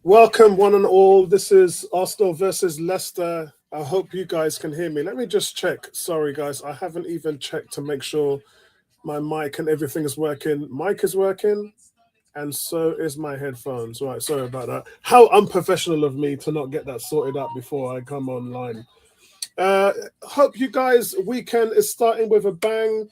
Welcome, one and all. This is Arsenal versus Leicester. I hope you guys can hear me. Let me just check. Sorry, guys, I haven't even checked to make sure my mic and everything is working. Mic is working, and so is my headphones. Right, sorry about that. How unprofessional of me to not get that sorted out before I come online. Uh, Hope you guys' weekend is starting with a bang.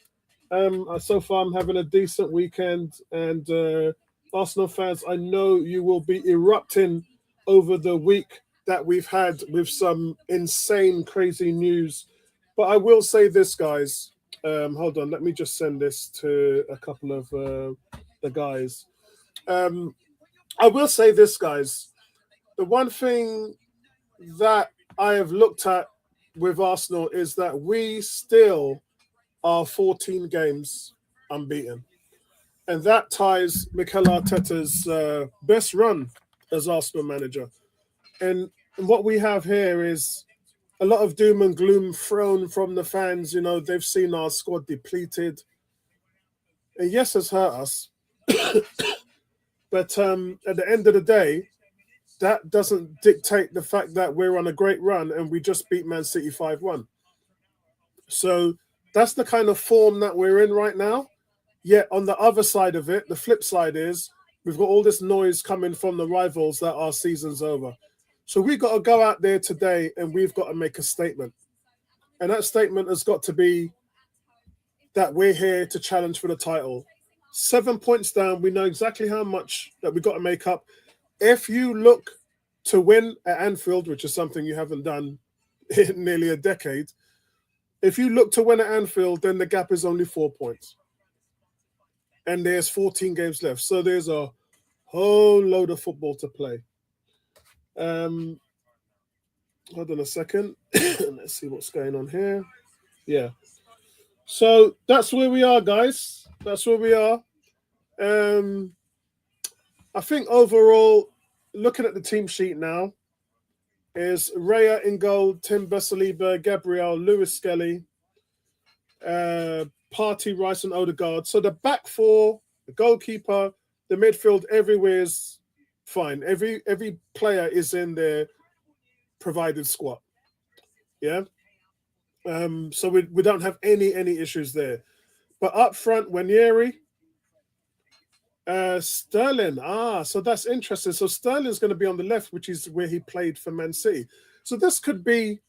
So far, I'm having a decent weekend, and Arsenal fans, I know you will be erupting over the week that we've had with some insane, crazy news. But I will say this, guys. Hold on, let me just send this to a couple of the guys. Um, I will say this, guys. The one thing that I have looked at with Arsenal is that we still are 14 games unbeaten. And that ties Mikel Arteta's best run as Arsenal manager. And what we have here is a lot of doom and gloom thrown from the fans. You know, they've seen our squad depleted. And yes, it's hurt us. But at the end of the day, that doesn't dictate the fact that we're on a great run and we just beat Man City 5-1. So that's the kind of form that we're in right now. Yet on the other side of it, the flip side is we've got all this noise coming from the rivals that our season's over. So we've got to go out there today and we've got to make a statement. And that statement has got to be that we're here to challenge for the title. 7 points down, we know exactly how much that we've got to make up. If you look to win at Anfield, which is something you haven't done in nearly a decade, if you look to win at Anfield, then the gap is only 4 points. And there's 14 games left. So there's a whole load of football to play. Um, Hold on a second. Let's see what's going on here. Yeah. So that's where we are, guys. That's where we are. Um, I think overall, looking at the team sheet now, is Raya in goal, Tim Saliba, Gabriel, Lewis Skelly, Party, Rice, and Odegaard. So the back four, the goalkeeper, the midfield, everywhere is fine. Every player is in their provided squad. Yeah. So we don't have any issues there. But up front, Wanieri, Sterling. So that's interesting. So Sterling's going to be on the left, which is where he played for Man City. So this could be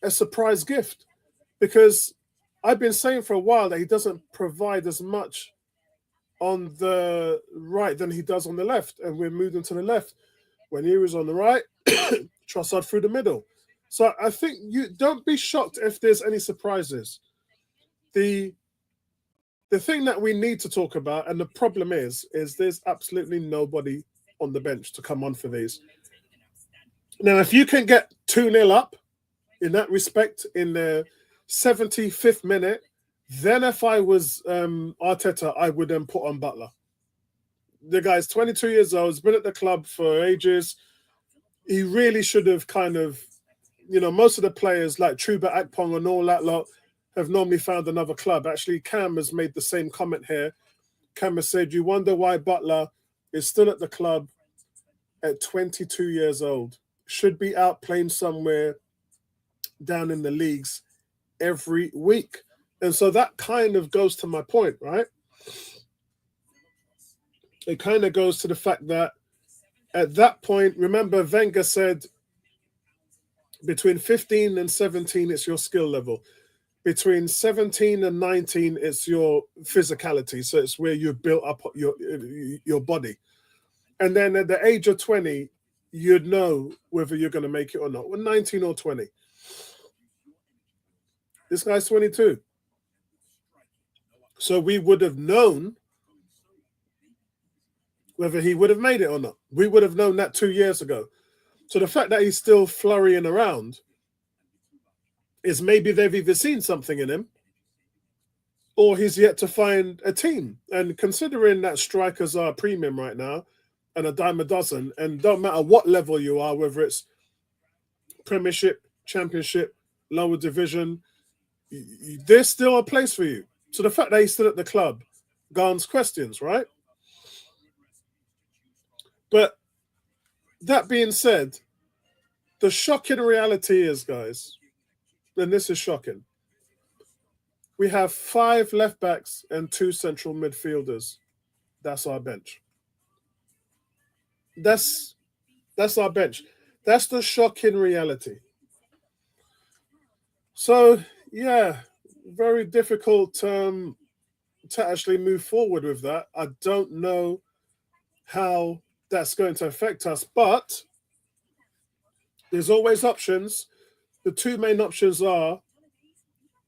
a surprise gift because I've been saying for a while that he doesn't provide as much on the right than he does on the left, and we're moving to the left. When he was on the right, Trossard through the middle. So I think you don't be shocked if there's any surprises. The the thing that we need to talk about, and the problem is there's absolutely nobody on the bench to come on for these. Now, if you can get 2-0 up in that respect in the 75th minute, then if I was Arteta, I would then put on Butler. The guy's 22 years old, has been at the club for ages. He really should have kind of, most of the players like Truba Akpong and all that lot have normally found another club. Actually, Cam has made the same comment here. Cam has said, you wonder why Butler is still at the club at 22 years old. Should be out playing somewhere down in the leagues every week. And so that kind of goes to my point, right? It kind of goes to the fact that at that point, remember Wenger said between 15 and 17, it's your skill level. Between 17 and 19, it's your physicality. So it's where you built up your body. And then at the age of 20, you'd know whether you're going to make it or not. Well, 19 or 20. This guy's 22. So we would have known whether he would have made it or not. We would have known that 2 years ago. So the fact that he's still flurrying around is maybe they've either seen something in him or he's yet to find a team. And considering that strikers are a premium right now and a dime a dozen, and don't matter what level you are, whether it's Premiership, Championship, lower division, there's still a place for you. So the fact that he's still at the club garners questions, right? But that being said, the shocking reality is, guys, and this is shocking, we have 5 left backs and 2 central midfielders. That's our bench. That's our bench. That's the shocking reality. So yeah, very difficult to actually move forward with that. I don't know how that's going to affect us, but there's always options. The 2 main options are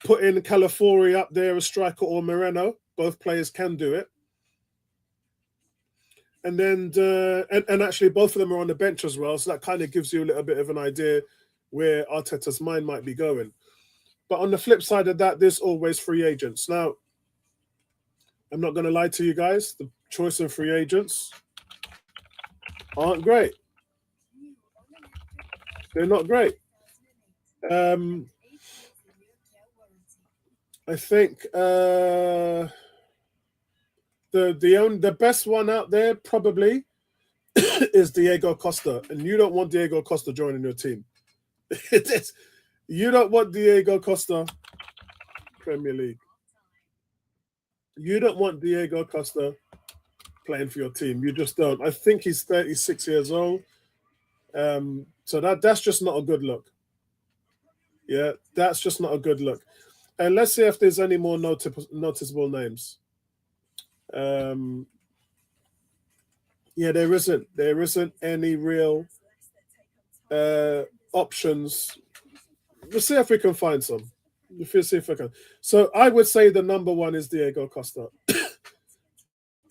putting Calafiori up there as striker or Moreno. Both players can do it. And then and actually both of them are on the bench as well, so that kind of gives you a little bit of an idea where Arteta's mind might be going. But on the flip side of that, there's always free agents. Now, I'm not going to lie to you guys, the choice of free agents aren't great. They're not great. I think the best one out there probably is Diego Costa, and you don't want Diego Costa joining your team. You don't want Diego Costa Premier League. You don't want Diego Costa playing for your team. You just don't. I think he's 36 years old. So that's just not a good look. Yeah, that's just not a good look. And let's see if there's any more noticeable names. Yeah, there isn't any real options. We'll see if we can find some. We'll see if we can. So I would say the number one is Diego Costa.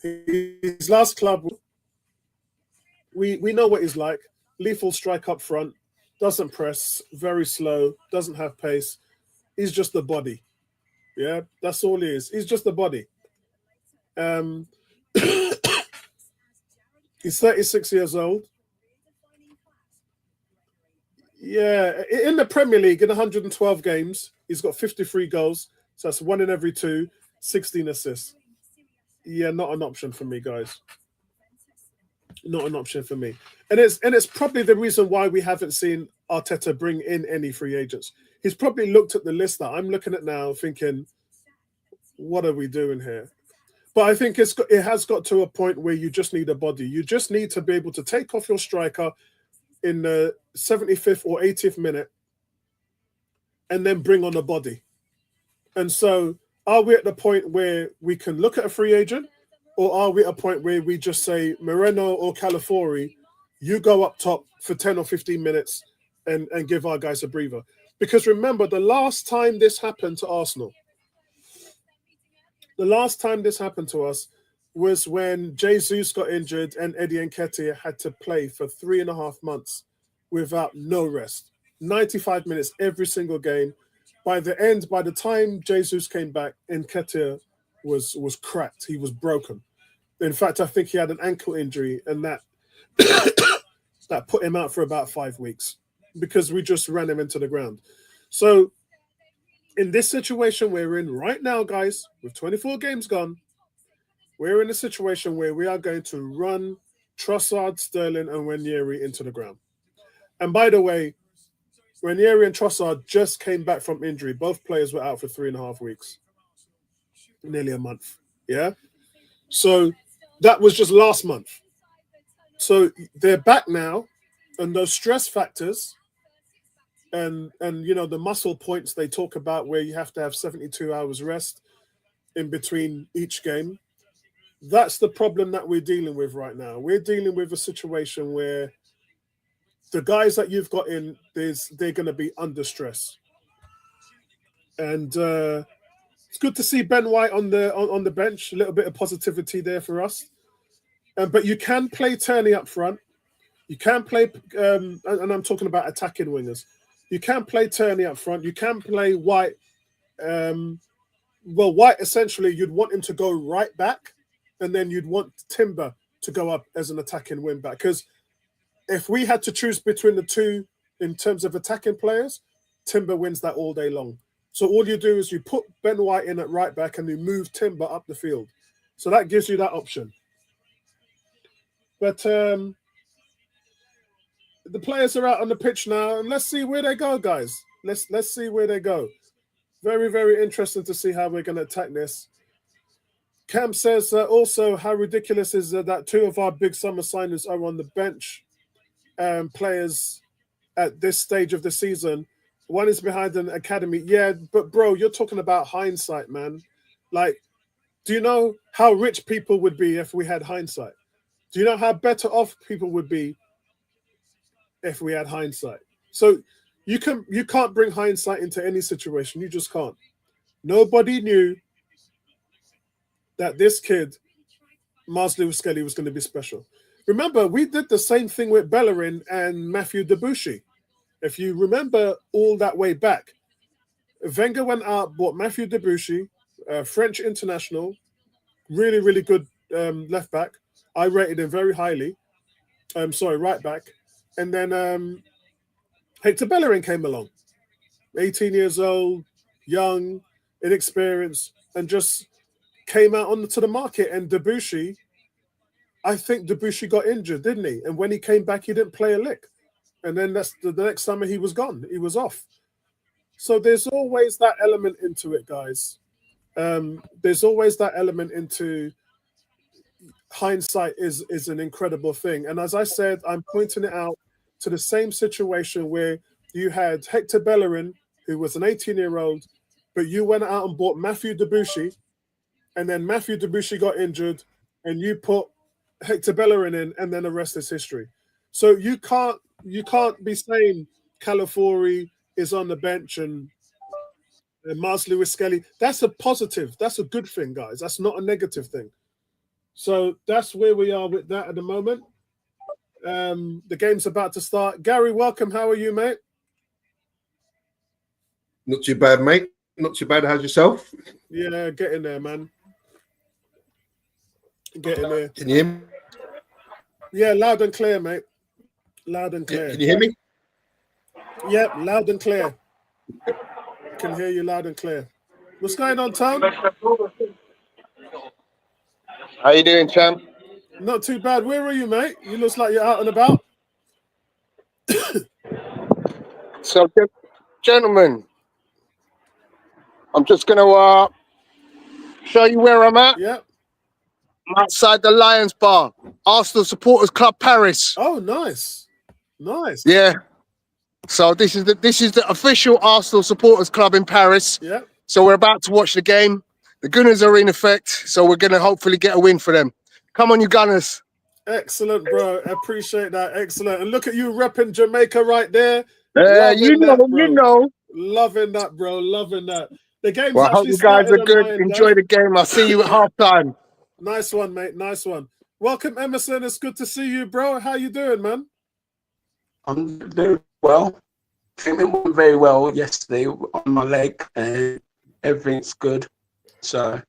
His last club, we know what he's like. Lethal strike up front, doesn't press, very slow, doesn't have pace. He's just a body. Yeah, that's all he is. He's just a body. He's 36 years old. Yeah, in the Premier League, in 112 games, he's got 53 goals. So that's 1 in every 2, 16 assists. Yeah, not an option for me, guys. Not an option for me. And it's probably the reason why we haven't seen Arteta bring in any free agents. He's probably looked at the list that I'm looking at now thinking, what are we doing here? But I think it has got to a point where you just need a body. You just need to be able to take off your striker in the 75th or 80th minute and then bring on a body. And so are we at the point where we can look at a free agent, or are we at a point where we just say, Moreno or Calafiori, you go up top for 10 or 15 minutes and give our guys a breather? Because remember, the last time this happened to Arsenal, the last time this happened to us was when Jesus got injured and Eddie Nketiah had to play for 3.5 months without no rest. 95 minutes every single game. By the time Jesus came back, Nketiah was cracked. He was broken. In fact, I think he had an ankle injury, and that that put him out for about 5 weeks because we just ran him into the ground. So in this situation we're in right now, guys, with 24 games gone, we're in a situation where we are going to run Trossard, Sterling, and Ranieri into the ground. And by the way, Ranieri and Trossard just came back from injury. Both players were out for 3.5 weeks, nearly a month. Yeah. So that was just last month. So they're back now, and those stress factors and the muscle points they talk about where you have to have 72 hours rest in between each game. That's the problem that we're dealing with right now. We're dealing with a situation where the guys that you've got in, they're going to be under stress. And it's good to see Ben White on the bench. A little bit of positivity there for us. But you can play Tierney up front. You can play, and I'm talking about attacking wingers. You can play Tierney up front. You can play White. White, essentially, you'd want him to go right back, and then you'd want Timber to go up as an attacking wing back. Because if we had to choose between the two in terms of attacking players, Timber wins that all day long. So all you do is you put Ben White in at right back and you move Timber up the field. So that gives you that option. But the players are out on the pitch now, and let's see where they go, guys. Let's see where they go. Very, very interesting to see how we're going to attack this. Cam says also, how ridiculous is that two of our big summer signings are on the bench players at this stage of the season. One is behind an academy. Yeah, but bro, you're talking about hindsight, man. Like, do you know how rich people would be if we had hindsight? Do you know how better off people would be if we had hindsight? So you can't bring hindsight into any situation. You just can't. Nobody knew that this kid, Mars Lewis Skelly, was going to be special. Remember, we did the same thing with Bellerin and Matthew Debussy. If you remember all that way back, Wenger went out, bought Matthew Debussy, French international, really, really good left back. I rated him very highly. Right back. And then Hector Bellerin came along, 18 years old, young, inexperienced, and just came out onto the market. And Debussy, I think Debussy got injured, didn't he? And when he came back, he didn't play a lick. And then that's the next summer he was gone. He was off. So there's always that element into it, guys. There's always that element into hindsight is an incredible thing. And as I said, I'm pointing it out to the same situation where you had Hector Bellerin, who was an 18-year-old, but you went out and bought Matthew Debussy, and then Matthew Debussy got injured, and you put Hector Bellerin in, and then the rest is history. So you can't be saying Calafiori is on the bench and Mars Lewis Skelly. That's a positive. That's a good thing, guys. That's not a negative thing. So that's where we are with that at the moment. The game's about to start. Gary, welcome. How are you, mate? Not too bad, mate. Not too bad. How's yourself? Yeah, get in there, man. Get in there. Can you hear me? Yeah, loud and clear, mate. Loud and clear. Can you hear me? Yep, loud and clear. Can hear you loud and clear. What's going on, Tom? How you doing, champ? Not too bad. Where are you, mate? You look like you're out and about. So, gentlemen, I'm just going to show you where I'm at. Yep. I'm outside the Lions Bar, Arsenal Supporters Club Paris. Oh, nice. Nice. Yeah. So this is the official Arsenal Supporters Club in Paris. Yeah. So we're about to watch the game. The Gunners are in effect, so we're going to hopefully get a win for them. Come on, you Gunners. Excellent, bro. I appreciate that. Excellent. And look at you repping Jamaica right there. You know. Loving that, bro. Loving that. The game's well, I hope actually you guys are good. Mine, enjoy guys. The game. I'll see you at halftime. Nice one, mate. Nice one. Welcome, Emerson. It's good to see you, bro. How you doing, man? I'm doing well. I think it went very well yesterday on my leg, and everything's good. So, I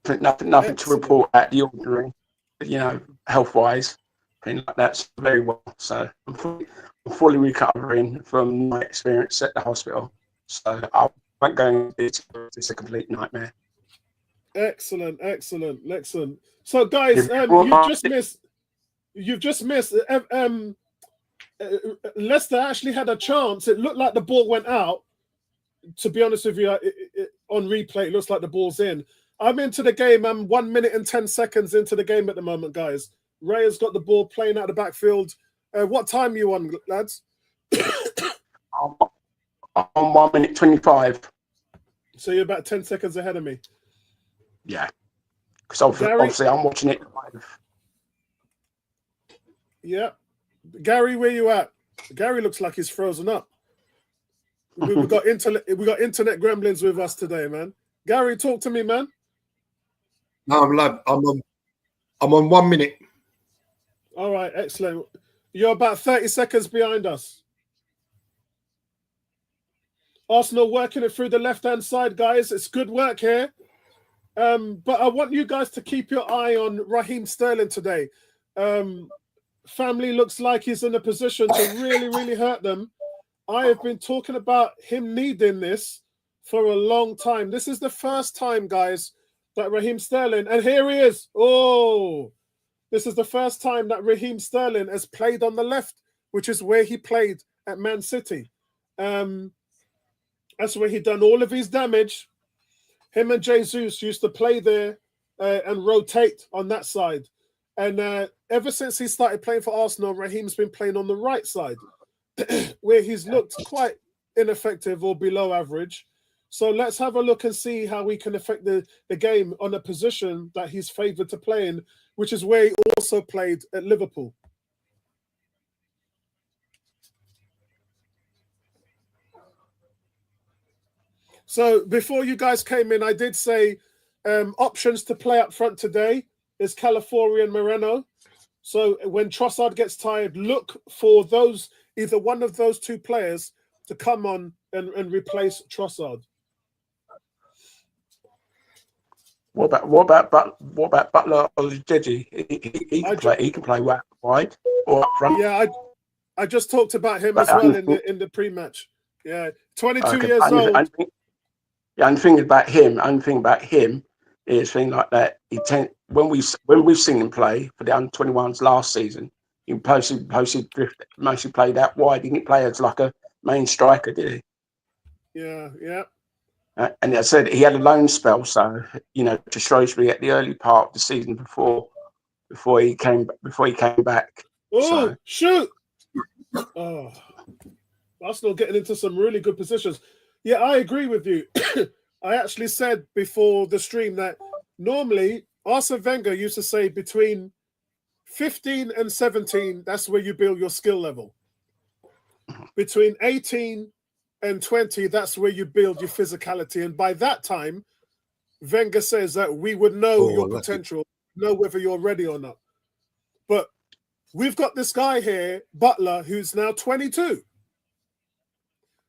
think nothing to report at the ordinary, health-wise. I think like that's very well. So, I'm fully recovering from my experience at the hospital. So, I won't go into it's a complete nightmare. Excellent. So, guys, you've just missed. Leicester actually had a chance. It looked like the ball went out. To be honest with you, on replay, it looks like the ball's in. I'm into the game. I'm 1 minute and 10 seconds into the game at the moment, guys. Ray has got the ball playing out the backfield. What time are you on, lads? I'm on 1 minute 25. So you're about 10 seconds ahead of me. Yeah, because obviously I'm watching it live. Yeah. Gary, where you at? Gary looks like he's frozen up. We got internet gremlins with us today, man. Gary, talk to me, man. No, I'm live. I'm on 1 minute. All right, excellent. You're about 30 seconds behind us. Arsenal working it through the left-hand side, guys. It's good work here. But I want you guys to keep your eye on Raheem Sterling today. Family looks like he's in a position to really, really hurt them. I have been talking about him needing this for a long time. This is the first time, guys, that Raheem Sterling, and here he is. Oh, this is the first time that Raheem Sterling has played on the left which is where he played at Man City. That's where he done all of his damage. Him and Jesus used to play there and rotate on that side. And ever since he started playing for Arsenal, Raheem's been playing on the right side, where he's looked quite ineffective or below average. So let's have a look and see how we can affect the game on a position that he's favoured to play in, which is where he also played at Liverpool. So before you guys came in, I did say options to play up front today is Calafiori and Moreno. So when Trossard gets tired, look for either one of those two players to come on and replace Trossard. What about Butler or Deji? He can play wide or up front. Yeah, I just talked about him as well in the pre-match. Yeah, 22 years old. And the thing about him is thing like that. When we've seen him play for the under-21s last season, he mostly played out wide. He didn't play as like a main striker, did he? Yeah. And I said he had a loan spell, so to Shrewsbury at the early part of the season before he came back. Oh, shoot! Oh, Arsenal getting into some really good positions. Yeah, I agree with you. I actually said before the stream that normally Arsene Wenger used to say between 15 and 17, that's where you build your skill level. Between 18 and 20, that's where you build your physicality. And by that time, Wenger says that we would know your potential, know whether you're ready or not. But we've got this guy here, Butler, who's now 22.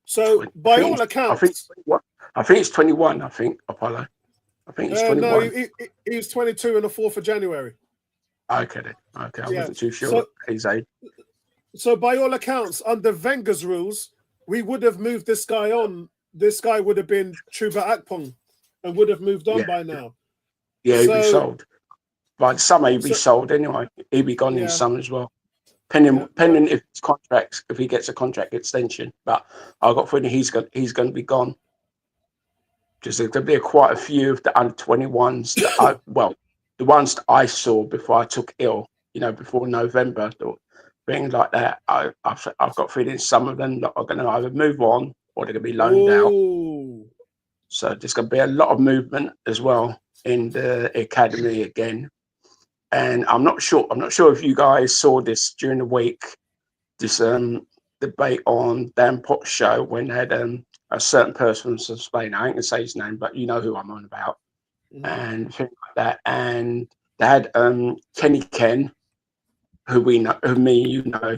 So by all accounts, I think it's 21. I think Apollo. I think it's 21. No, he was 22 on the 4th of January. Okay, then. Okay, I wasn't too sure his age. So by all accounts, under Wenger's rules, we would have moved this guy on. This guy would have been Chuba Akpong and would have moved on by now. Yeah, he'd be sold. By the summer, he'd be sold anyway. He'd be gone in summer as well. Pending if he gets a contract extension. But I've got a feeling he's going to be gone. Because there'll be quite a few of the under-21s the ones that I saw before I took ill, before November, things like that. I've got a feeling some of them are going to either move on or they're going to be loaned out. So there's going to be a lot of movement as well in the academy again. And I'm not sure if you guys saw this during the week, this debate on Dan Potts' show when they had a certain person from Spain. I ain't gonna say his name, but you know who I'm on about, and things like that. And they had Kenny Ken, who we know, who me, you know.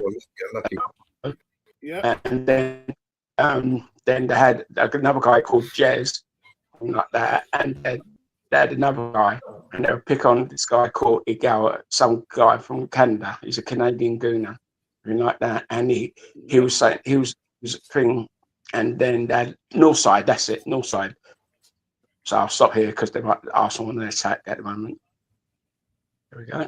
Yeah. And then they had another guy called Jez, something like that, and then they had another guy, and they would pick on this guy called Igawa, some guy from Canada. He's a Canadian gooner, something like that. And he was saying he was a thing. And then that Northside, that's it, Northside. So I'll stop here because they might ask someone to attack at the moment. There we go.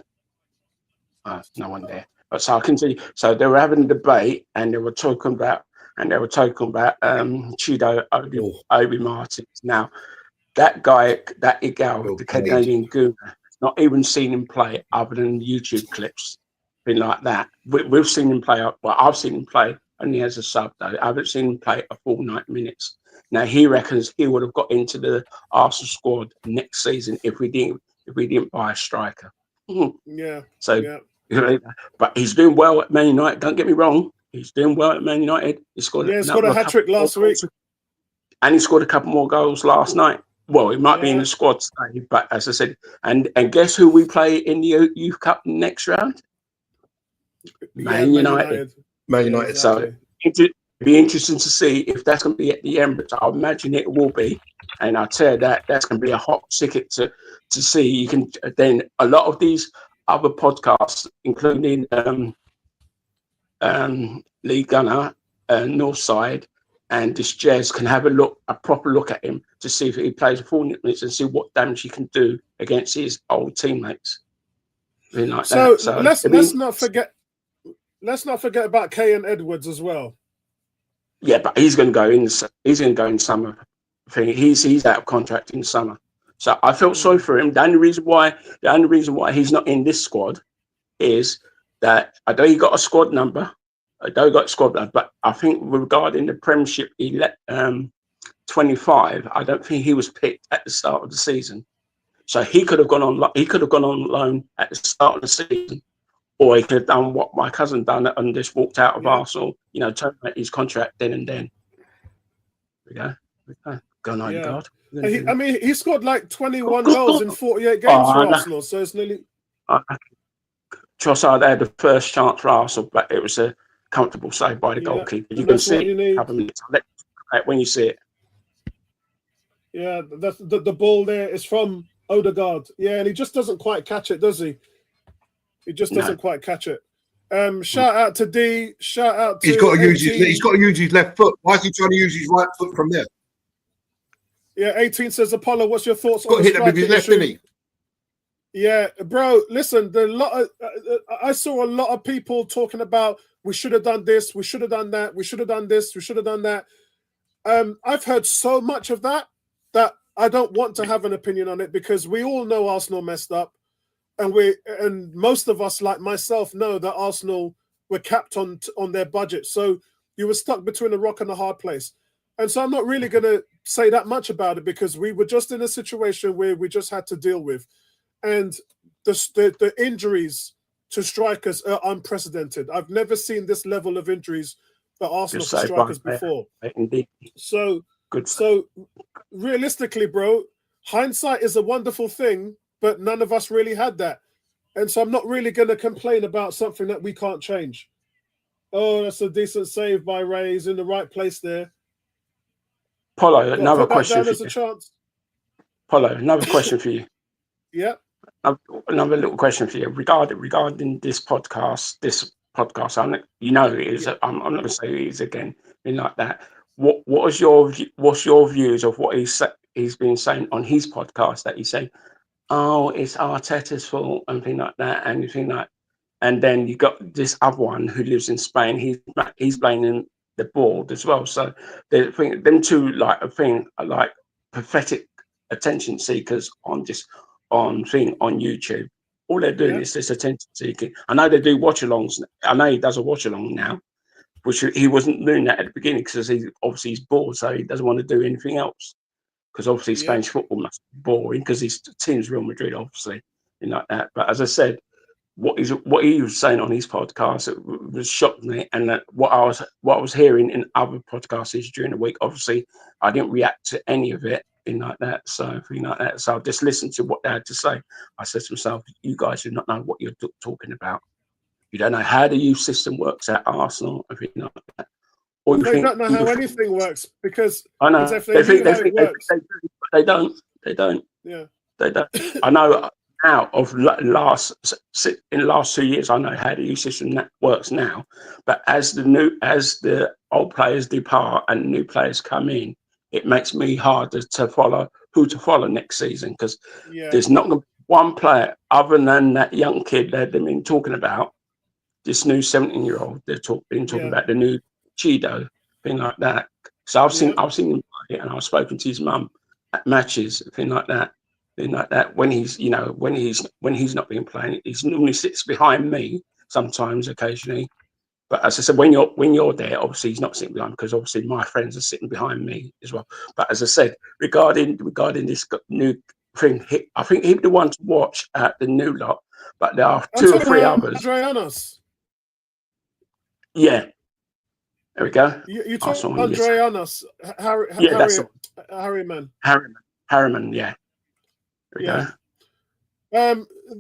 No one there. But so I'll continue. So they were having a debate and they were talking about Chido Obi Martins. Now that guy, that Igal, the Canadian gooner, not even seen him play other than YouTube clips, thing like that. We've seen him play. Well, I've seen him play only as a sub though. I haven't seen him play a full 90 minutes. Now he reckons he would have got into the Arsenal squad next season if we didn't buy a striker. Yeah. So, but he's doing well at Man United. Don't get me wrong. He's doing well at Man United. He scored a hat-trick last week. And he scored a couple more goals last night. Well, he might be in the squad today, but as I said, and guess who we play in the Youth Cup next round? Man United. Man United. So it'd be interesting to see if that's going to be at the Emirates. I imagine it will be, and I'll tell you that's going to be a hot ticket to see. You can then a lot of these other podcasts, including Lee Gunner, Northside, and this Jez can have a proper look at him to see if he plays a full minutes and see what damage he can do against his old teammates. Like so let's not forget let's not forget about Kay and Edwards as well. Yeah, but he's going to go in. He's going to go in summer. I think he's out of contract in summer. So I felt sorry for him. The only reason why he's not in this squad is that I know he got a squad number. But I think regarding the Premiership, 25. I don't think he was picked at the start of the season. So he could have gone on. He could have gone on loan at the start of the season, or he could have done what my cousin done and just walked out of Arsenal. You know, terminate his contract then and then. There we go. Go on, God. I mean, he scored like 21 goals in 48 games for Arsenal, so it's nearly. Trossard had the first chance for Arsenal, but it was a comfortable save by the goalkeeper. You can see it when you see it. Yeah, the ball there is from Odegaard. Yeah, and he just doesn't quite catch it, does he? He just doesn't quite catch it. Shout out to D. Shout out to. He's got to use his left foot. Why is he trying to use his right foot from there? Yeah, 18 says, Apollo, what's your thoughts on the striker with his left, didn't he? Yeah, bro, listen, I saw a lot of people talking about we should have done this, we should have done that, we should have done this, we should have done that. I've heard so much of that I don't want to have an opinion on it, because we all know Arsenal messed up, and most of us, like myself, know that Arsenal were capped on their budget. So you were stuck between a rock and a hard place. And so I'm not really going to say that much about it, because we were just in a situation where we just had to deal with. And the injuries to strikers are unprecedented. I've never seen this level of injuries that Arsenal for strikers before. Indeed. So realistically, bro, hindsight is a wonderful thing, but none of us really had that. And so I'm not really going to complain about something that we can't change. Oh, that's a decent save by Ray. He's in the right place there. Polo, another question for you. Polo, another question for you. Yeah. Another little question for you regarding this podcast. You know it is. I'm not going to say it is again. Like that. What's your views of what he's been saying on his podcast, that he's saying, oh, it's Arteta's fault and things like that, and anything like. And then you got this other one who lives in Spain. He's blaming the board as well. So them two like pathetic attention seekers on YouTube. All they're doing is this attention seeking. I know they do watch-alongs. I know he does a watch-along now, which he wasn't doing that at the beginning, because he's bored, so he doesn't want to do anything else. Because obviously Spanish football must be boring, because his team's Real Madrid, obviously, like that. But as I said, what he was saying on his podcast, it was shocked me, and what I was hearing in other podcasts during the week. Obviously, I didn't react to any of it like that. So I just listened to what they had to say. I said to myself, "You guys do not know what you're talking about. You don't know how the youth system works at Arsenal, everything like that. Or they don't know how anything works, because I know they don't. Yeah, they don't. I know." Out of in the last 2 years, I know how the youth system works now. But as the old players depart and new players come in, it makes me harder to follow who to follow next season, because there's not one player other than that young kid they've been talking about. This new 17-year-old they've been talking about, the new Chido, thing like that. So I've seen him play, and I've spoken to his mum at matches, thing like that. When he's not being playing, he normally sits behind me sometimes, occasionally. But as I said, when you're there, obviously he's not sitting behind, because obviously my friends are sitting behind me as well. But as I said, regarding this new thing, I think he'd be the one to watch at the new lot. But there are two or three others. Andreanas. Yeah. There we go. You talk Andreanas, Harriman. Harriman, yeah. Yeah.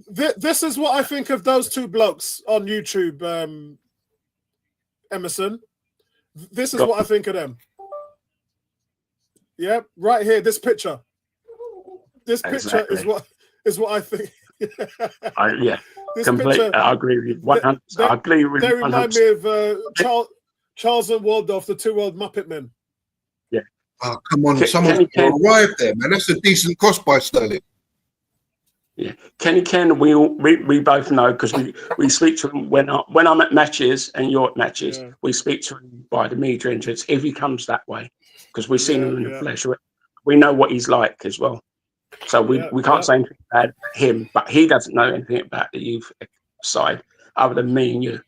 This is what I think of those two blokes on YouTube, Emerson. This is what I think of them. Yeah, right here, this picture. This picture is what I think. Completely. I agree with you. 100%. I agree with you. They remind me of Charles and Waldorf, the two old Muppet Men. Yeah. Oh, come on. Someone's arrived there, man. That's a decent cost by Sterling. Yeah, Kenny Ken, we both know because we speak to him when I'm at matches and you're at matches. Yeah. We speak to him by the media entrance if he comes that way because we've seen him in the flesh. We know what he's like as well, so we can't say anything bad about him. But he doesn't know anything about the youth side other than me and you,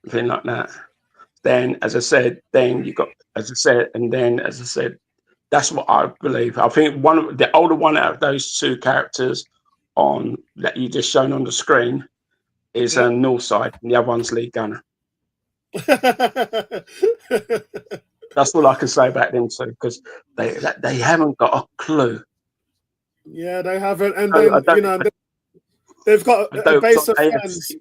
anything like that. Then, as I said, then you got, as I said, and then as I said. That's what I believe. I think the older one out of those two characters on that you just shown on the screen is Northside, and the other one's Lee Gunner. That's all I can say about them two because they haven't got a clue. Yeah, they haven't, and then they've got a base of fans.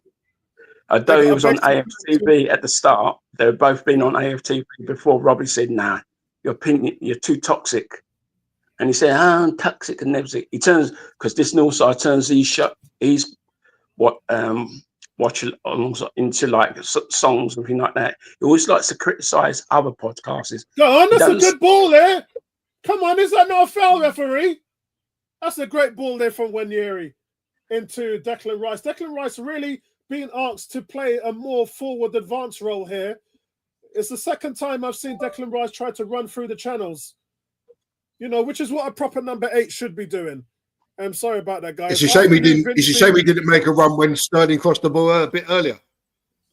Although he was on AFTV at the start, they've both been on AFTV before. Robbie said, "Nah, your opinion, you're too toxic," and he said, "I'm toxic and everything." He turns because this Northside turns he's watch into like songs and things like that. He always likes to criticize other podcasters. Go on, that's a good ball there. Come on, is that not a foul, referee? That's a great ball there from Wanyeri into Declan Rice. Declan Rice really being asked to play a more forward advance role here. It's the second time I've seen Declan Rice try to run through the channels, which is what a proper number 8 should be doing. I'm sorry about that, guys. It's a shame he didn't. It's a shame he didn't make a run when Sterling crossed the ball a bit earlier.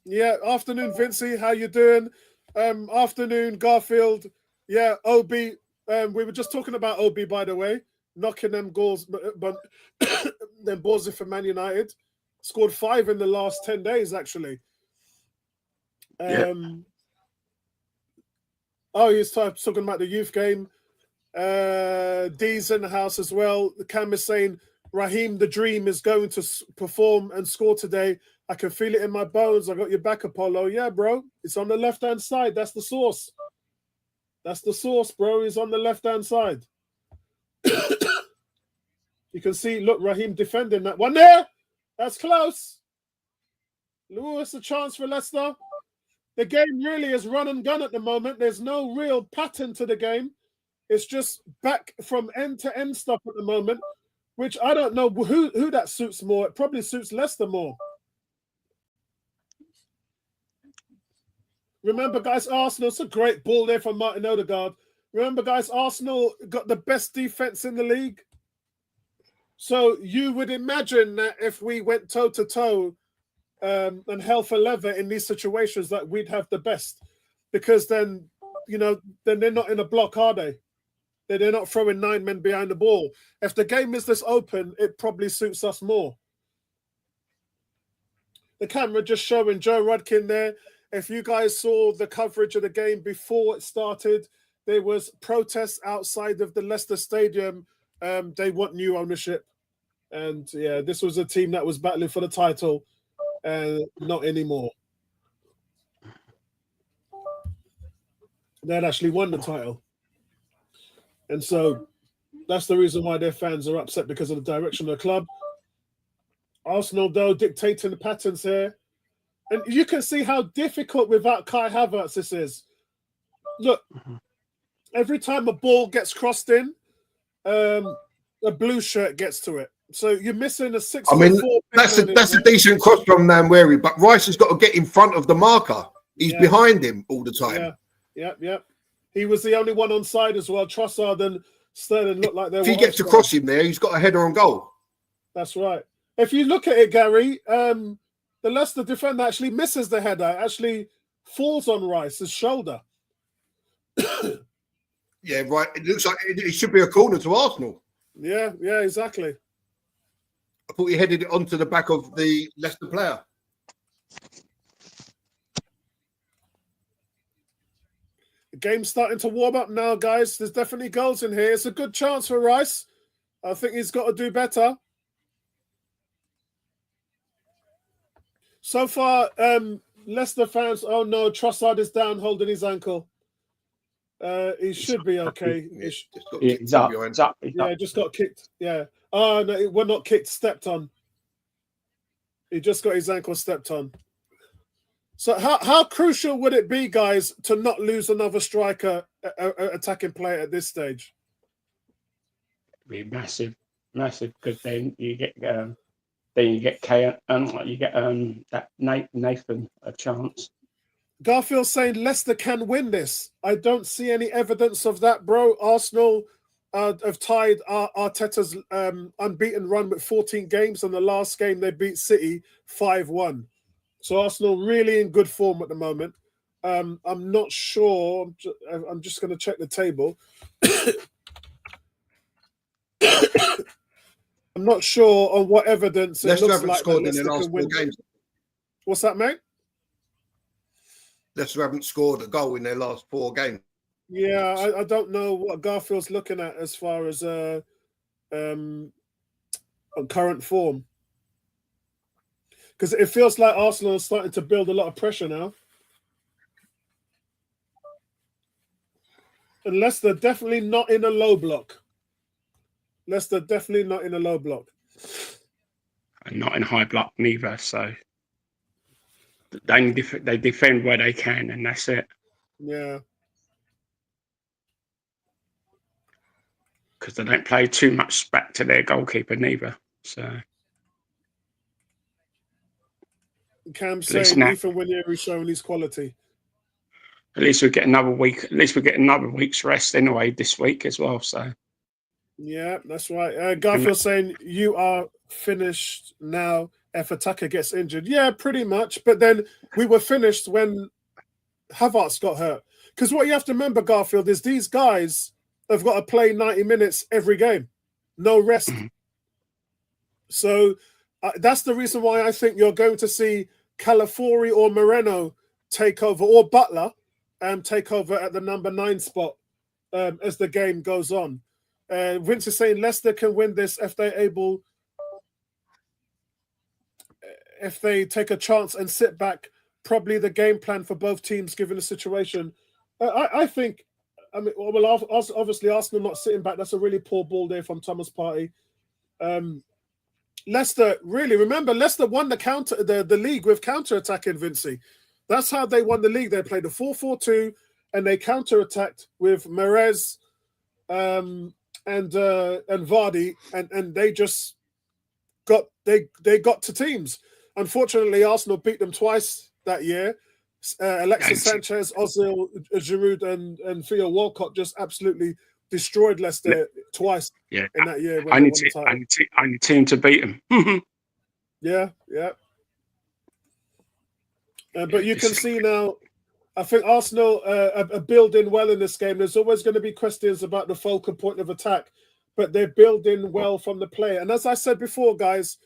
Yeah, afternoon, Vincey. How you doing? Afternoon, Garfield. Yeah, OB. We were just talking about OB, by the way, knocking them goals, but them balls in for Man United. Scored 5 in the last 10 days, actually. Oh, he's talking about the youth game. D's in the house as well. The Cam is saying, Raheem the Dream is going to perform and score today. I can feel it in my bones. I got your back, Apollo. Yeah, bro. It's on the left-hand side. That's the source. That's the source, bro. He's on the left-hand side. You can see, look, Raheem defending that one there. That's close. Lewis, a chance for Leicester. The game really is run and gun at the moment. There's no real pattern to the game. It's just back from end to end stuff at the moment, which I don't know who that suits more. It probably suits Leicester more. Remember, guys, Arsenal, it's a great ball there from Martin Odegaard. Remember, guys, Arsenal got the best defense in the league. So you would imagine that if we went toe-to-toe and hell for leather in these situations, that we'd have the best. Because then, then they're not in a block, are they? They're not throwing 9 men behind the ball. If the game is this open, it probably suits us more. The camera just showing Joe Rudkin there. If you guys saw the coverage of the game before it started, there was protests outside of the Leicester Stadium. They want new ownership. And yeah, this was a team that was battling for the title. Not anymore. They'd actually won the title. And so that's the reason why their fans are upset, because of the direction of the club. Arsenal, though, dictating the patterns here. And you can see how difficult without Kai Havertz this is. Look, every time a ball gets crossed in, a blue shirt gets to it. So you're missing a 6. I mean, that's a decent cross from Nanweri, but Rice has got to get in front of the marker. He's behind him all the time. Yeah. He was the only one on side as well. Trossard and Sterling looked like they were. If he gets across him there, he's got a header on goal. That's right. If you look at it, Gary, the Leicester defender actually misses the header. Actually falls on Rice's shoulder. Yeah, right. It looks like it should be a corner to Arsenal. Yeah, exactly. I thought he headed it onto the back of the Leicester player. The game's starting to warm up now, guys. There's definitely goals in here. It's a good chance for Rice. I think he's got to do better. So far, Leicester fans, oh no, Trossard is down holding his ankle. He should be okay. He's up. Yeah, just got kicked. Yeah. Oh, no, we're not kicked, stepped on. He just got his ankle stepped on. So how crucial would it be, guys, to not lose another striker, attacking player at this stage? Be massive. massive because then you get that Nathan a chance. Garfield saying Leicester can win this. I don't see any evidence of that, bro. Arsenal have tied Arteta's unbeaten run with 14 games, and the last game they beat City 5-1. So Arsenal really in good form at the moment. I'm not sure. I'm just going to check the table. I'm not sure on what evidence it Leicester looks haven't like scored that in the Leicester last can 4 win. games. What's that, mate? Leicester haven't scored a goal in their last 4 games. Yeah, I don't know what Garfield's looking at as far as current form. Because it feels like Arsenal is starting to build a lot of pressure now. And Leicester definitely not in a low block. Leicester definitely not in a low block. And not in high block neither, so they defend where they can, and that's it. Yeah. Because they don't play too much back to their goalkeeper neither. So Cam saying Ethan Winier is showing his quality. At least we get another week. At least we get another week's rest anyway this week as well. So yeah, that's right. Garfield saying you are finished now if Attacker gets injured. Yeah, pretty much. But then we were finished when Havertz got hurt. Because what you have to remember, Garfield, is these guys have got to play 90 minutes every game, no rest. So that's the reason why I think you're going to see Calafiori or Moreno take over, or Butler take over at the number 9 spot as the game goes on. Vince is saying Leicester can win this if they're able, if they take a chance and sit back. Probably the game plan for both teams, given the situation. I think, I mean, well, obviously Arsenal not sitting back. That's a really poor ball there from Thomas Partey. Leicester, really, remember, Leicester won the league with counter-attacking, Vincey. That's how they won the league. They played a 4-4-2 and they counter-attacked with Mahrez and Vardy, and they just got to teams. Unfortunately, Arsenal beat them twice that year. Alexis Sanchez, Ozil, Giroud, and Theo Walcott just absolutely destroyed Leicester twice in that year. Only team to beat them. Yeah. But you can see now, I think Arsenal are building well in this game. There's always going to be questions about the focal point of attack, but they're building well from the play. And as I said before, guys,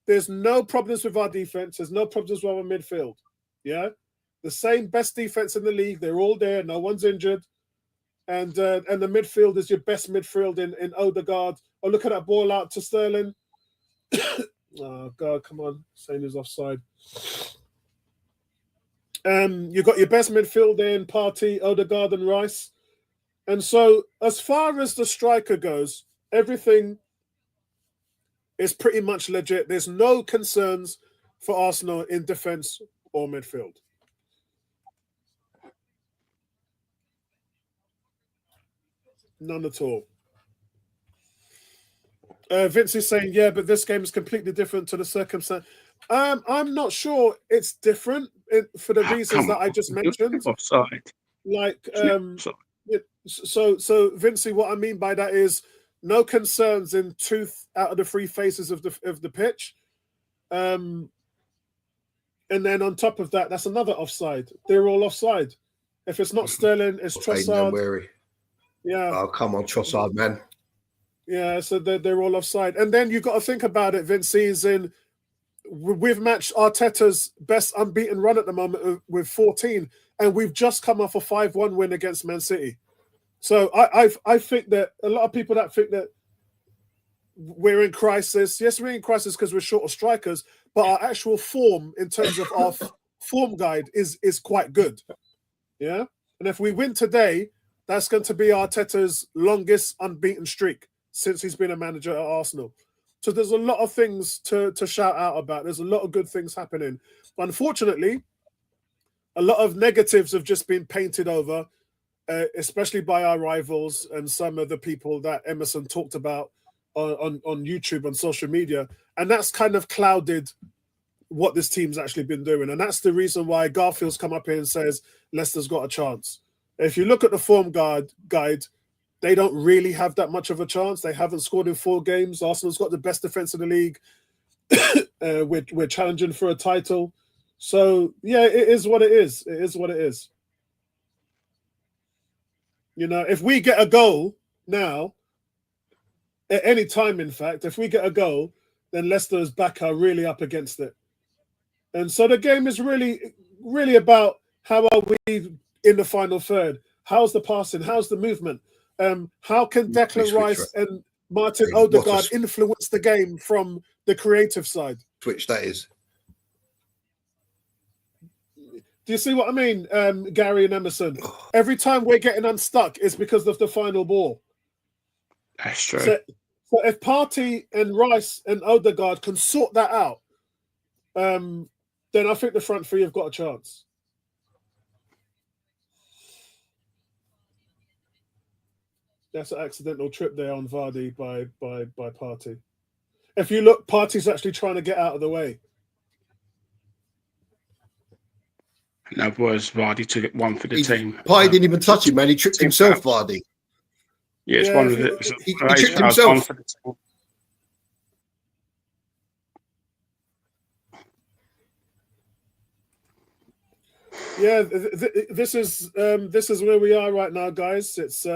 there's no problems with our defense. There's no problems with our midfield. Yeah, the same best defense in the league. They're all there. No one's injured. And the midfield is your best midfield in Odegaard. Oh, look at that ball out to Sterling. Oh, God, come on. Saying he's offside. You got your best midfield in Partey, Odegaard, and Rice. And so as far as the striker goes, everything is pretty much legit. There's no concerns for Arsenal in defense or midfield. None at all. Vince is saying, yeah, but this game is completely different to the circumstance. I'm not sure it's different for the reasons that I just mentioned. Offside. Like, so Vincey, what I mean by that is no concerns in 2 out of the 3 phases of the pitch. And then on top of that, that's another offside. They're all offside. If it's not Sterling, it's Trossard. Yeah. Oh, come on, Trossard, man. Yeah, so they're all offside. And then you've got to think about it, Vincey, is in we've matched Arteta's best unbeaten run at the moment with 14, and we've just come off a 5-1 win against Man City. So I think that a lot of people that think that we're in crisis. Yes, we're in crisis because we're short of strikers, but our actual form in terms of our form guide is quite good. Yeah, and if we win today, that's going to be Arteta's longest unbeaten streak since he's been a manager at Arsenal. So there's a lot of things to shout out about. There's a lot of good things happening. Unfortunately, a lot of negatives have just been painted over, especially by our rivals and some of the people that Emerson talked about on YouTube, on social media, and that's kind of clouded what this team's actually been doing. And that's the reason why Garfield's come up here and says Leicester's got a chance. If you look at the form guide, they don't really have that much of a chance. They haven't scored in 4 games. Arsenal's got the best defense in the league. We're challenging for a title. So, yeah, it is what it is. It is what it is. You know, if we get a goal now, at any time, in fact, if we get a goal, then Leicester's back are really up against it. And so the game is really, really about how are we in the final third? How's the passing? How's the movement? How can Declan Rice and Martin Odegaard influence the game from the creative side? Twitch, that is. Do you see what I mean, Gary and Emerson? Every time we're getting unstuck, it's because of the final ball. That's true. So if Partey and Rice and Odegaard can sort that out, then I think the front three have got a chance. That's an accidental trip there on Vardy by Partey. If you look, Partey's actually trying to get out of the way. In other words, Vardy took it one for the team. Partey didn't even touch him, man. He tripped himself, Vardy. Yeah, it's one of the. He tripped himself. Yeah, this is where we are right now, guys. It's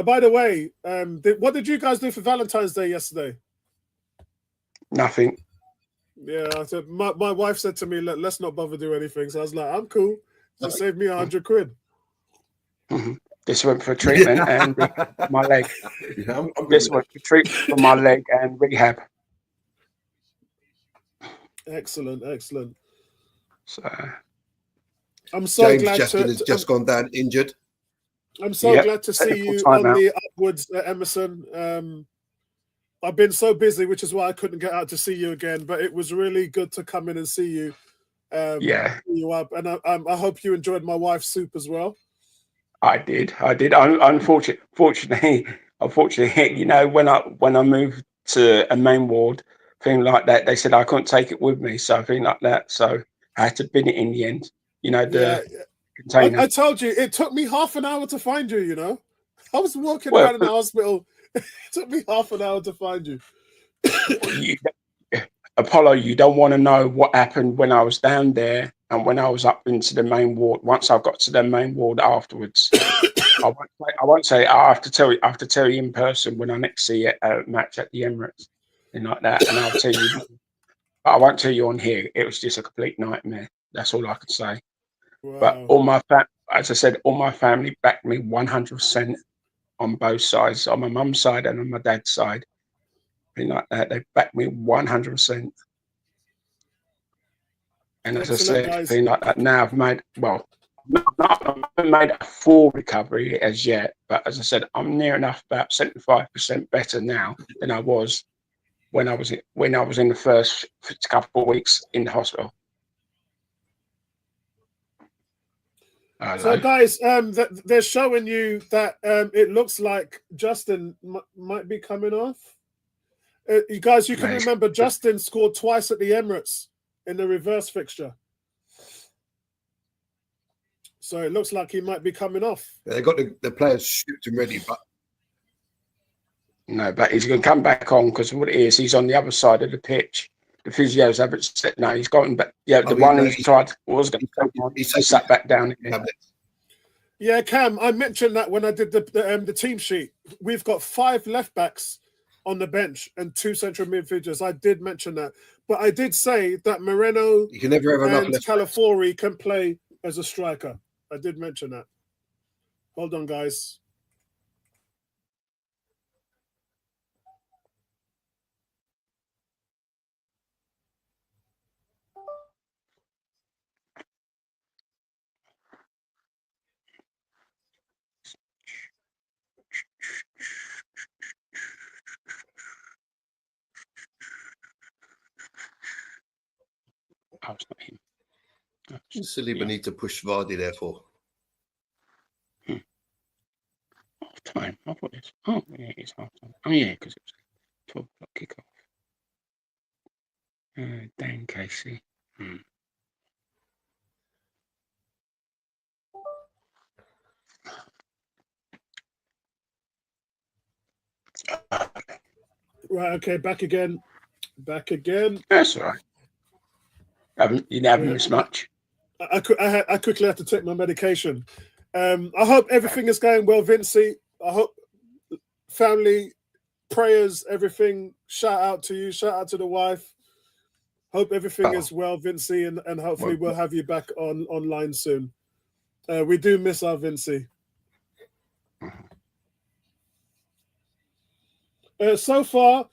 by the way, what did you guys do for Valentine's Day yesterday? Nothing. Yeah, so my wife said to me, let's not bother do anything. So I was like, I'm cool. Just saved me £100. Mm-hmm. This went for treatment and my leg. Yeah, this went for treatment for my leg and rehab. Excellent. So I'm so James glad Justin has just gone down injured. I'm so glad to see you on the upwards, Emerson. I've been so busy, which is why I couldn't get out to see you again. But it was really good to come in and see you. See you up, and I hope you enjoyed my wife's soup as well. I did. Unfortunately, you know, when I moved to a main ward, thing like that, they said I couldn't take it with me, so thing like that. So I had to bin it in the end. You know, container. I told you it took me half an hour to find you. You know, I was walking around in the hospital. It took me half an hour to find you. Apollo, you don't want to know what happened when I was down there and when I was up into the main ward. Once I got to the main ward afterwards, I won't say. I have to tell you in person when I next see a match at the Emirates and like that, and I'll tell you. I won't tell you on here. It was just a complete nightmare. That's all I could say. Wow. But as I said, all my family backed me 100% on both sides, on my mum's side and on my dad's side. Like that, they backed me 100%. And as I said, thing like that, now I've made a full recovery as yet, but as I said, I'm near enough, about 75% better now than I was when I was in the first couple of weeks in the hospital. So, guys, they're showing you that it looks like Justin might be coming off. You guys, you can remember Justin scored twice at the Emirates in the reverse fixture. So it looks like he might be coming off. They got the players shipped and ready, but no, but he's going to come back on because what it is, he's on the other side of the pitch. The physios haven't said no. He's gotten back. Yeah, the one he tried was going to come on. He sat back down again. Yeah, Cam, I mentioned that when I did the team sheet. We've got 5 left backs on the bench and 2 central midfielders. I did mention that, but I did say that Moreno you can never have enough and left Calafori can play as a striker. I did mention that. Hold on, guys. Oh, it's not him. Saliba need to push Vardy, therefore. time. I thought it's it's half time. Oh yeah, because it was 12 o'clock kickoff. Dan Casey. Right, okay, back again. That's all right. You haven't missed much. I quickly had to take my medication. I hope everything is going well, Vincey. I hope family, prayers, everything. Shout out to you. Shout out to the wife. Hope everything is well, Vincey, and hopefully we'll have you back online soon. We do miss our Vincey. So far,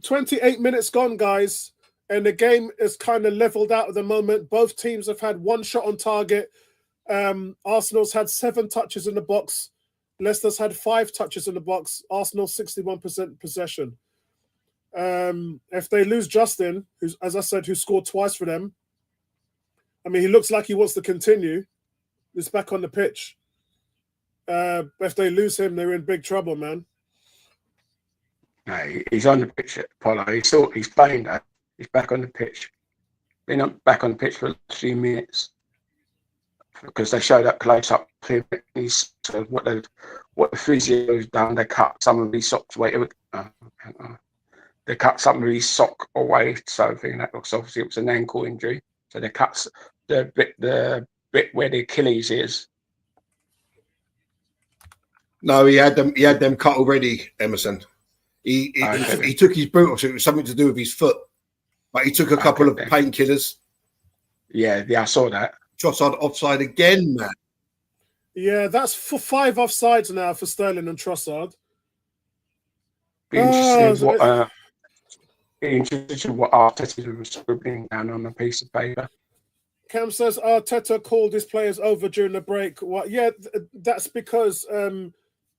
28 minutes gone, guys, and the game is kind of leveled out at the moment. Both teams have had one shot on target. Arsenal's had 7 touches in the box. Leicester's had 5 touches in the box. Arsenal 61% possession. If they lose Justin, who's, as I said, who scored twice for them, I mean, he looks like he wants to continue. He's back on the pitch. If they lose him, they're in big trouble, man. No, he's on the pitch, Apollo. He's playing that. He's back on the pitch. Been back on the pitch for a few minutes because they showed up close up. He's what the physio's done. They cut some of his socks away. They cut some of his sock away. So I think that looks obviously it was an ankle injury. So they cut the bit where the Achilles is. No, he had them cut already, Emerson. He took his boot off, so it was something to do with his foot. But he took a couple of painkillers. Yeah, I saw that. Trossard offside again, man. Yeah, that's for 5 offsides now for Sterling and Trossard. Be interested what Arteta was scribbling down on a piece of paper. Cam says Arteta called his players over during the break. Well, yeah, that's because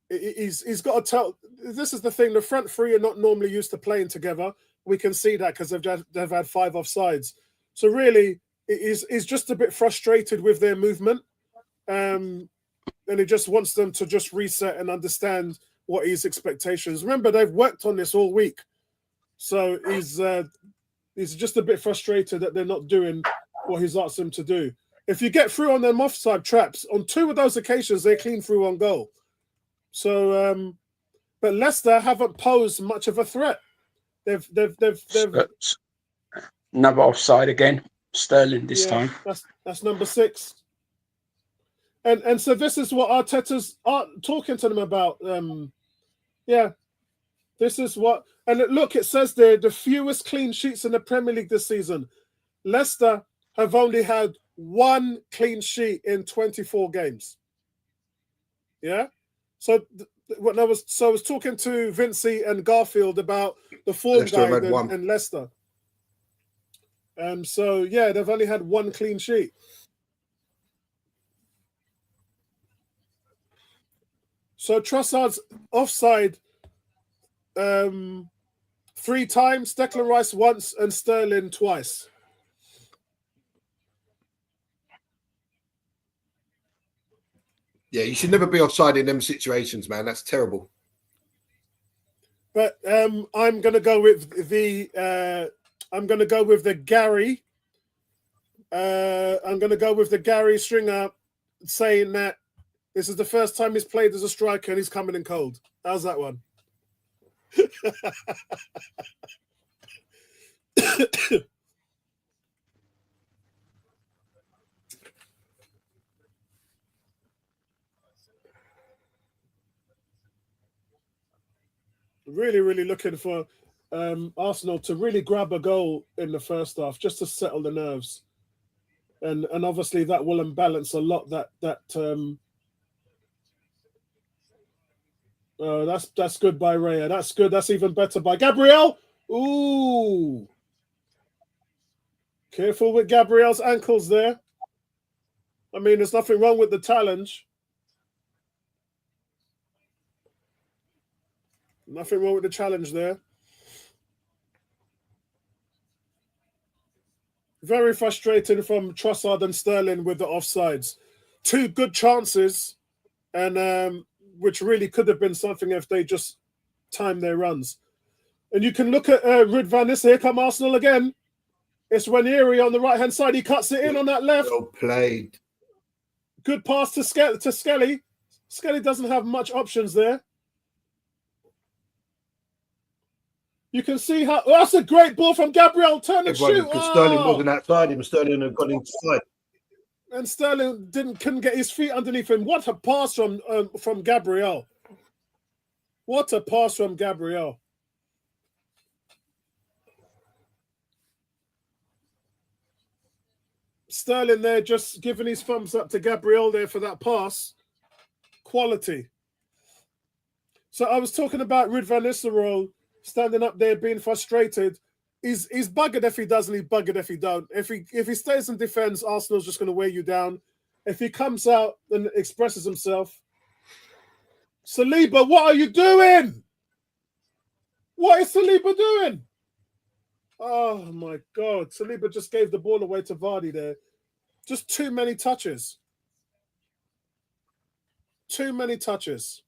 he's got to tell. This is the thing: the front three are not normally used to playing together. We can see that because they've had 5 offsides. So really, he's just a bit frustrated with their movement, and he just wants them to just reset and understand what his expectations. Remember, they've worked on this all week, so he's just a bit frustrated that they're not doing what he's asked them to do. If you get through on them offside traps, on 2 of those occasions, they clean through on goal. So, but Leicester haven't posed much of a threat. They've another offside again. Sterling this time. That's number 6. And so this is what Arteta's talking to them about. This is what. And look, it says there the fewest clean sheets in the Premier League this season. Leicester have only had 1 clean sheet in 24 games. Yeah. So when I was talking to Vincey and Garfield about the form guide and Leicester. So yeah, they've only had 1 clean sheet. So Trossard's offside 3 times, Declan Rice once, and Sterling twice. Yeah, you should never be offside in them situations, man. That's terrible. But I'm gonna go with the Gary. I'm gonna go with the Gary Stringer saying that this is the first time he's played as a striker and he's coming in cold. How's that one? Really, really looking for Arsenal to really grab a goal in the first half just to settle the nerves, and obviously that will imbalance a lot. That's good by Raya. That's good. That's even better by Gabriel. Ooh, careful with Gabriel's ankles there. I mean, there's nothing wrong with the challenge. Nothing wrong with the challenge there. Very frustrating from Trossard and Sterling with the offsides. 2 good chances, and which really could have been something if they just timed their runs. And you can look at Ruud van Nistelrooy. Here come Arsenal again. It's Ranieri on the right-hand side. He cuts it in on that left. Well played. Good pass to Skelly. Skelly doesn't have much options there. You can see how... Oh, that's a great ball from Gabriel. Turn and shoot. Because Sterling wasn't outside him. Sterling had gone inside. And Sterling couldn't get his feet underneath him. What a pass from Gabriel. What a pass from Gabriel. Sterling there just giving his thumbs up to Gabriel there for that pass. Quality. So I was talking about Ruud van Nistelrooy standing up there being frustrated. He's buggered if he does and he's buggered if he don't. If he stays in defense, Arsenal's just going to wear you down. If he comes out and expresses himself, Saliba, what are you doing? What is Saliba doing? Oh my God. Saliba just gave the ball away to Vardy there. Just too many touches. Too many touches.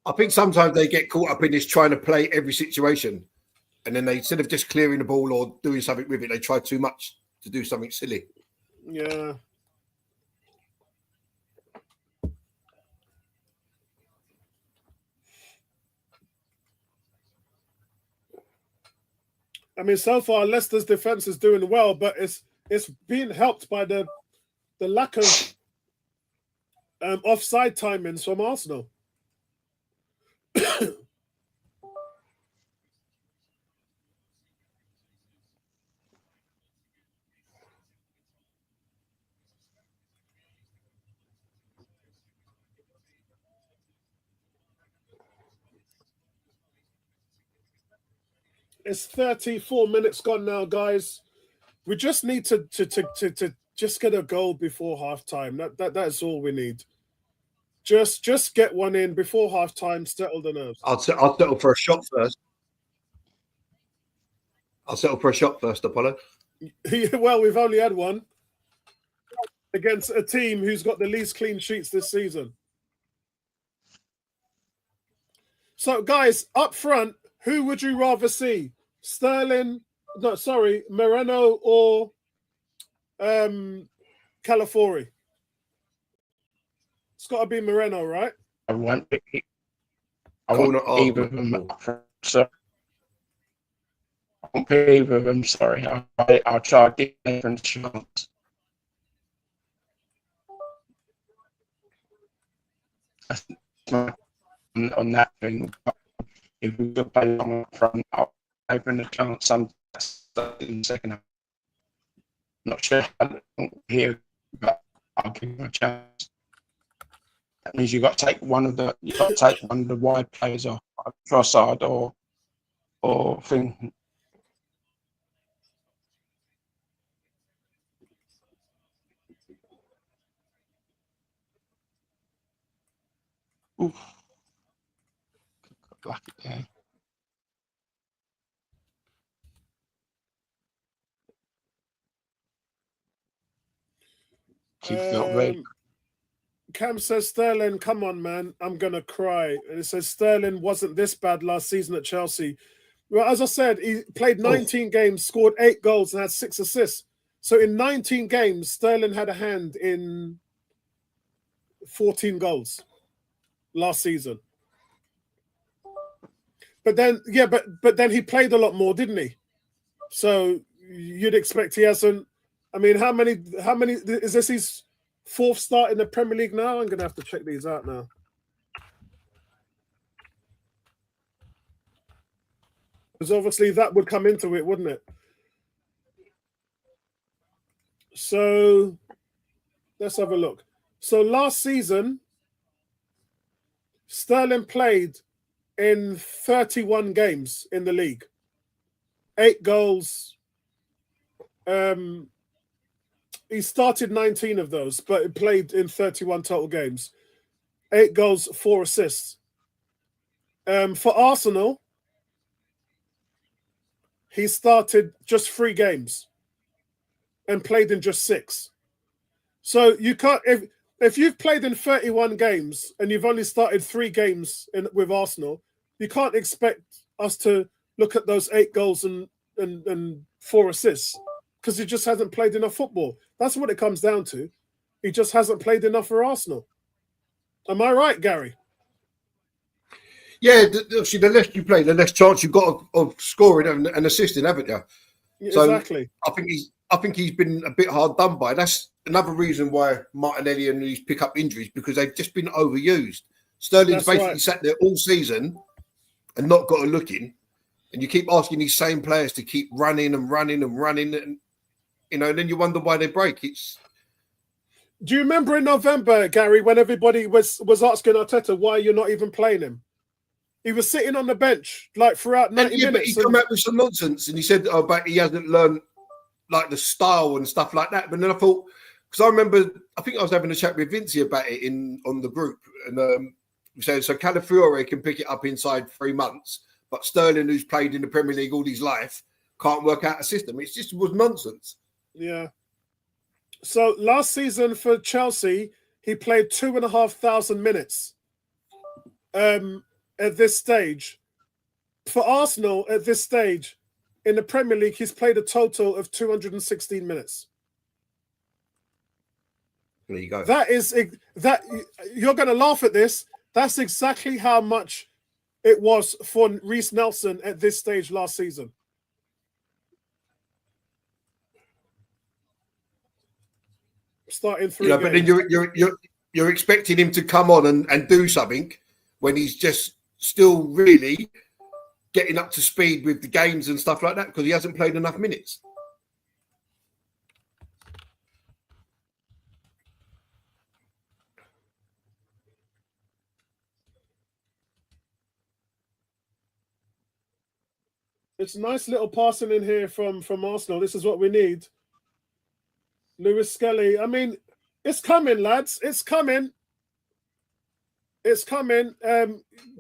I think sometimes they get caught up in this trying to play every situation. And then they, instead of just clearing the ball or doing something with it, they try too much to do something silly. Yeah. I mean, so far Leicester's defense is doing well, but it's being helped by the lack of offside timings from Arsenal. It's 34 minutes gone now, guys. We just need to just get a goal before halftime. That's all we need. Just get one in before halftime. Settle the nerves. I'll settle for a shot first. Apollo. Well, we've only had one against a team who's got the least clean sheets this season. So, guys, up front, who would you rather see? Moreno or Calafiori? It's got to be Moreno, right? I want either of them. So I won't pay either of them. Sorry, I'll try a different chance. On that thing, if we could play on the front, I'll open the chance some in the second half. Not sure I don't hear, but I'll give him a chance. That means you've got to take one of the wide players off, like Trossard or thing. Oof. Lucky there. Cam says, Sterling, come on, man. I'm going to cry. And it says, Sterling wasn't this bad last season at Chelsea. Well, as I said, he played 19 games, scored 8 goals, and had 6 assists. So in 19 games, Sterling had a hand in 14 goals last season. But then, but then he played a lot more, didn't he? So you'd expect he hasn't. I mean, how many is this his 4th start in the Premier League now? I'm going to have to check these out now. Because obviously that would come into it, wouldn't it? So let's have a look. So last season, Sterling played in 31 games in the league. 8 goals. He started 19 of those, but he played in 31 total games. 8 goals, 4 assists. For Arsenal, he started just 3 games and played in just 6. So you can't. if you've played in 31 games and you've only started 3 games with Arsenal, you can't expect us to look at those 8 goals and 4 assists because he just hasn't played enough football. That's what it comes down to. He just hasn't played enough for Arsenal. Am I right, Gary? Yeah, obviously, the less you play, the less chance you've got of scoring and assisting, haven't you? Exactly. So I think he's been a bit hard done by. That's another reason why Martinelli and these pick up injuries, because they've just been overused. Sterling's basically sat there all season and not got a look in, and you keep asking these same players to keep running, and then you wonder why they break. Do you remember in November, Gary, when everybody was asking Arteta why you're not even playing him? He was sitting on the bench like throughout 90 minutes. But he come out with some nonsense and he said, but he hasn't learned like the style and stuff like that. But then I thought, because I remember, I think I was having a chat with Vinci about it on the group, and we said so Calafiore can pick it up inside 3 months, but Sterling, who's played in the Premier League all his life, can't work out a system. It just was nonsense. Yeah. So last season for Chelsea, he played 2,500 minutes. At this stage, for Arsenal at this stage in the Premier League, he's played a total of 216 minutes. There you go. That you're going to laugh at this. That's exactly how much it was for Reece Nelson at this stage last season. Starting 3 games. But then you're expecting him to come on and do something when he's just still really getting up to speed with the games and stuff like that because he hasn't played enough minutes. It's a nice little passing in here from Arsenal. This is what we need. Lewis Skelly. I mean, it's coming, lads. It's coming. It's coming.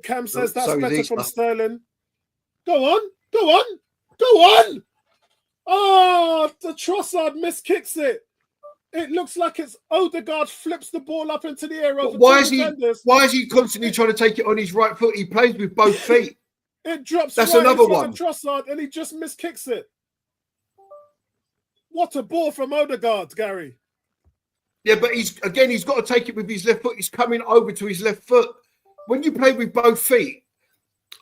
Cam says that's better from Sterling. Go on. Oh, the Trossard miskicks it. It looks like it's Odegaard flips the ball up into the air over why defenders. Is he constantly trying to take it on his right foot? He plays with both feet. It drops That's right another in front one. of Trossard and he just miskicks it. What a ball from Odegaard, Gary. Yeah, but he's got to take it with his left foot. He's coming over to his left foot. When you play with both feet,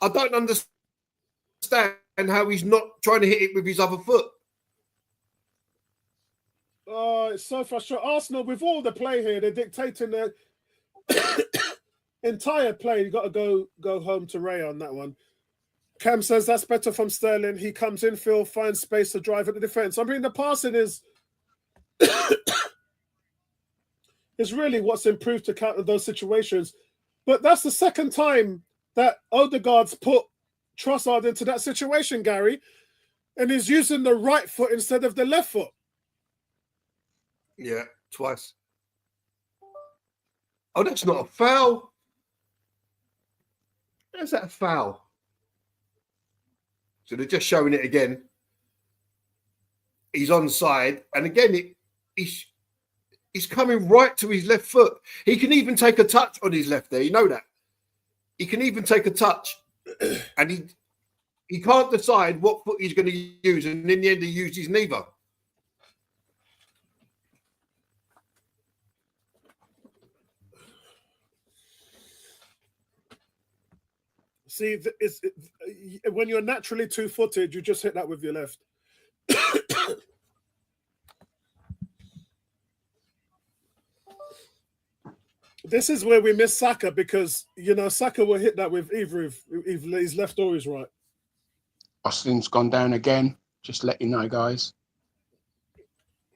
I don't understand how he's not trying to hit it with his other foot. Oh, it's so frustrating. Arsenal, with all the play here, they're dictating their entire play. You got to go home to Ray on that one. Cam says that's better from Sterling. He comes in, Phil, finds space to drive at the defense. I mean, the passing is really what's improved to counter those situations. But that's the second time that Odegaard's put Trossard into that situation, Gary, and he's using the right foot instead of the left foot. Yeah, twice. Oh, that's not a foul. How's that a foul? So they're just showing it again. He's onside, and again, he's coming right to his left foot. He can even take a touch on his left there. You know that. He can even take a touch, and he can't decide what foot he's going to use, and in the end, he uses neither. See, when you're naturally two-footed, you just hit that with your left. This is where we miss Saka because, Saka will hit that with either his left or his right. Austin's gone down again. Just let you know, guys.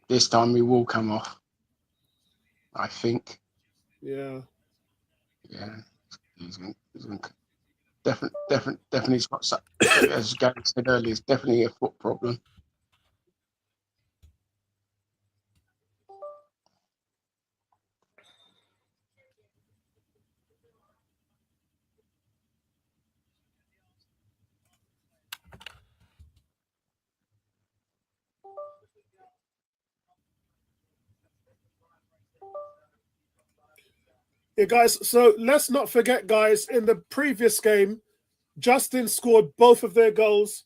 This time he will come off. I think. Yeah. Yeah. He's going definitely it's got, as Gary said earlier, it's definitely a foot problem. Yeah, guys. So let's not forget, guys, in the previous game, Justin scored both of their goals.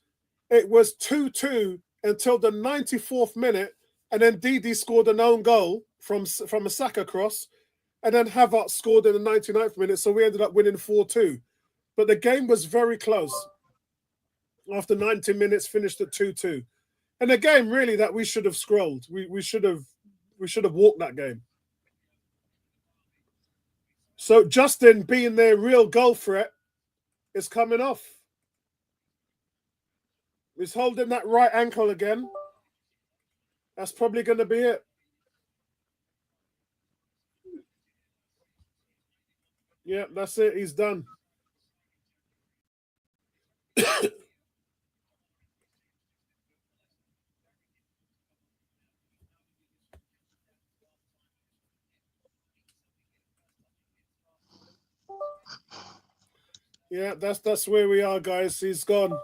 It was 2-2 until the 94th minute, and then Didi scored an own goal from a Saka cross, and then Havertz scored in the 99th minute, so we ended up winning 4-2. But the game was very close. After 90 minutes, finished at 2-2. And a game really that we should have scrolled. We should have walked that game. So Justin, being their real goal threat, is coming off. He's holding that right ankle again. That's probably going to be it. Yeah, that's it. He's done. Yeah, that's where we are, guys. He's gone.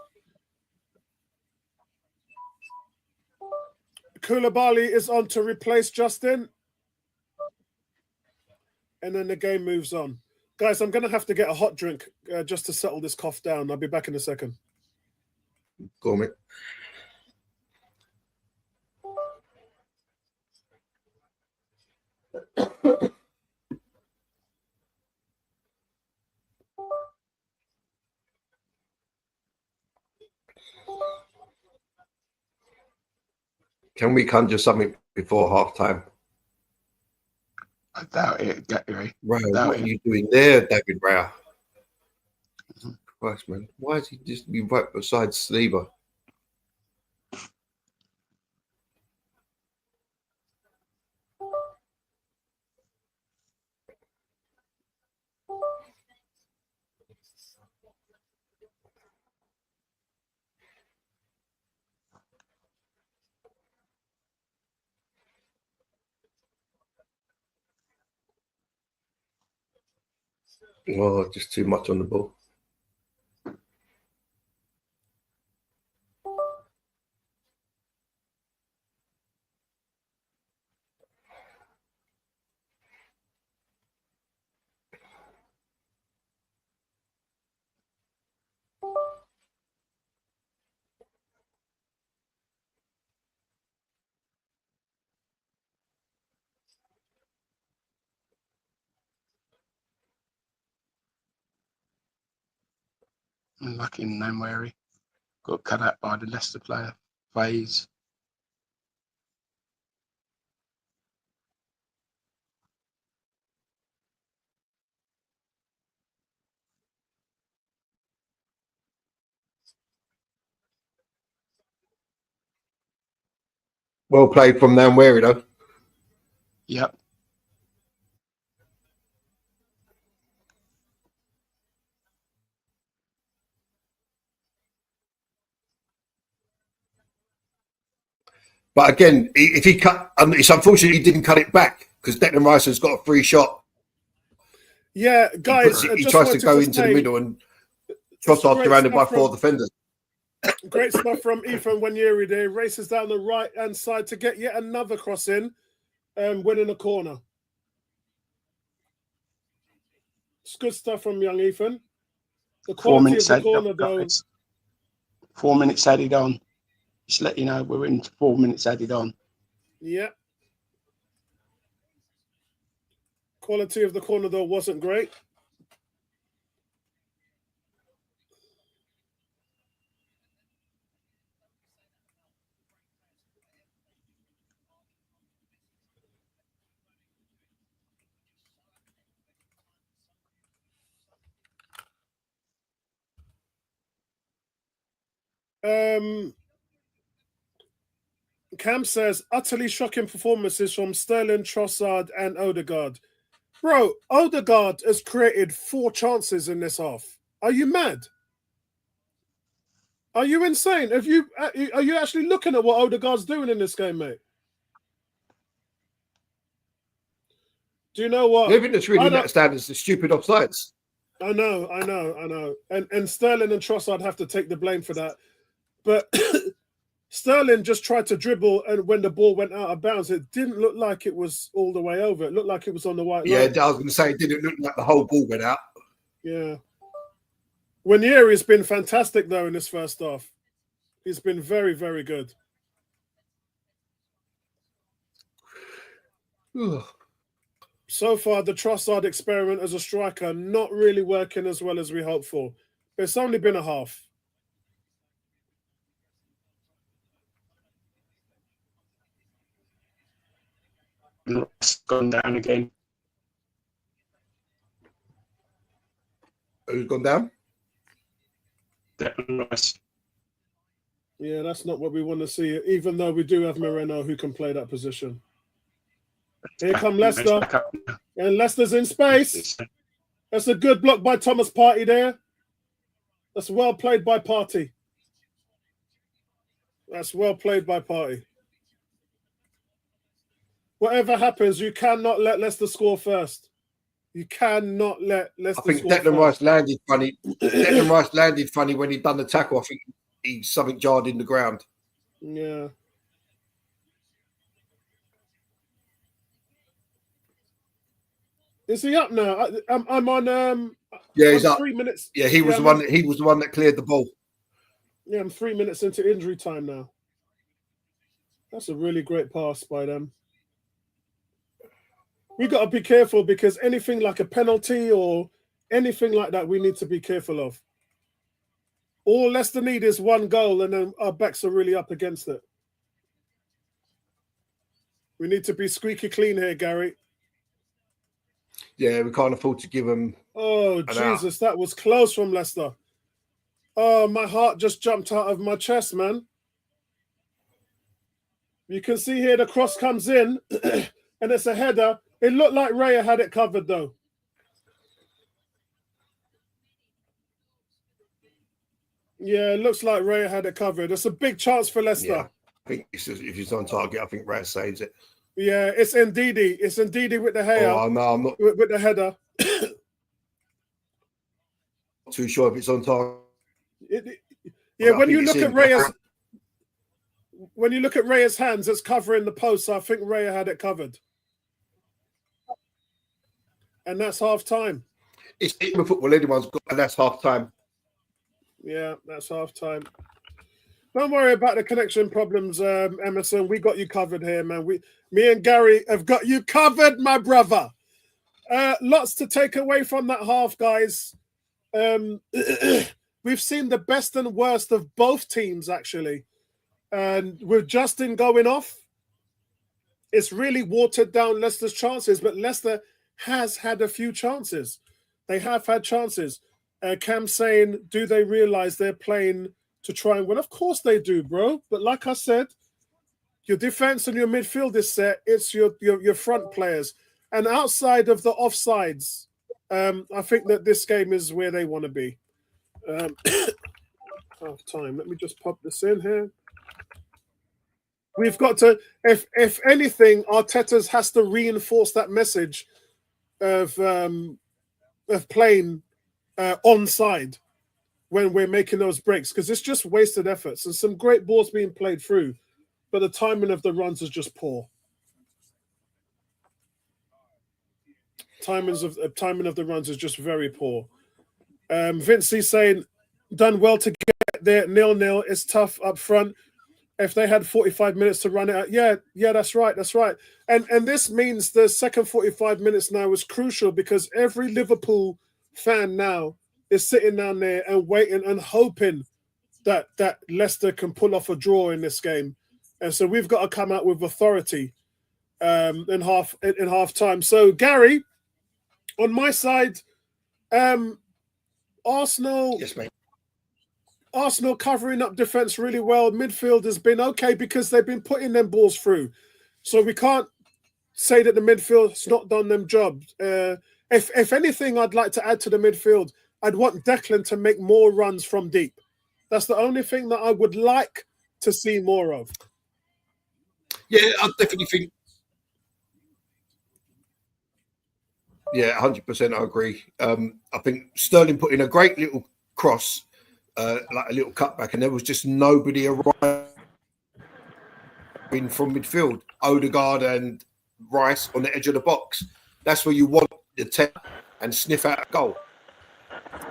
Koulibaly is on to replace Justin. And then the game moves on. Guys, I'm going to have to get a hot drink just to settle this cough down. I'll be back in a second. Go on, mate. Can we conjure something before half time? I doubt it, Gary. Right, what are you doing there, David Raya? Christ, man. Why is he just be right beside Sleever? Oh, just too much on the ball. Lucky in Namwary. Got cut out by the Leicester player. Phase. Well played from Namwary, though. Yep. But again, if he cut, it's unfortunate he didn't cut it back because Declan Rice has got a free shot. Yeah, guys. He tries to go into the middle and Trossard surrounded by four defenders. Great stuff from Ethan Wanyeri there. Races down the right-hand side to get yet another cross in and winning a corner. It's good stuff from young Ethan. The quality of the corner, though. 4 minutes added on. Just let you know, we're in 4 minutes added on. Yeah. Quality of the corner, though, wasn't great. Cam says, utterly shocking performances from Sterling, Trossard, and Odegaard. Bro, Odegaard has created 4 chances in this half. Are you mad? Are you insane? Are you actually looking at what Odegaard's doing in this game, mate? Do you know what? Everything that's really let down is the stupid offsides. I know. And Sterling and Trossard have to take the blame for that. But Sterling just tried to dribble, and when the ball went out of bounds, it didn't look like it was all the way over. It looked like it was on the white line. Yeah, I was going to say, it didn't look like the whole ball went out. Yeah. Winieri's been fantastic, though, in this first half. He's been very, very good. So far, the Trossard experiment as a striker not really working as well as we hoped for. But it's only been a half. It's gone down again. Who's gone down? Nice. Yeah, that's not what we want to see, even though we do have Moreno who can play that position. Here come Leicester. And Leicester's in space. That's a good block by Thomas Partey there. That's well played by Partey. That's well played by Partey. Whatever happens, you cannot let Leicester score first. You cannot let Leicester score first. I think Declan Rice landed funny. Declan Rice landed funny when he done the tackle. I think he something jarred in the ground. Yeah. Is he up now? I'm on. Yeah, he's up. 3 minutes. Yeah, he was the one. He was the one that cleared the ball. Yeah, I'm 3 minutes into injury time now. That's a really great pass by them. We got to be careful because anything like a penalty or anything like that, we need to be careful of. All Leicester need is one goal, and then our backs are really up against it. We need to be squeaky clean here, Gary. Yeah, we can't afford to give them. Oh, Jesus, that was close from Leicester. Oh, my heart just jumped out of my chest, man. You can see here the cross comes in, and it's a header. It looked like Raya had it covered, though. Yeah, it looks like Raya had it covered. It's a big chance for Leicester. Yeah, I think if he's on target, I think Raya saves it. Yeah, it's Ndidi. It's Ndidi with the hair. Oh, no, I'm not with the header. too sure if it's on target. Yeah, when you look at Raya's hands, it's covering the post. So I think Raya had it covered. And that's half time. It's even football, anyone's got, and that's half time. Yeah, that's half time. Don't worry about the connection problems, Emerson. We got you covered here, man. Me and Gary have got you covered, my brother. Lots to take away from that half, guys. We've seen the best and worst of both teams, actually. And with Justin going off, it's really watered down Leicester's chances, but Leicester has had a few chances. They have had chances. Cam saying, do they realize they're playing to try and win? Of course they do, bro. But like I said, your defense and your midfield is set. It's your front players. And outside of the offsides, I think that this game is where they want to be. Half time. Let me just pop this in here. We've got to, if anything, Arteta's has to reinforce that message of playing onside when we're making those breaks, because it's just wasted efforts and some great balls being played through, but the timing of the runs is just poor. Timing of the runs is just very poor. Vincey's saying, done well to get there 0-0. It's tough up front. If they had 45 minutes to run it out, yeah, that's right. And this means the second 45 minutes now is crucial because every Liverpool fan now is sitting down there and waiting and hoping that Leicester can pull off a draw in this game. And so we've got to come out with authority in half time. So Gary, on my side, Arsenal. Yes, mate. Arsenal covering up defence really well. Midfield has been okay because they've been putting them balls through. So we can't say that the midfield's not done them job. If anything, I'd like to add to the midfield, I'd want Declan to make more runs from deep. That's the only thing that I would like to see more of. Yeah, I definitely think. Yeah, 100%. I agree. I think Sterling put in a great little cross, like a little cutback, and there was just nobody around in from midfield, Odegaard and Rice on the edge of the box. That's where you want the 10 and sniff out a goal.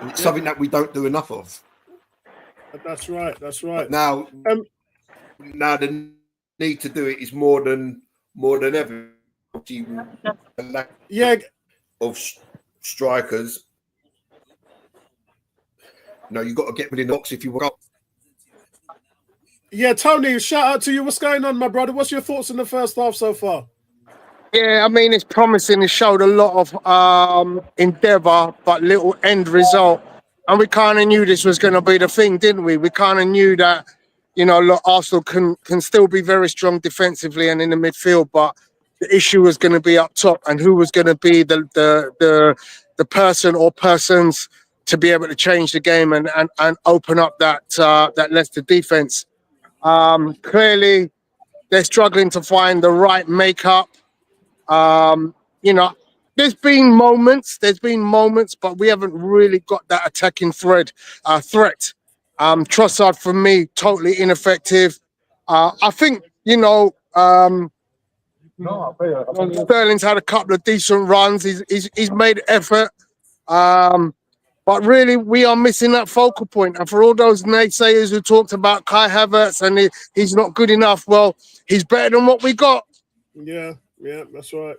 And it's something that we don't do enough of. That's right. That's right. But now the need to do it is more than ever. Yeah. Of strikers. No, you've got to get within the box if you want. Yeah, Tony, shout out to you. What's going on, my brother? What's your thoughts in the first half so far? Yeah, I mean, it's promising. It showed a lot of endeavour, but little end result. And we kind of knew this was going to be the thing, didn't we? We kind of knew that, you know, look, Arsenal can still be very strong defensively and in the midfield, but the issue was going to be up top and who was going to be the person or persons to be able to change the game and open up that Leicester defence. Clearly, they're struggling to find the right makeup. You know, there's been moments, but we haven't really got that attacking threat. Trossard, for me, totally ineffective. I think, you know, Sterling's had a couple of decent runs. He's made effort. But really, we are missing that focal point. And for all those naysayers who talked about Kai Havertz and he's not good enough, well, he's better than what we got. Yeah, that's right.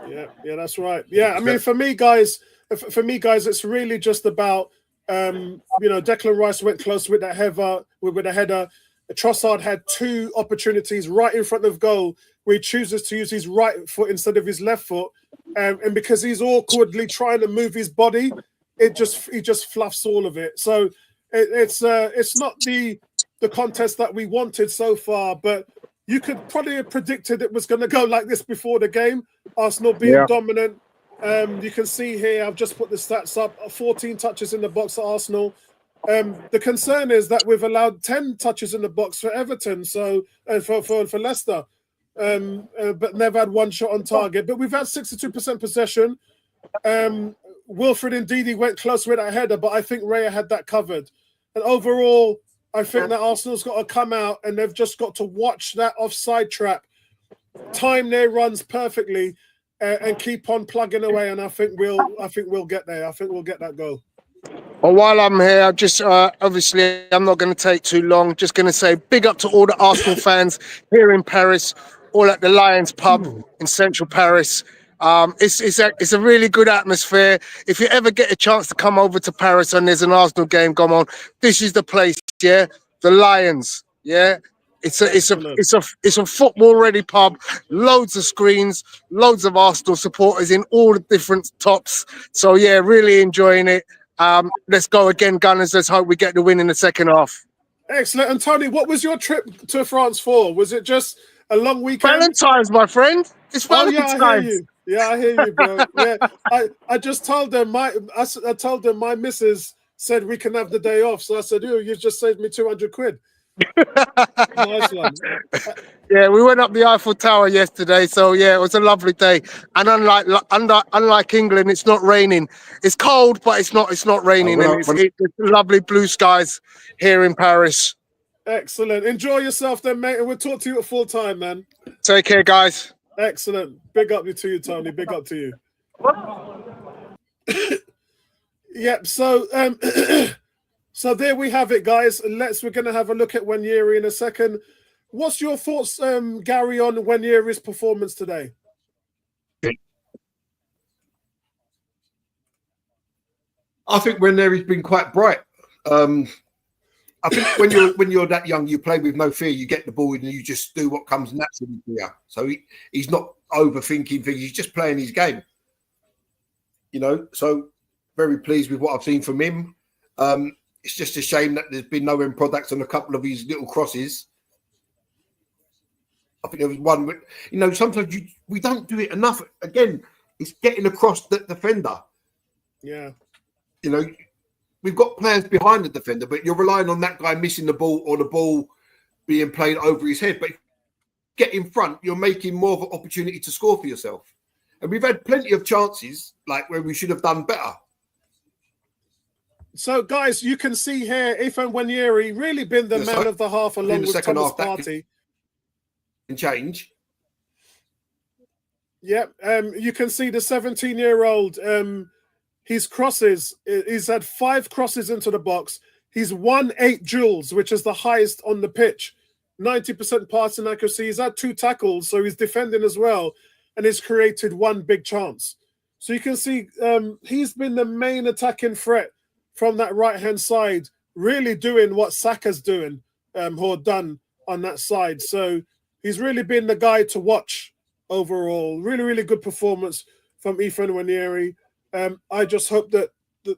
Yeah, that's right. Yeah, I mean, for me, guys, it's really just about, you know, Declan Rice went close with that header. Trossard had two opportunities right in front of goal where he chooses to use his right foot instead of his left foot. And because he's awkwardly trying to move his body, he just fluffs all of it. So it's not the contest that we wanted so far, but you could probably have predicted it was going to go like this before the game. Arsenal being dominant. You can see here, I've just put the stats up, 14 touches in the box at Arsenal. The concern is that we've allowed 10 touches in the box for Everton, so for Leicester, but never had one shot on target. But we've had 62% possession. Wilfred Ndidi went close with that header, but I think Raya had that covered. And overall, I think that Arsenal's got to come out and they've just got to watch that offside trap, time their runs perfectly, and keep on plugging away. And I think we'll get there. I think we'll get that goal. Well, while I'm here, I just obviously I'm not going to take too long. Just going to say big up to all the Arsenal fans here in Paris, all at the Lions pub in central Paris. It's a really good atmosphere. If you ever get a chance to come over to Paris and there's an Arsenal game going on, this is the place. Yeah, the Lions. Yeah, it's a football ready pub. Loads of screens, loads of Arsenal supporters in all the different tops. So yeah, really enjoying it. Let's go again, Gunners. Let's hope we get the win in the second half. Excellent. And Tony, what was your trip to France for? Was it just a long weekend? Valentine's, my friend. It's Valentine's. Oh, yeah, I hear you. Yeah, I hear you, bro. Yeah, I just told them I told them my missus said we can have the day off. So I said, you've just saved me 200 quid. Nice one. Yeah, we went up the Eiffel Tower yesterday, so yeah, it was a lovely day. And unlike England, it's not raining. It's cold, but it's not raining, and it's lovely blue skies here in Paris. Excellent. Enjoy yourself then, mate, and we'll talk to you at full time, man. Take care, guys. Excellent. Big up to you, Tony. Big up to you. Yep. So, so there we have it, guys. We're going to have a look at Nwaneri in a second. What's your thoughts, Gary, on Nwaneri's performance today? I think Nwaneri's been quite bright. I think when you're that young, you play with no fear. You get the ball and you just do what comes naturally to you. So he's not overthinking things. He's just playing his game. You know, so very pleased with what I've seen from him. It's just a shame that there's been no end products on a couple of his little crosses. I think there was one, you know, sometimes we don't do it enough. Again, it's getting across the defender. Yeah. You know, we've got players behind the defender, but you're relying on that guy missing the ball or the ball being played over his head. But if you get in front, you're making more of an opportunity to score for yourself. And we've had plenty of chances, like where we should have done better. So, guys, you can see here, Nwaneri really been the man of the half along with Thomas Partey. change. Yeah, you can see the 17-year-old. His crosses. He's had 5 crosses into the box. He's won 8 duels, which is the highest on the pitch. 90% passing accuracy. He's had 2 tackles, so he's defending as well, and he's created 1 big chance. So you can see he's been the main attacking threat from that right-hand side, really doing what Saka's doing or done on that side. So he's really been the guy to watch overall. Really, really good performance from Ethan Nwaneri. I just hope that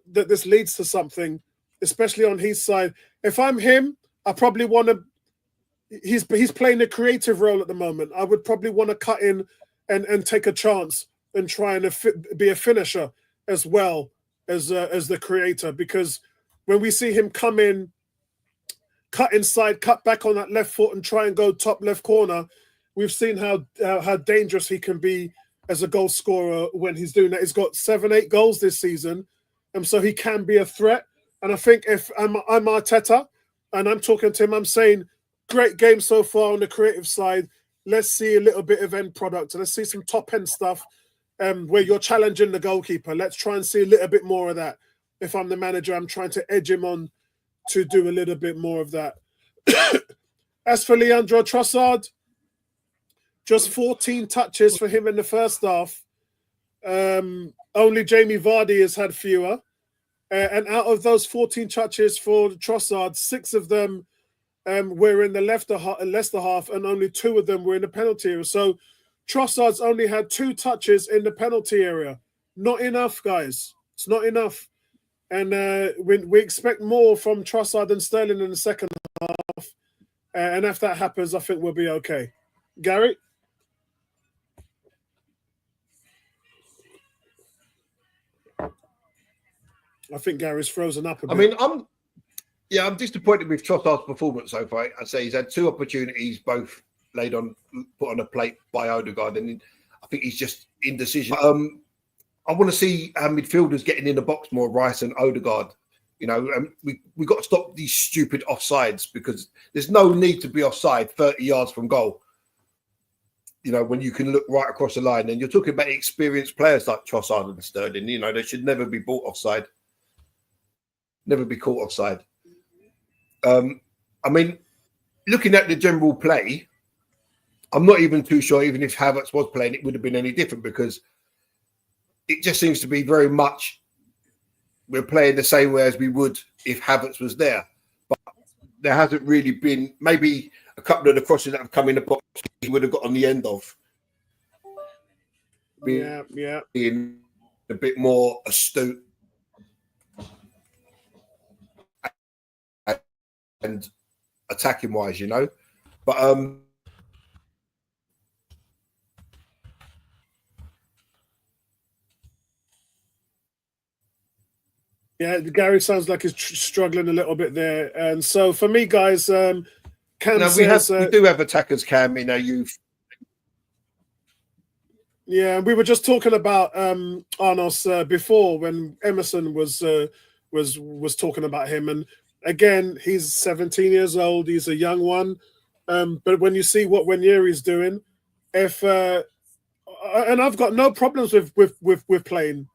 this leads to something, especially on his side. If I'm him, I probably want to. He's playing a creative role at the moment. I would probably want to cut in and take a chance and try and be a finisher as well as the creator. Because when we see him come in, cut inside, cut back on that left foot and try and go top left corner, we've seen how dangerous he can be as a goal scorer when he's doing that. He's got 7-8 goals this season, and so he can be a threat. And I think if I'm Arteta and I'm talking to him, I'm saying, great game so far on the creative side. Let's see a little bit of end product. Let's see some top-end stuff where you're challenging the goalkeeper. Let's try and see a little bit more of that. If I'm the manager, I'm trying to edge him on to do a little bit more of that. As for Leandro Trossard, just 14 touches for him in the first half. Only Jamie Vardy has had fewer. And out of those 14 touches for Trossard, 6 of them were in the Leicester half, and only 2 of them were in the penalty area. So Trossard's only had 2 touches in the penalty area. Not enough, guys. It's not enough. And we expect more from Trossard and Sterling in the second half. And if that happens, I think we'll be okay. Gary? I think Gary's frozen up a bit. I mean, I'm disappointed with Trossard's performance so far. I'd say he's had 2 opportunities, both put on a plate by Odegaard, and I think he's just indecision. I want to see our midfielders getting in the box more, Rice and Odegaard. You know, we got to stop these stupid offsides, because there's no need to be offside 30 yards from goal. You know, when you can look right across the line, and you're talking about experienced players like Trossard and Sterling. You know, they should never be bought offside, never be caught offside. I mean, looking at the general play, I'm not even too sure, even if Havertz was playing, it would have been any different, because it just seems to be very much we're playing the same way as we would if Havertz was there. But there hasn't really been, maybe a couple of the crosses that have come in the box he would have got on the end of. Being a bit more astute and attacking wise, you know. But yeah, Gary sounds like he's struggling a little bit there. And so for me, guys, Cam we do have attackers, Cam, in our youth. Yeah, we were just talking about Arnos before, when Emerson was talking about him, and again, he's 17 years old. He's a young one, but when you see what Nwaneri's doing, and I've got no problems with playing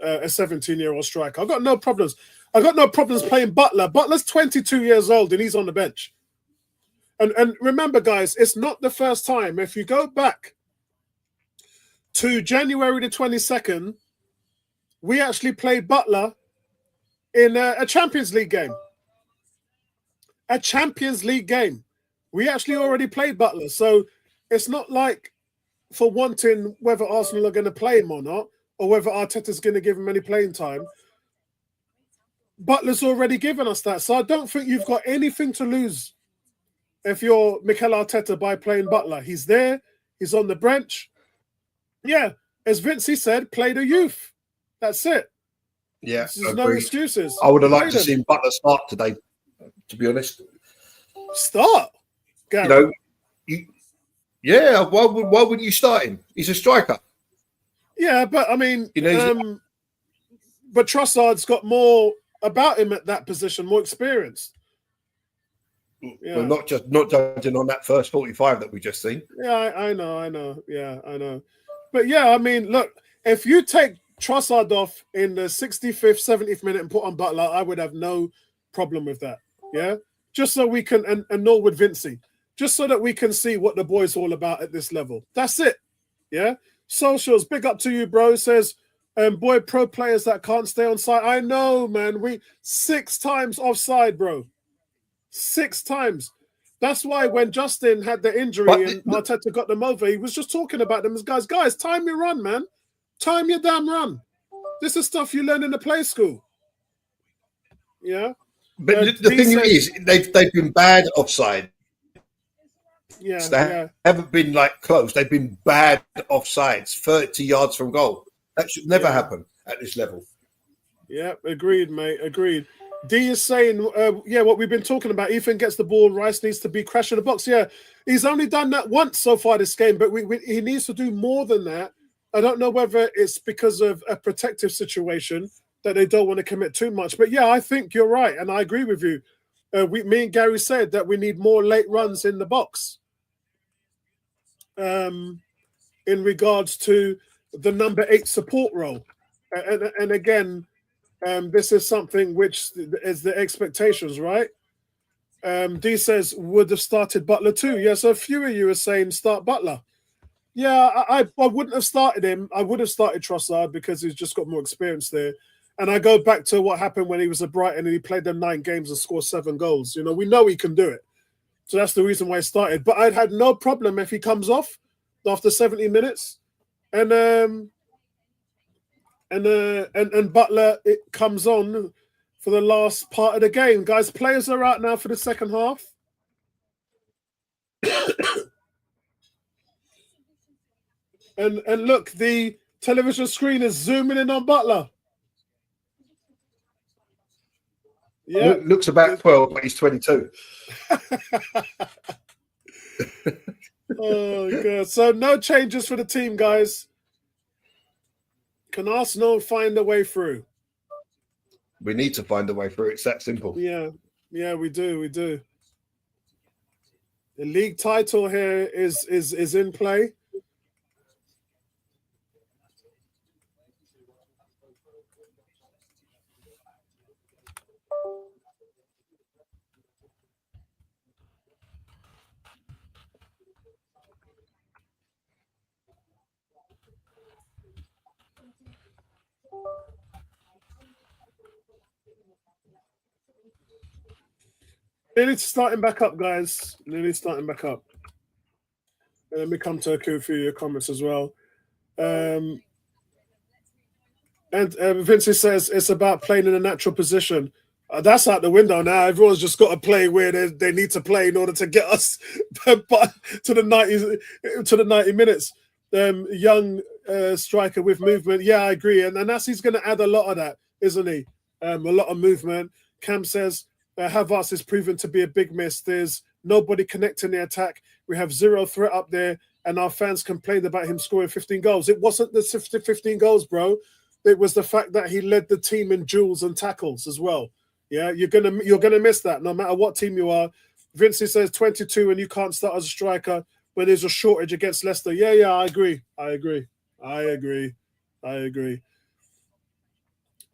a 17-year-old striker. I've got no problems. I've got no problems playing Butler. Butler's 22 years old and he's on the bench. And remember, guys, it's not the first time. If you go back to January the 22nd, we actually played Butler in a Champions League game. A Champions League game. We actually already played Butler. So it's not like for wanting whether Arsenal are going to play him or not, or whether Arteta's going to give him any playing time. Butler's already given us that. So I don't think you've got anything to lose if you're Mikel Arteta by playing Butler. He's there. He's on the bench. Yeah, as Vincey said, play the youth. That's it. Yeah, there's no excuses. I would have liked to see Butler start today, to be honest. Start? Gary. You know, why wouldn't you start him? He's a striker. Yeah, but I mean, you know, but Trossard's got more about him at that position, more experience. Yeah. Well, not judging on that first 45 that we just seen. Yeah, I know. Yeah, I know. But yeah, I mean, look, if you take Trossard off in the 65th, 70th minute and put on Butler, I would have no problem with that. Yeah, just so we can, and nor would Vincey, just so that we can see what the boy's all about at this level. That's it. Yeah. Socials, big up to you, bro. Says, boy, pro players that can't stay on side. I know, man. We 6 times offside, bro. 6 times. That's why when Justin had the injury and Arteta got them over, he was just talking about them as guys, time your run, man. Time your damn run. This is stuff you learn in the play school. Yeah. But the thing is, they've been bad offside. Yeah, they haven't been like close. They've been bad offsides, 30 yards from goal. That should never happen at this level. Yeah, agreed, mate. Agreed. D is saying, what we've been talking about. Ethan gets the ball. Rice needs to be crashing the box. Yeah, he's only done that once so far this game, but he needs to do more than that. I don't know whether it's because of a protective situation that they don't want to commit too much. But yeah, I think you're right, and I agree with you. Me and Gary said that we need more late runs in the box. In regards to the number 8 support role, and again, this is something which is the expectations, right? D says would have started Butler too. Yeah, so a few of you are saying start Butler. Yeah, I wouldn't have started him. I would have started Trossard because he's just got more experience there. And I go back to what happened when he was at Brighton and he played them 9 games and scored 7 goals. You know, we know he can do it. So that's the reason why I started. But I'd had no problem if he comes off after 70 minutes. And Butler, it comes on for the last part of the game. Guys, players are out now for the second half. and look, the television screen is zooming in on Butler. Yeah, looks about 12, but he's 22. Oh god! So no changes for the team, guys. Can Arsenal find a way through? We need to find a way through. It's that simple. Yeah, we do. The league title here is in play. Nearly starting back up, guys. Nearly starting back up. And let me come to a few of your comments as well. And Vinci says it's about playing in a natural position. That's out the window now. Everyone's just got to play where they need to play in order to get us to the 90 minutes. Young striker with movement. Yeah, I agree. And he's going to add a lot of that, isn't he? A lot of movement. Cam says, Havertz is proven to be a big miss. There's nobody connecting the attack. We have 0 threat up there, and our fans complained about him scoring 15 goals. It wasn't the 15 goals, bro. It was the fact that he led the team in duels and tackles as well. Yeah, you're gonna miss that no matter what team you are. Vincey says 22 and you can't start as a striker when there's a shortage against Leicester. Yeah, I agree.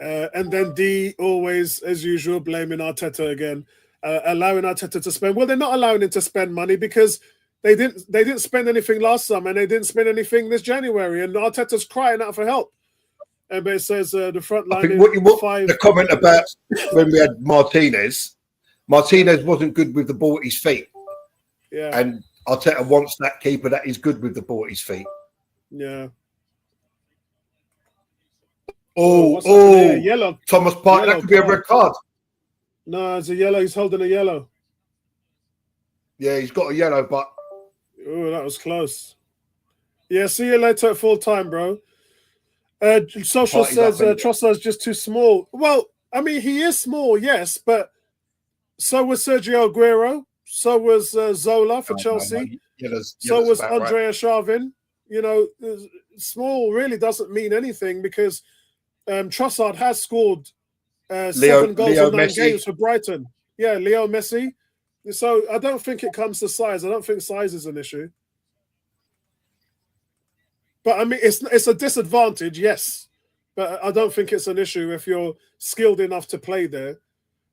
And then D always, as usual, blaming Arteta again, allowing Arteta to spend. Well, they're not allowing him to spend money because they didn't spend anything last summer and they didn't spend anything this January. And Arteta's crying out for help. But it says the front line. I think the comment about when we had Martinez wasn't good with the ball at his feet. Yeah. And Arteta wants that keeper that is good with the ball at his feet. Yeah. Yellow. Thomas Partey, that could be a red card. No, it's a yellow. He's holding a yellow. Yeah, he's got a yellow, but... Oh, that was close. Yeah, see you later at full time, bro. Social says Trossard's just too small. Well, I mean, he is small, yes, but so was Sergio Aguero. So was Zola for Chelsea. So was Andrea Sharvin. You know, small really doesn't mean anything because Trossard has scored 7 goals in 9 games for Brighton. Yeah, Leo Messi. So I don't think it comes to size. I don't think size is an issue. But I mean, it's a disadvantage, yes. But I don't think it's an issue if you're skilled enough to play there.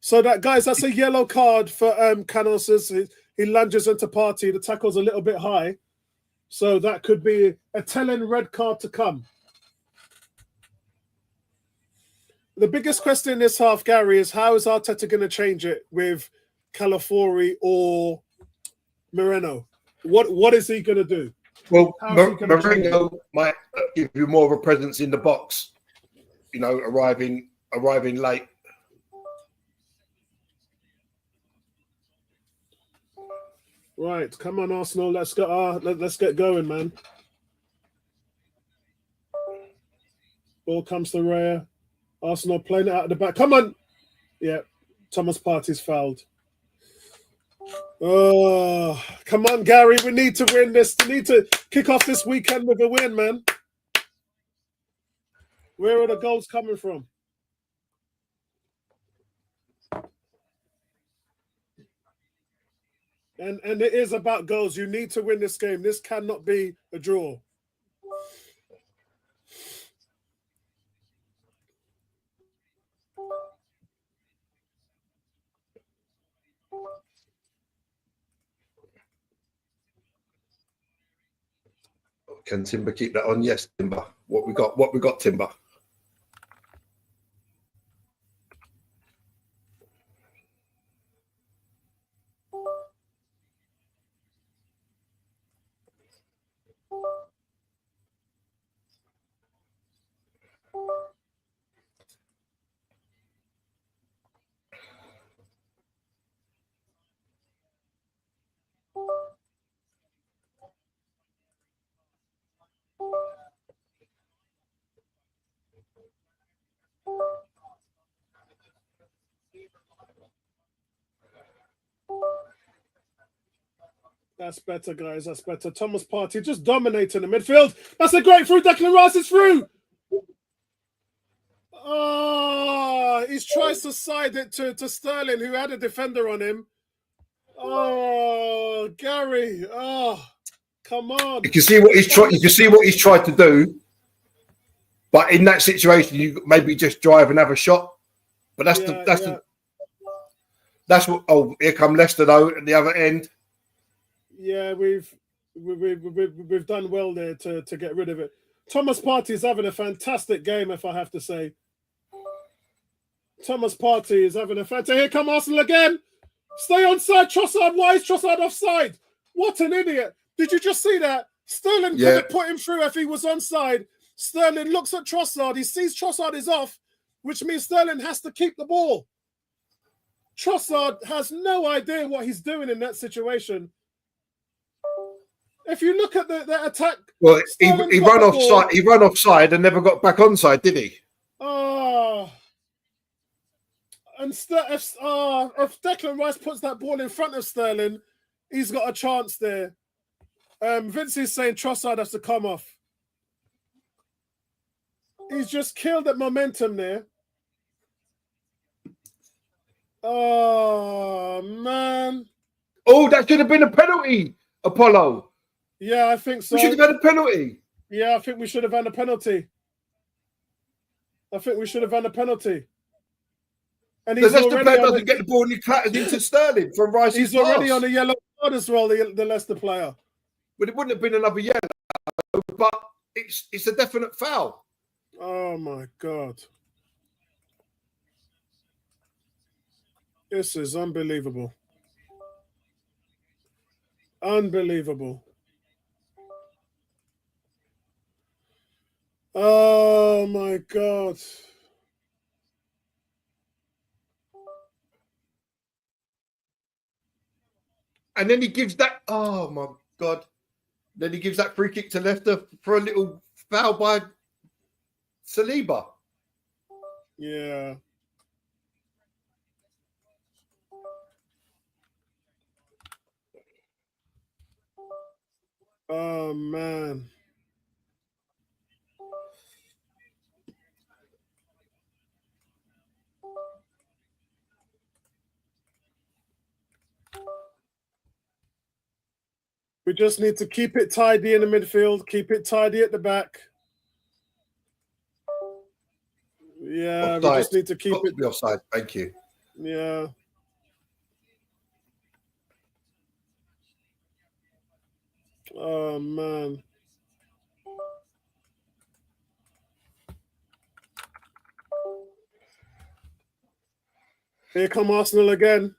So that, guys, that's a yellow card for Canos. He lunges into Party. The tackle's a little bit high. So that could be a telling red card to come. The biggest question in this half, Gary, is how is Arteta going to change it with Calafiori or Moreno? What is he going to do? Well, Moreno might give you more of a presence in the box, you know, arriving late. Right, come on, Arsenal. Let's get going, man. Ball comes to Raya. Arsenal playing it out of the back. Come on. Yeah, Thomas Partey's fouled. Oh, come on, Gary. We need to win this. We need to kick off this weekend with a win, man. Where are the goals coming from? And it is about goals. You need to win this game. This cannot be a draw. Can Timber keep that on? Yes, Timber. What we got, Timber? That's better, guys. That's better. Thomas Partey just dominating the midfield. That's a great through. Declan Rice is through. Oh, he tries to side it to Sterling, who had a defender on him. Oh, Gary. Oh, come on. You can see what he's tried. You can see what he's tried to do. But in that situation, you maybe just drive and have a shot. But that's what. Oh, here come Leicester though at the other end. Yeah, we've done well there to get rid of it. Thomas Partey is having a fantastic game, if I have to say. Thomas Partey is having a fantastic. Here come Arsenal again. Stay onside, Trossard. Why is Trossard offside? What an idiot! Did you just see that? Sterling couldn't put him through if he was onside. Sterling looks at Trossard. He sees Trossard is off, which means Sterling has to keep the ball. Trossard has no idea what he's doing in that situation. If you look at the attack, well, he ran offside. He ran offside and never got back onside, did he? Oh, and if Declan Rice puts that ball in front of Sterling, he's got a chance there. Vince is saying Trossard has to come off. He's just killed that momentum there. Oh man! Oh, that should have been a penalty, Apollo. Yeah, I think so. We should have had a penalty. Yeah, I think we should have had a penalty. And the Leicester player doesn't get the ball and he clatters into Sterling from Rice's He's already on a yellow card as well, the Leicester player. But it wouldn't have been another yellow, but it's a definite foul. Oh my God. This is unbelievable. Unbelievable. Oh my God. And then he gives that, oh my God. Then he gives that free kick to Leicester for a little foul by Saliba. Yeah. Oh man. We just need to keep it tidy in the midfield, keep it tidy at the back. Yeah, Offside. we just need to keep Got to it. be offside. Thank you. Yeah. Oh, man. Here come Arsenal again.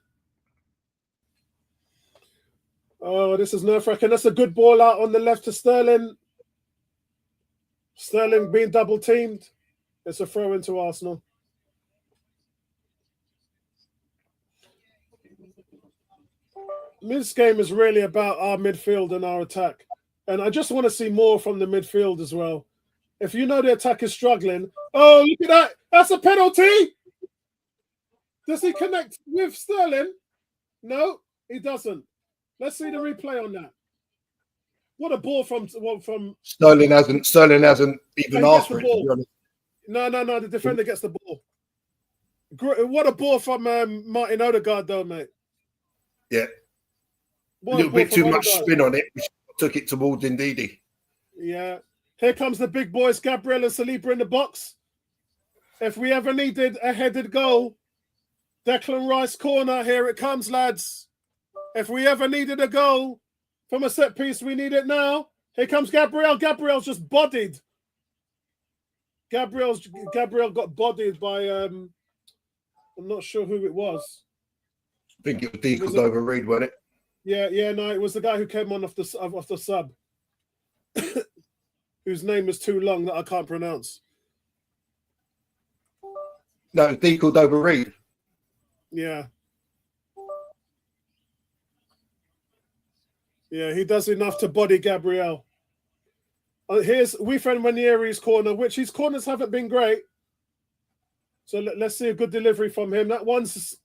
Oh, this is nerve-wracking. That's a good ball out on the left to Sterling. Sterling being double-teamed. It's a throw into Arsenal. This game is really about our midfield and our attack. And I just want to see more from the midfield as well. If you know the attack is struggling, oh, look at that. That's a penalty. Does he connect with Sterling? No, he doesn't. Let's see the replay on that. What a ball from Sterling hasn't even asked for it, to be honest. No. The defender gets the ball. What a ball from Martin Odegaard, though, mate. Yeah. A little bit too much spin on it, which took it towards Ndidi. Yeah. Here comes the big boys, Gabriel and Saliba in the box. If we ever needed a headed goal, Declan Rice corner, here it comes, lads. If we ever needed a goal from a set piece, we need it now. Here comes Gabriel. Gabriel's just bodied. Gabriel got bodied by I'm not sure who it was. I think it was Deacon Dover Reed, wasn't it? Yeah, no, it was the guy who came on off the sub, whose name is too long that I can't pronounce. No, it was Deacon Dover Reed. Yeah. Yeah, he does enough to body Gabriel. Here's Wifren Wanieri's corner, which his corners haven't been great. So let's see a good delivery from him. That one's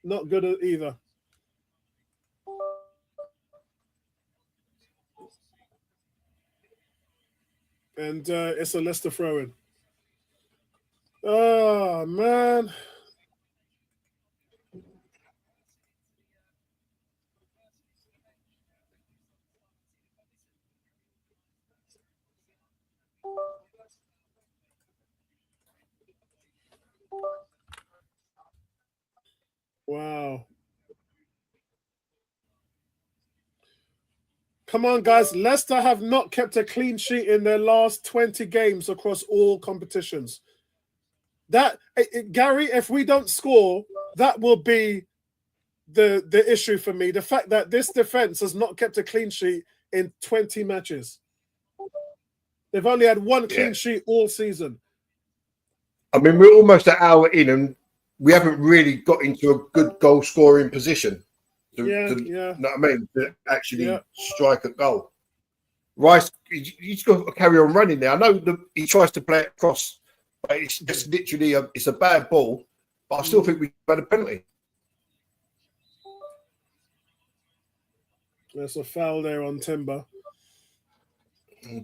not good either. And it's a Leicester throw-in. Oh, man. Wow. Come on, guys. Leicester have not kept a clean sheet in their last 20 games across all competitions. Gary, if we don't score, that will be the issue for me. The fact that this defense has not kept a clean sheet in 20 matches. They've only had one clean sheet all season. I mean, we're almost an hour in and we haven't really got into a good goal scoring position. You know what I mean? To actually strike a goal. Rice, he's got to carry on running there. I know he tries to play it across, but it's just literally it's a bad ball. But I still think we had a penalty. There's a foul there on Timber.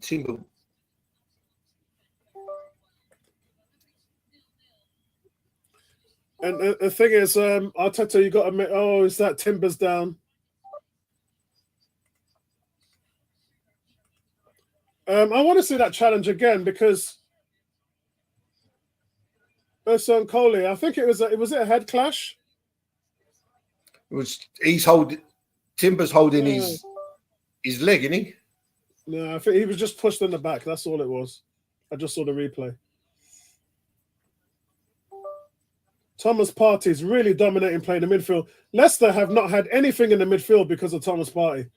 Timber. And the thing is, Arteta, you got to admit, is that Timber's down? I want to see that challenge again because Ersan Coley, I think it was a head clash. Timber's holding his leg, isn't he? No, I think he was just pushed in the back. That's all it was. I just saw the replay. Thomas Partey is really dominating playing the midfield. Leicester have not had anything in the midfield because of Thomas Partey.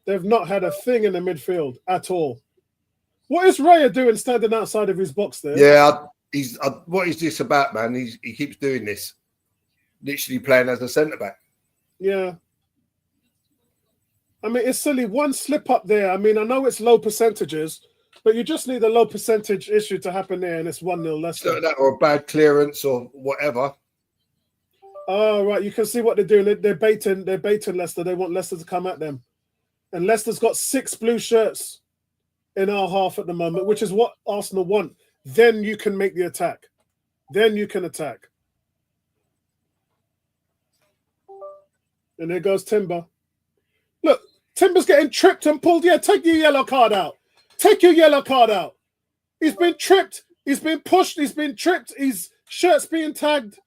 They've not had a thing in the midfield at all. What is Raya doing standing outside of his box there? Yeah, what is this about, man? He keeps doing this. Literally playing as a centre-back. Yeah. I mean, it's silly. One slip up there. I mean, I know it's low percentages, but you just need a low percentage issue to happen there, and it's 1-0 Leicester. That or a bad clearance or whatever. Oh, right. You can see what they're doing. They're baiting Leicester. They want Leicester to come at them. And Leicester's got 6 blue shirts in our half at the moment, which is what Arsenal want. Then you can make the attack. Then you can attack. And there goes Timber. Look, Timber's getting tripped and pulled. Yeah, take your yellow card out. Take your yellow card out. He's been tripped. He's been pushed. He's been tripped. His shirt's being tagged.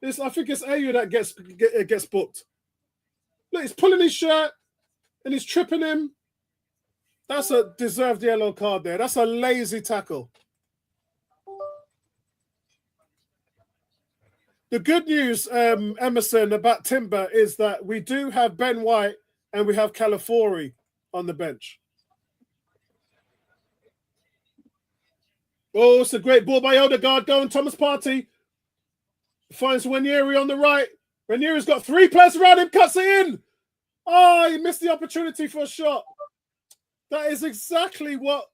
I think it's AU that gets booked. Look, he's pulling his shirt and he's tripping him. That's a deserved yellow card there. That's a lazy tackle. The good news, Emerson, about Timber is that we do have Ben White and we have Calafori on the bench. Oh, it's a great ball by Odegaard going. Thomas Partey finds Ranieri on the right. Ranieri's got 3 players around him, cuts it in. Oh, he missed the opportunity for a shot. That is exactly what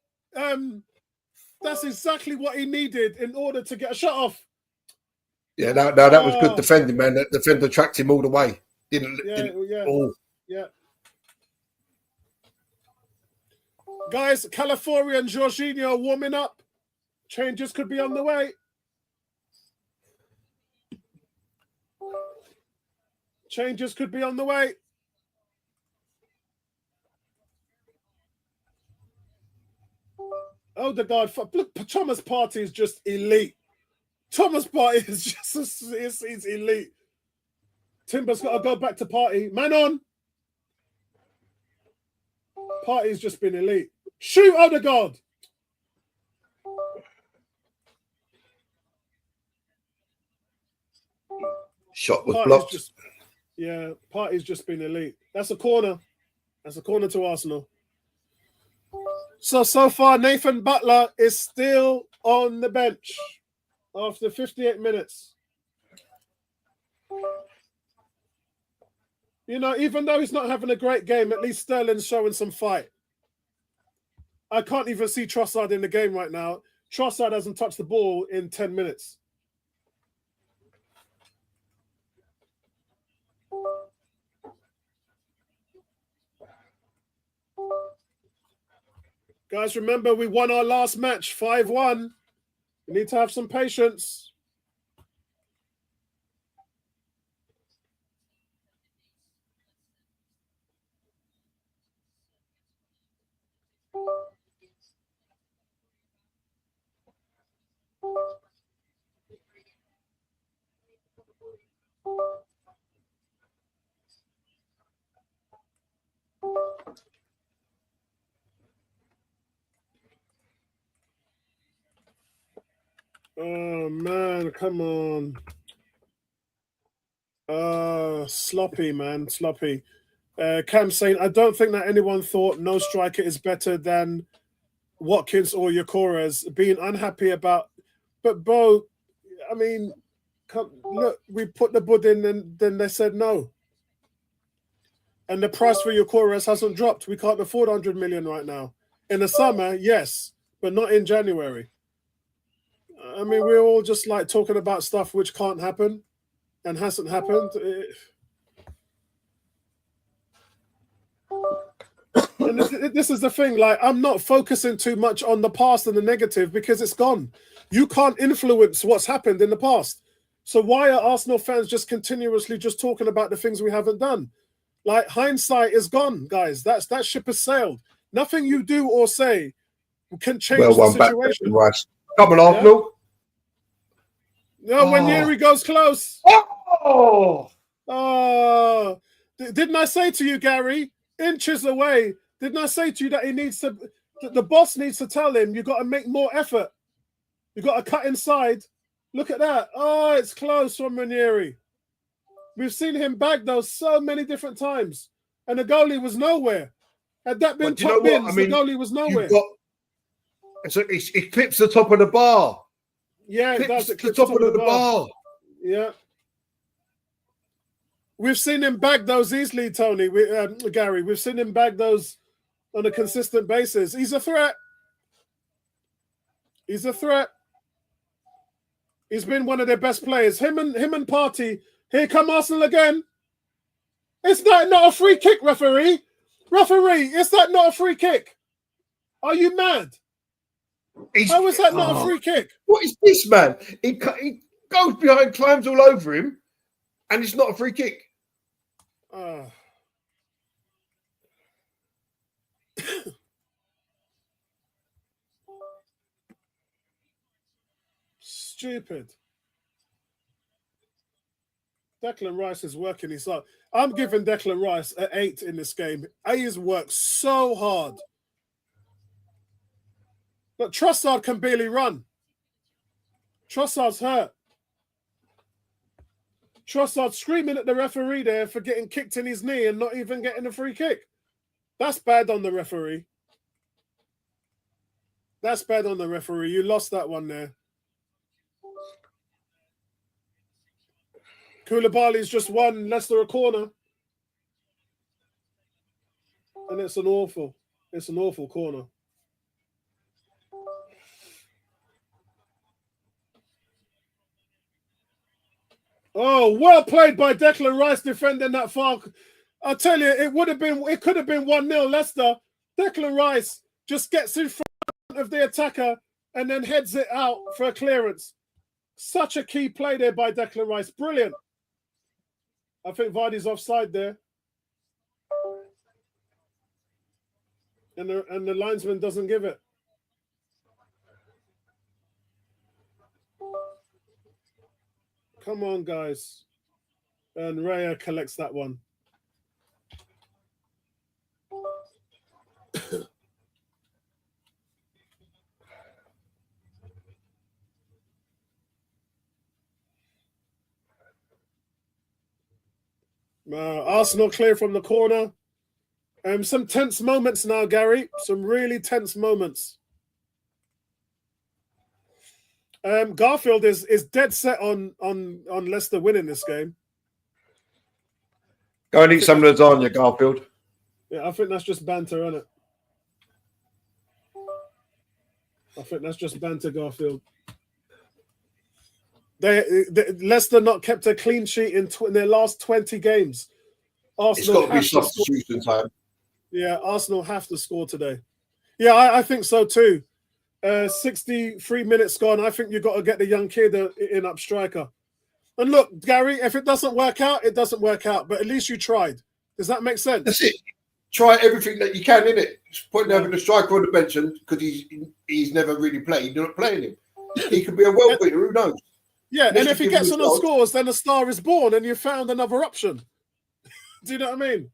he needed in order to get a shot off. Yeah, no, that was good defending, man. That defender tracked him all the way. Yeah. Guys, Calafori and Jorginho are warming up. Changes could be on the way. Changes could be on the way. Odegaard, look, Thomas Partey is just elite. Thomas Partey is just he's elite. Timber's got to go back to Partey. Man on. Partey's just been elite. Shoot Odegaard. Shot was blocked. Partey's just been elite. That's a corner. That's a corner to Arsenal. So far, Nathan Butler is still on the bench after 58 minutes. You know, even though he's not having a great game, at least Sterling's showing some fight. I can't even see Trossard in the game right now. Trossard hasn't touched the ball in 10 minutes. Guys, remember, we won our last match, 5-1. We need to have some patience. Oh, man, come on. Sloppy, man, sloppy. Cam saying, I don't think that anyone thought no striker is better than Watkins or Yokores. Being unhappy about... But, bro, I mean, look, we put the bud in and then they said no. And the price for Yokores hasn't dropped. We can't afford 100 million right now. In the summer, yes, but not in January. I mean, we're all just like talking about stuff which can't happen and hasn't happened. And this is the thing, like, I'm not focusing too much on the past and the negative because it's gone. You can't influence what's happened in the past. So why are Arsenal fans just continuously just talking about the things we haven't done? Like, hindsight is gone, guys. That ship has sailed. Nothing you do or say can change the situation. Come on, Arsenal. No, when Yeri goes close. Oh! Didn't I say to you, Gary, inches away? Didn't I say to you that he needs to? The boss needs to tell him you got to make more effort. You got to cut inside. Look at that. Oh, it's close from Ranieri. We've seen him bag those so many different times, and the goalie was nowhere. Had that been top bins, the goalie was nowhere. So it clips the top of the bar. Yeah, it does. It clips the top of the bar. Yeah. We've seen him bag those easily, Tony. Gary, we've seen him bag those on a consistent basis. He's a threat. He's a threat. He's been one of their best players. Him and Partey. Here come Arsenal again. Is that not a free kick, referee? Referee, is that not a free kick? Are you mad? How is that not a free kick? What is this, man? He goes behind, climbs all over him, and it's not a free kick. Stupid. Declan Rice is working his up. I'm giving Declan Rice an 8 in this game. He has worked so hard. But Trossard can barely run. Trossard's hurt. Trossard screaming at the referee there for getting kicked in his knee and not even getting a free kick. That's bad on the referee. That's bad on the referee. You lost that one there. Koulibaly's just won Leicester a corner. And it's an awful corner. Oh, well played by Declan Rice defending that far. I tell you, it could have been 1-0 Leicester. Declan Rice just gets in front of the attacker and then heads it out for a clearance. Such a key play there by Declan Rice. Brilliant. I think Vardy's offside there. And the linesman doesn't give it. Come on, guys. And Raya collects that one. Arsenal clear from the corner. Some tense moments now, Gary. Some really tense moments. Garfield is dead set on Leicester winning this game. Go and eat some lasagna, Garfield. Yeah, I think that's just banter, isn't it? I think that's just banter, Garfield. Leicester not kept a clean sheet in their last 20 games. Arsenal it's got to be substitution time. Yeah, Arsenal have to score today. Yeah, I think so too. 63 minutes gone. I think you've got to get the young kid in up striker. And look, Gary, if it doesn't work out, it doesn't work out. But at least you tried. Does that make sense? That's it. Try everything that you can, innit? Point having a striker on the bench because he's never really played. You're not playing him. He could be a world beater. Who knows? Yeah, and if he gets on and scores, then a star is born and you found another option. Do you know what I mean?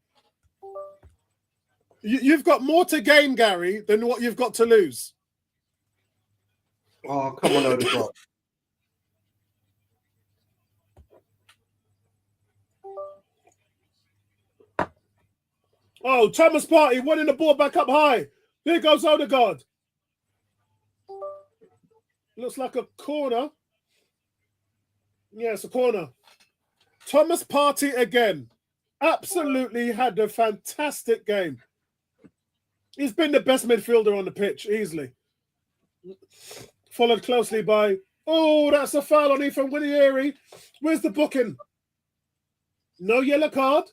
You've got more to gain, Gary, than what you've got to lose. Oh, come on, Odegaard. Oh, Thomas Partey winning the ball back up high. Here goes Odegaard. Looks like a corner. Yeah, it's a corner. Thomas Partey again. Absolutely had a fantastic game. He's been the best midfielder on the pitch, easily. Followed closely by, oh, that's a foul on Ethan Winieri. Where's the booking? No yellow card.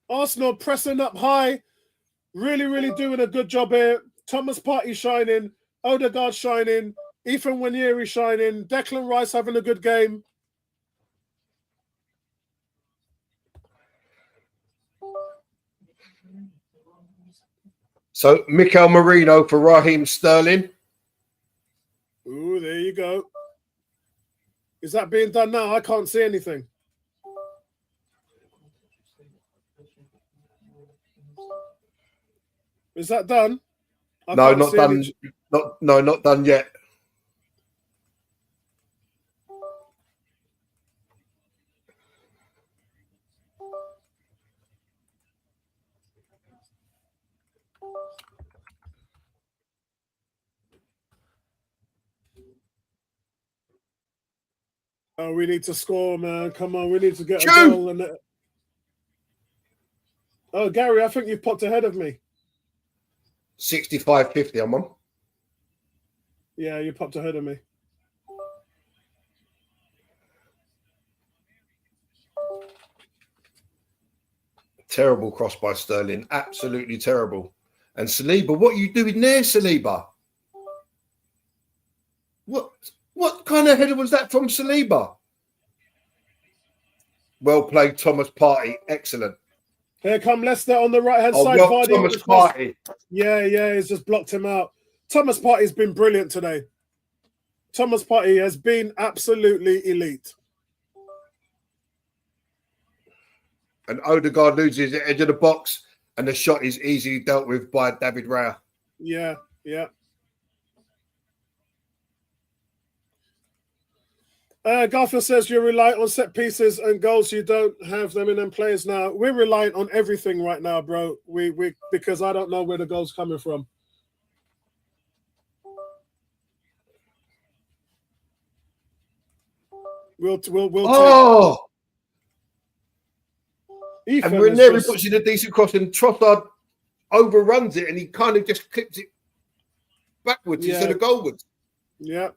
Arsenal pressing up high. Really, really doing a good job here. Thomas Partey shining. Odegaard shining. Ethan Winieri shining. Declan Rice having a good game. So, Mikel Merino for Raheem Sterling. Ooh, there you go. Is that being done now? I can't see anything. Is that done? No, not done. Not done yet. Oh, we need to score, man. Come on, we need to get a goal. And oh, Gary, I think you've popped ahead of me. 65-50, I'm on. Yeah, you popped ahead of me. Terrible cross by Sterling. Absolutely terrible. And Saliba, what are you doing there, Saliba? What kind of header was that from Saliba? Well played, Thomas Partey. Excellent. Here come Leicester on the right-hand side. Well, Thomas Partey. Yeah, he's just blocked him out. Thomas Partey's been brilliant today. Thomas Partey has been absolutely elite. And Odegaard loses the edge of the box, and the shot is easily dealt with by David Raya. Yeah, yeah. Garfield says you rely on set pieces and goals. You don't have them in them players now. We're reliant on everything right now, bro. We because I don't know where the goal's coming from. We'll Oh! take. And Ranieri puts in a decent cross, and Trossard overruns it, and he kind of just clips it backwards instead of goalwards. Yeah.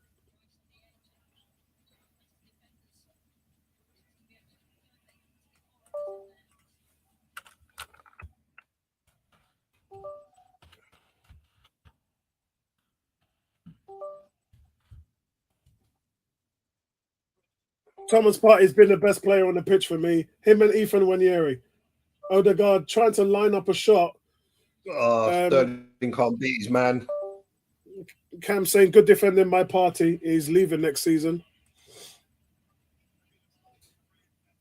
Thomas Partey's been the best player on the pitch for me. Him and Ethan Wanieri. Odegaard trying to line up a shot. Sterling can't beat his man. Cam saying good defending by Partey. He's leaving next season.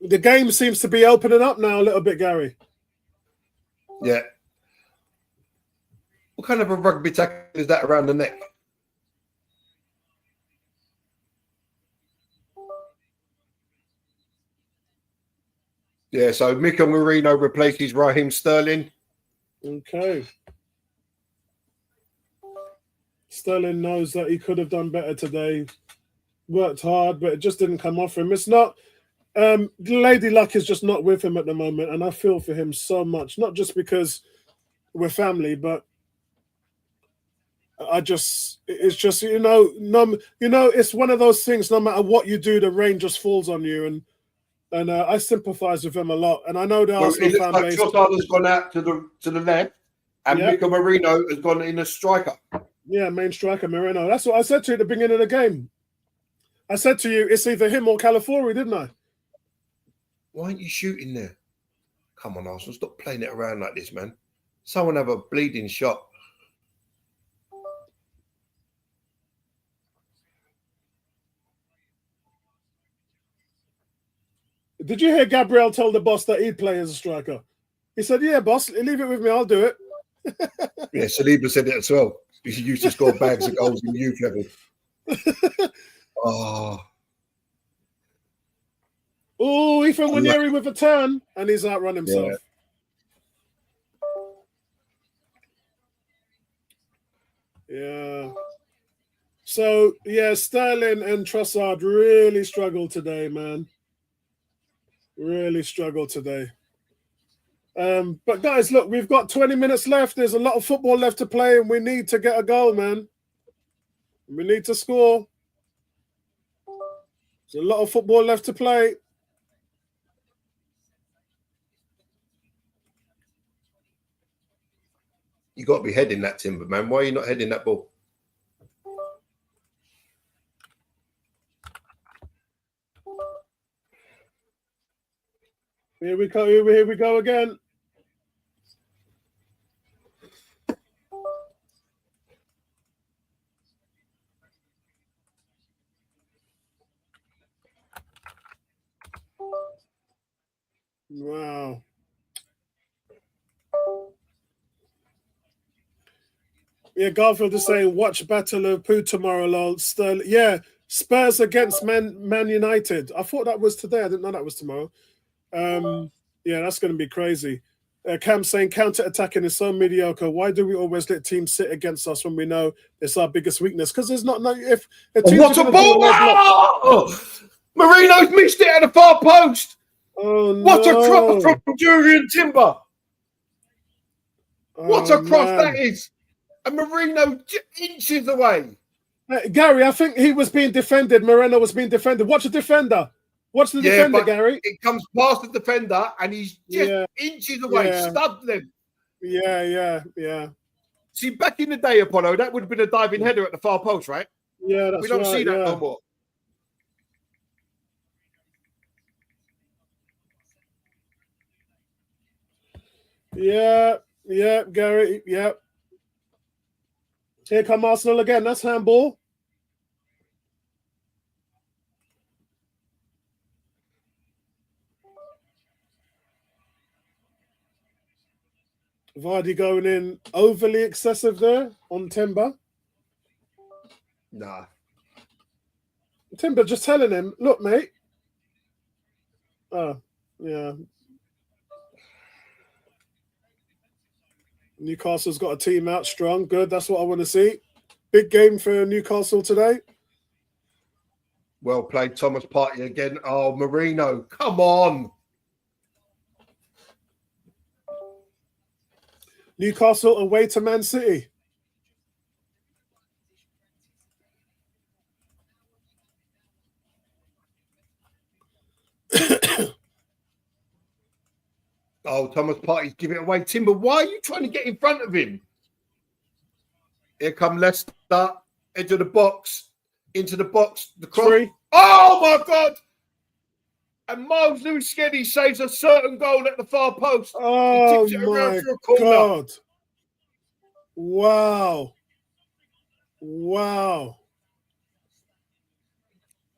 The game seems to be opening up now a little bit, Gary. Yeah. What kind of a rugby tackle is that around the neck? Yeah, so Mika Marino replaces Raheem Sterling. Okay. Sterling knows that he could have done better today. Worked hard, but it just didn't come off him. It's not... Lady Luck is just not with him at the moment, and I feel for him so much. Not just because we're family, but it's just it's one of those things. No matter what you do, the rain just falls on you, and I sympathise with him a lot. And I know the Arsenal fan base. Trossard has gone out to the left, and Mika Marino has gone in as striker. Yeah, main striker Marino. That's what I said to you at the beginning of the game. I said to you, it's either him or Calafiori, didn't I? Why aren't you shooting there? Come on, Arsenal, stop playing it around like this, man. Someone have a bleeding shot. Did you hear Gabriel tell the boss that he'd play as a striker? He said, yeah, boss, leave it with me, I'll do it. Yeah, Saliba said it as well. He used to score bags of goals in the youth level. Oh, Ethan Wanieri with a turn, and he's outrun himself. Yeah. So, yeah, Sterling and Trossard really struggled today, man. Really struggled today. But guys, look, we've got 20 minutes left. There's a lot of football left to play, and we need to get a goal, man. We need to score. There's a lot of football left to play. You got to be heading that, Timber, man. Why are you not heading that ball? Here we go. Here we go again. Wow. Yeah, Garfield is saying, watch Battle of Pooh tomorrow, lol. Sterling. Yeah, Spurs against Man United. I thought that was today. I didn't know that was tomorrow. Yeah, that's going to be crazy. Cam saying, counter-attacking is so mediocre. Why do we always let teams sit against us when we know it's our biggest weekness? Because there's not... if what a ball! Oh! Marino's missed it at the far post. Oh, no. What a cross from Julian Timber. What a cross that is. And Marino inches away. Gary, I think he was being defended. Moreno was being defended. Watch the defender. Watch the defender, Gary. It comes past the defender and he's just inches away. Stubbed them. Yeah. See, back in the day, Apollo, that would have been a diving header at the far post, right? Yeah, that's right. We don't see that no more. Yeah, Gary. Yeah. Here come Arsenal again. That's handball. Vardy going in overly excessive there on Timber. Nah. Timber just telling him, look, mate. Oh, yeah. Newcastle's got a team out strong. Good. That's what I want to see. Big game for Newcastle today. Well played, Thomas Partey again. Oh, Marino, come on. Newcastle away to Man City. Oh, Thomas Partey's giving it away. Timber, why are you trying to get in front of him? Here come Leicester, edge of the box, into the box, the cross. Three. Oh, my God. And Miles Lewis-Skelly saves a certain goal at the far post. Oh, he tips it my around for a corner. God. Wow. Wow.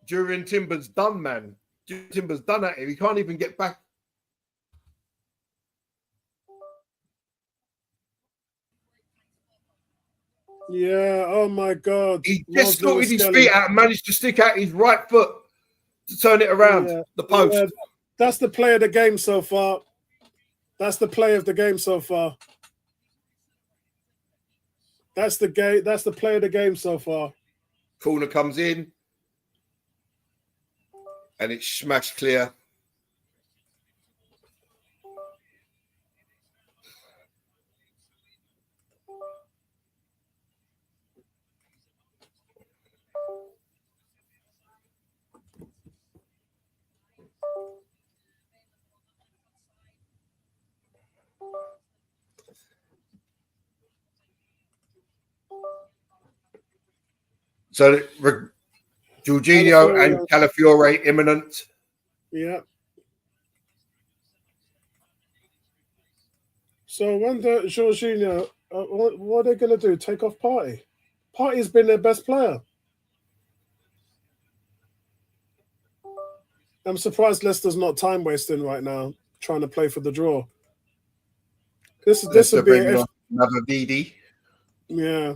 Julian Timber's done, man. Julian Timber's done at him. He can't even get back. Yeah, oh my God. He Miles just sorted his Lewis-Skelly. feet out and managed to stick out his right foot to turn it around the post. Yeah, that's the play of the game so far. That's the play of the game so far. That's the game. That's the play of the game so far. Corner comes in. And it's smashed clear. So Jorginho and Calafiore imminent. Yeah. So I wonder, Jorginho, what are they going to do? Take off Partey? Partey's been their best player. I'm surprised Leicester's not time wasting right now, trying to play for the draw. This would be another DD. Yeah.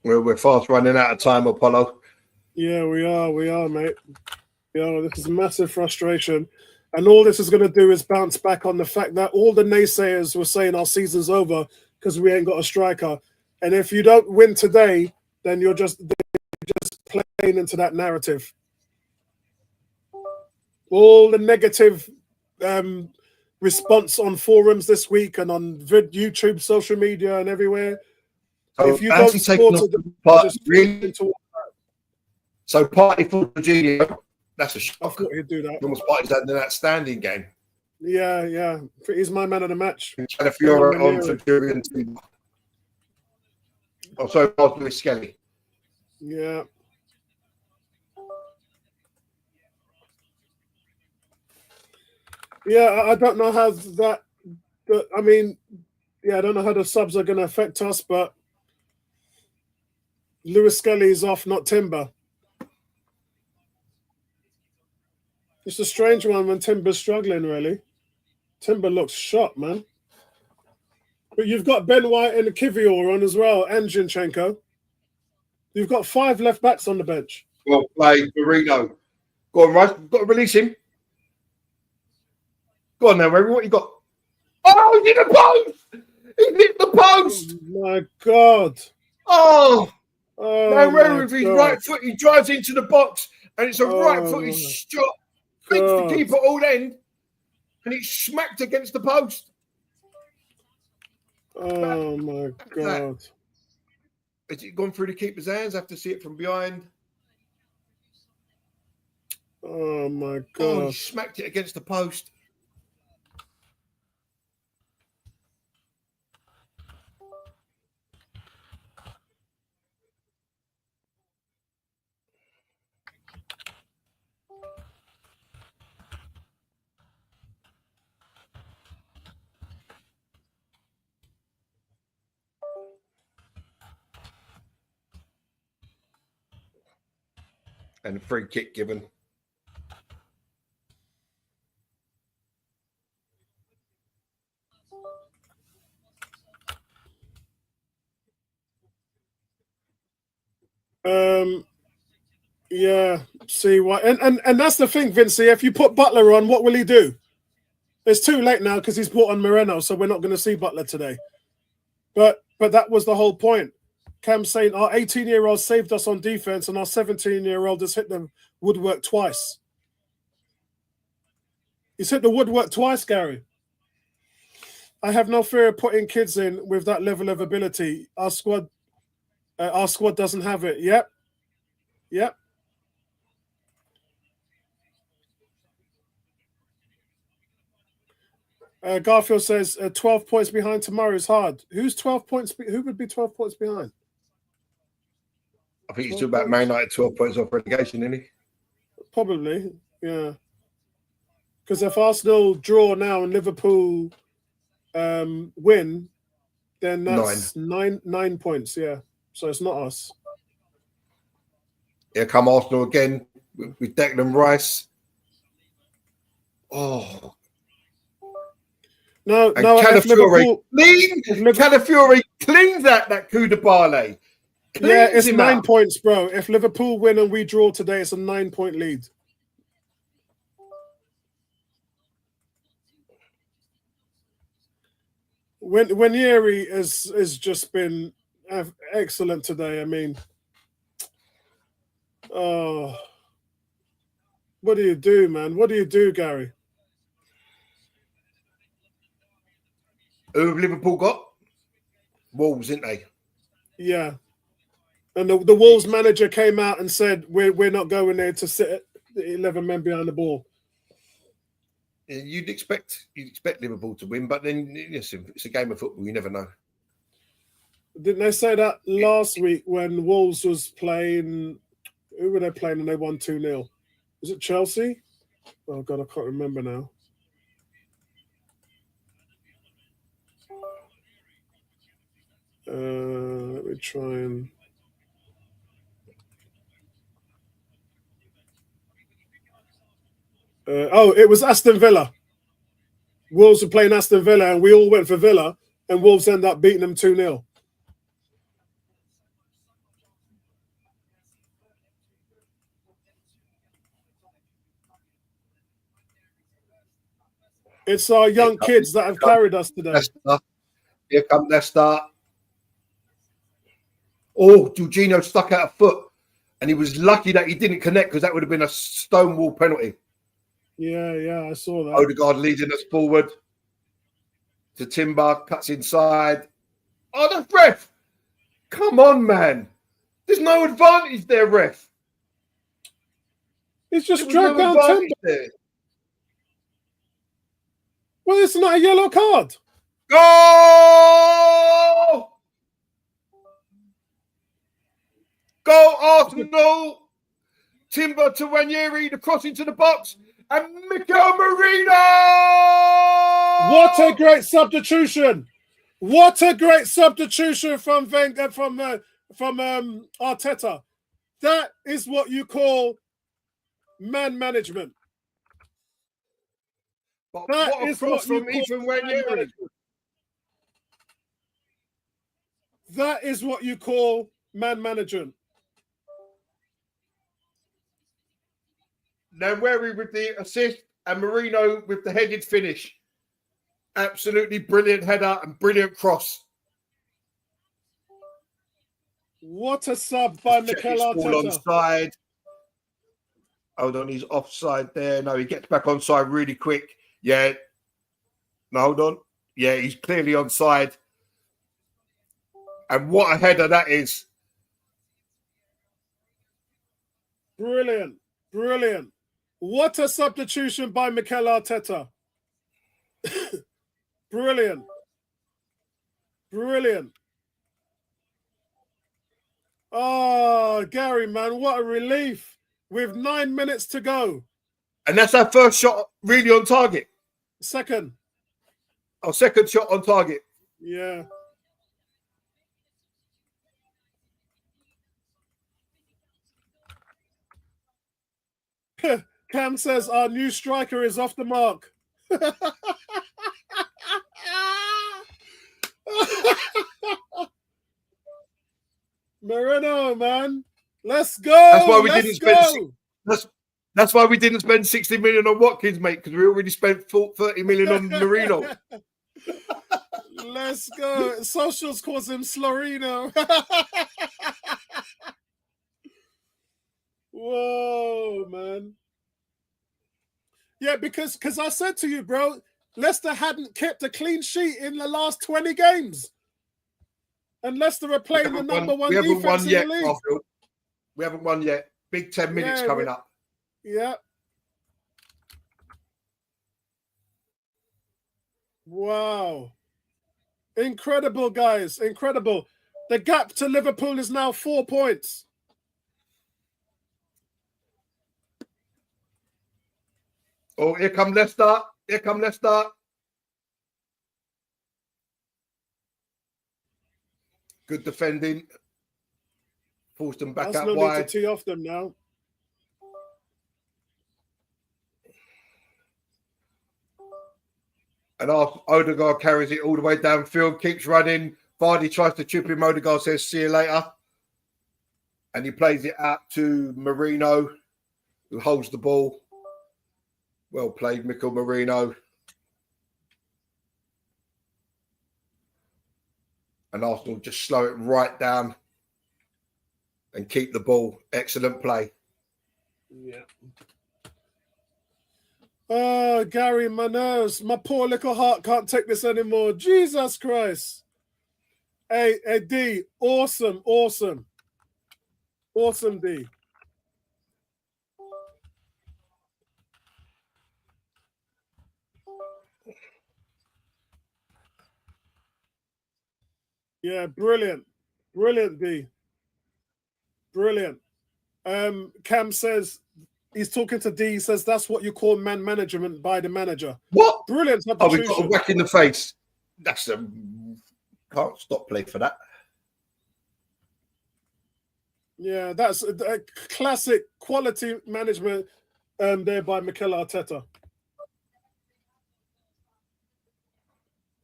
We're fast running out of time, Apollo. Yeah, we are, mate. Yeah, this is massive frustration. And all this is going to do is bounce back on the fact that all the naysayers were saying our season's over because we ain't got a striker. And if you don't win today, then you're just playing into that narrative. All the negative response on forums this week and on YouTube, social media, and everywhere. So if you don't score so Partey for Jorginho, that's a shock. I thought he'd do that. Almost Partey's had an outstanding game. Yeah. He's my man of the match. Calafiore on for Julian Timber. Oh, sorry, Miles Lewis-Skelly. Yeah. Yeah, I don't know how that. I mean, I don't know how the subs are going to affect us, but Lewis-Skelly's off, not Timber. It's a strange one when Timber's struggling, really. Timber looks shot, man. But you've got Ben White and Kivior on as well, and Zinchenko. You've got 5 left backs on the bench. Well played, Marino. Go on, Rice. You've got to release him. Go on now, Reverend. What you got? Oh, he hit the post! He hit the post! Oh, my God. Oh! Oh, no, with his right foot, he drives into the box, and it's a right-footed shot. Beats the keeper all end, and he smacked against the post. Oh, my God. Has it gone through the keeper's hands? I have to see it from behind. Oh, my God. Oh, he smacked it against the post. And free kick given. Yeah, see what, and that's the thing, Vincey. If you put Butler on, what will he do? It's too late now because he's brought on Moreno, so we're not going to see Butler today. But that was the whole point. Cam saying our 18-year-old saved us on defense, and our 17-year-old has hit the woodwork twice. He's hit the woodwork twice, Gary. I have no fear of putting kids in with that level of ability. Our squad doesn't have it. Yep. Garfield says 12 points behind tomorrow is hard. Who's 12 points? Who would be 12 points behind? I think he's talking about Man United 12 points off relegation, isn't he? Probably, yeah. Because if Arsenal draw now and Liverpool win, then that's nine points, yeah. So it's not us. Here come Arsenal again with Declan Rice. Oh. No, Calafiore cleans that Koulibaly. Yeah, it's 9 points, bro. If Liverpool win and we draw today, it's a 9-point lead. Winieri has just been excellent today. I mean, what do you do, man? What do you do, Gary? Who have Liverpool got? Wolves, didn't they? Yeah. And the Wolves manager came out and said, we're not going there to sit 11 men behind the ball. You'd expect Liverpool to win, but then listen, it's a game of football. You never know. Didn't they say that last week when Wolves was playing? Who were they playing and they won 2-0? Was it Chelsea? Oh God, I can't remember now. Let me try and. It was Aston Villa. Wolves were playing Aston Villa, and we all went for Villa, and Wolves ended up beating them 2-0. It's our young kids that have carried us today. Here come Leicester. Oh, Jorginho stuck out a foot, and he was lucky that he didn't connect because that would have been a stonewall penalty. Yeah, I saw that. Odegaard leading us forward to Timber, cuts inside. Oh, the ref! Come on, man. There's no advantage there, ref. He's just dragged down Timber. There. Well, it's not a yellow card. Go! Go, Arsenal! Timber to Ranieri, the cross into the box, and Mikel Merino! What a great substitution! What a great substitution from Arteta. That is what you call man management. But that is what from Ethan Ranieri. That is what you call man management. Now, Ranieri with the assist and Merino with the headed finish. Absolutely brilliant header and brilliant cross. What a sub by Mikel Arteta. Onside. Hold on, he's offside there. No, he gets back onside really quick. Yeah. No, hold on. Yeah, he's clearly onside. And what a header that is. Brilliant. What a substitution by Mikel Arteta. Brilliant. Oh, Gary, man, what a relief. With 9 minutes to go. And that's our first shot really on target. Second. Our second shot on target. Yeah. Cam says our new striker is off the mark. Moreno, man. Let's go. That's why we Let's didn't go. spend. That's why we didn't spend 60 million on Watkins, mate, because we already spent 30 million on Marino. Let's go. Socials calls him Slorino. Whoa, man. Yeah, because I said to you, bro, Leicester hadn't kept a clean sheet in the last 20 games. And Leicester are playing the number one defense in the league. Garfield. We haven't won yet. Big 10 minutes coming up. Yeah. Wow. Incredible, guys. Incredible. The gap to Liverpool is now 4 points. Oh, here come Leicester. Here come Leicester. Good defending. Forced them back out wide. Need to tee off them now. And Odegaard carries it all the way downfield, keeps running. Vardy tries to chip him. Odegaard says, see you later. And he plays it out to Marino, who holds the ball. Well played, Mikel Marino. And Arsenal just slow it right down and keep the ball. Excellent play. Yeah. Oh, Gary, my nerves. My poor little heart can't take this anymore. Jesus Christ. Hey, D, awesome, awesome. Awesome, D. Yeah, brilliant. Brilliant, D. Brilliant. Cam says, he's talking to D, he says that's what you call man management by the manager. What? Brilliant. Oh, we got a whack in the face. That's a... Can't stop play for that. Yeah, that's a classic quality management there by Mikel Arteta.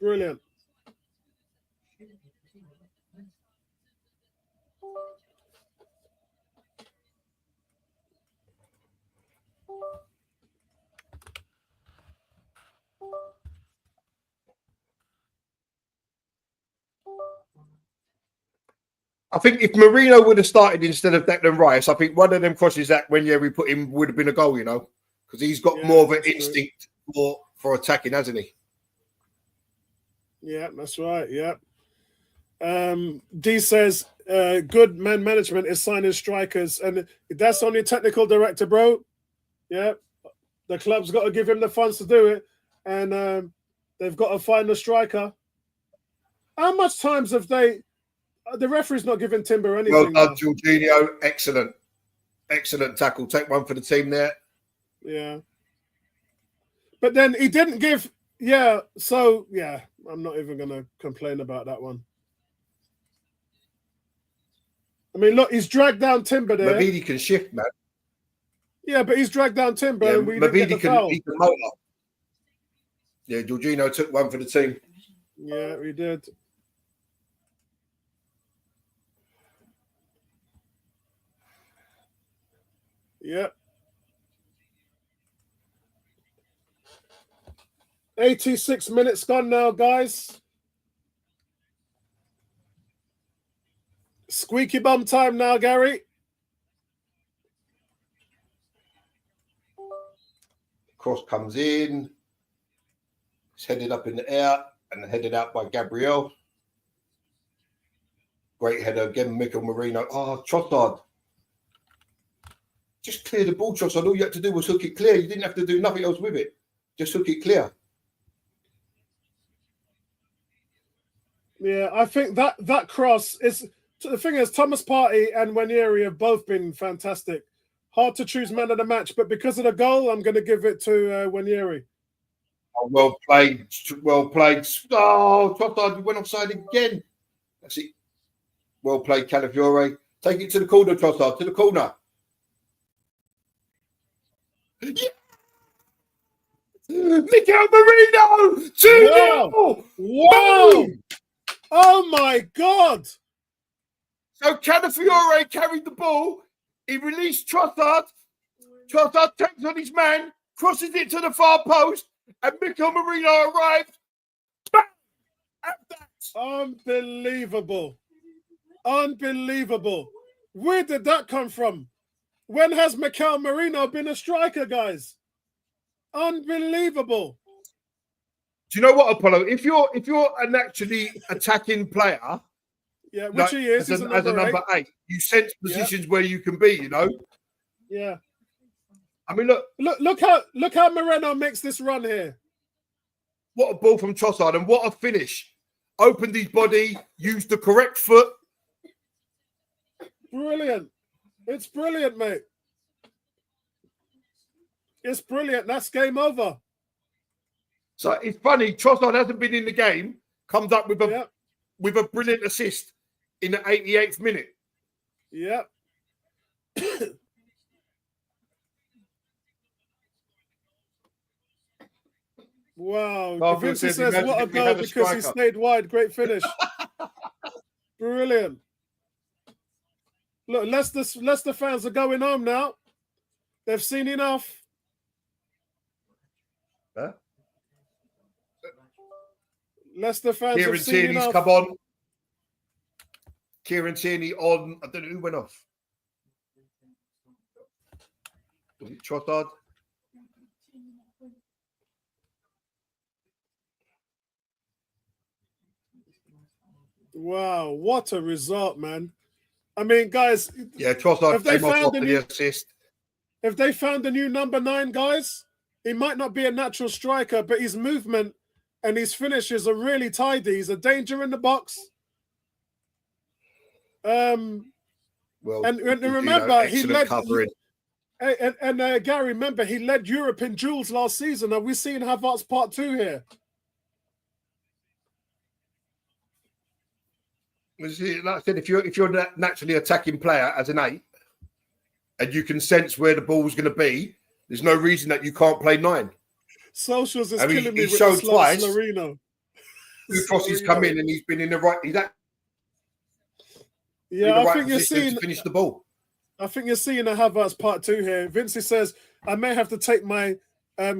Brilliant. I think if Marino would have started instead of Declan Rice, I think one of them crosses that when we put him would have been a goal, you know, because he's got more of an instinct for attacking, hasn't he? Yeah, that's right. Yeah. D says good man management is signing strikers, and that's only technical director, bro. Yeah, the club's got to give him the funds to do it, and they've got to find a striker. How much times have they? The referee's not giving Timber anything. Well done, Jorginho. Excellent. Excellent tackle. Take one for the team there. Yeah. But then he didn't give... Yeah, so, yeah, I'm not even going to complain about that one. I mean, look, he's dragged down Timber there. Mabidi can shift, man. Yeah, but he's dragged down Timber and we didn't get the foul. He can motor. Yeah, Jorginho took one for the team. Yeah, we did. Yep. 86 minutes gone now, guys. Squeaky bum time now, Gary. Cross comes in. It's headed up in the air and headed out by Gabriel. Great header again, Mikel Marino. Oh, Trossard. Just clear the ball, Trossard. All you had to do was hook it clear. You didn't have to do nothing else with it. Just hook it clear. Yeah, I think that cross is... The thing is, Thomas Partey and Wanyeri have both been fantastic. Hard to choose man of the match, but because of the goal, I'm going to give it to Wanyeri. Oh, well played. Well played. Oh, Trossard went offside again. That's it. Well played, Calafiore. Take it to the corner, Trossard. To the corner. Yeah. Miguel Marino! 2-0! Wow! Oh my God! So Calafiore carried the ball. He released Trossard. Trossard takes on his man, crosses it to the far post, and Miguel Marino arrived. Bang! At that. Unbelievable. Unbelievable. Where did that come from? When has Miguel Marino been a striker, guys? Unbelievable. Do you know what, Apollo? If you're an actually attacking player, Yeah, which like, he is. as a number 8, you sense positions where you can be. You know. Yeah. I mean, Look how Moreno makes this run here. What a ball from Trossard, and what a finish! Opened his body, used the correct foot. Brilliant. It's brilliant, mate. It's brilliant. That's game over. So it's funny. Trossard hasn't been in the game. Comes up with a brilliant assist in the 88th minute. Yeah. Wow. Vinci says, what a goal because he stayed wide. Great finish. Brilliant. Look, Leicester fans are going home now. They've seen enough. Huh? Leicester fans Kieran have seen Tierney's enough. come on. Kieran Tierney on. I don't know who went off. Was it Trossard? Wow, what a result, man. I mean, guys. Yeah, Trossard came off the assist. If they found a new number 9, guys, he might not be a natural striker, but his movement and his finishes are really tidy. He's a danger in the box. And remember, he led. And Gary, remember, he led Europe in duels last season. Are we seeing Havertz part 2 here? Like I said, if you're a naturally attacking player as an 8, and you can sense where the ball's going to be, there's no reason that you can't play 9. Socials is killing me with showed twice. Slarino. Two crosses come in, and he's been in the right. I think you're seeing to finish the ball. I think you're seeing a Havertz part 2 here. Vinci says, I may have to take my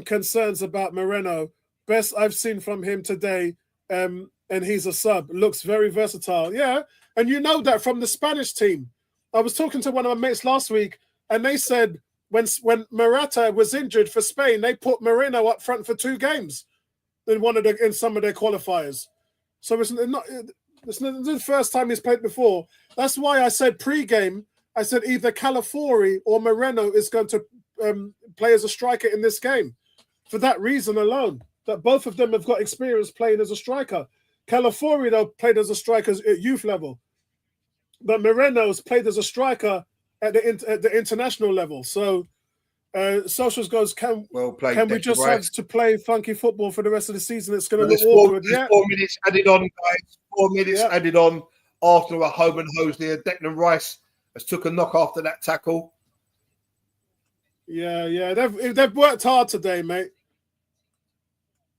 concerns about Moreno. Best I've seen from him today, and he's a sub. Looks very versatile. Yeah, and you know that from the Spanish team. I was talking to one of my mates last week, and they said when Morata was injured for Spain, they put Moreno up front for 2 games in some of their qualifiers. So it's not the first time he's played before. That's why I said pre-game, I said either Calafiore or Moreno is going to play as a striker in this game. For that reason alone, that both of them have got experience playing as a striker. Calafiore, though, played as a striker at youth level. But Moreno's played as a striker at the international level. So Socials goes, can we just have to play funky football for the rest of the season? It's going to look awkward. There's 4 minutes added on, guys. 4 minutes added on. Arsenal are home and hosed here. Declan Rice has took a knock after that tackle. Yeah. They've worked hard today, mate.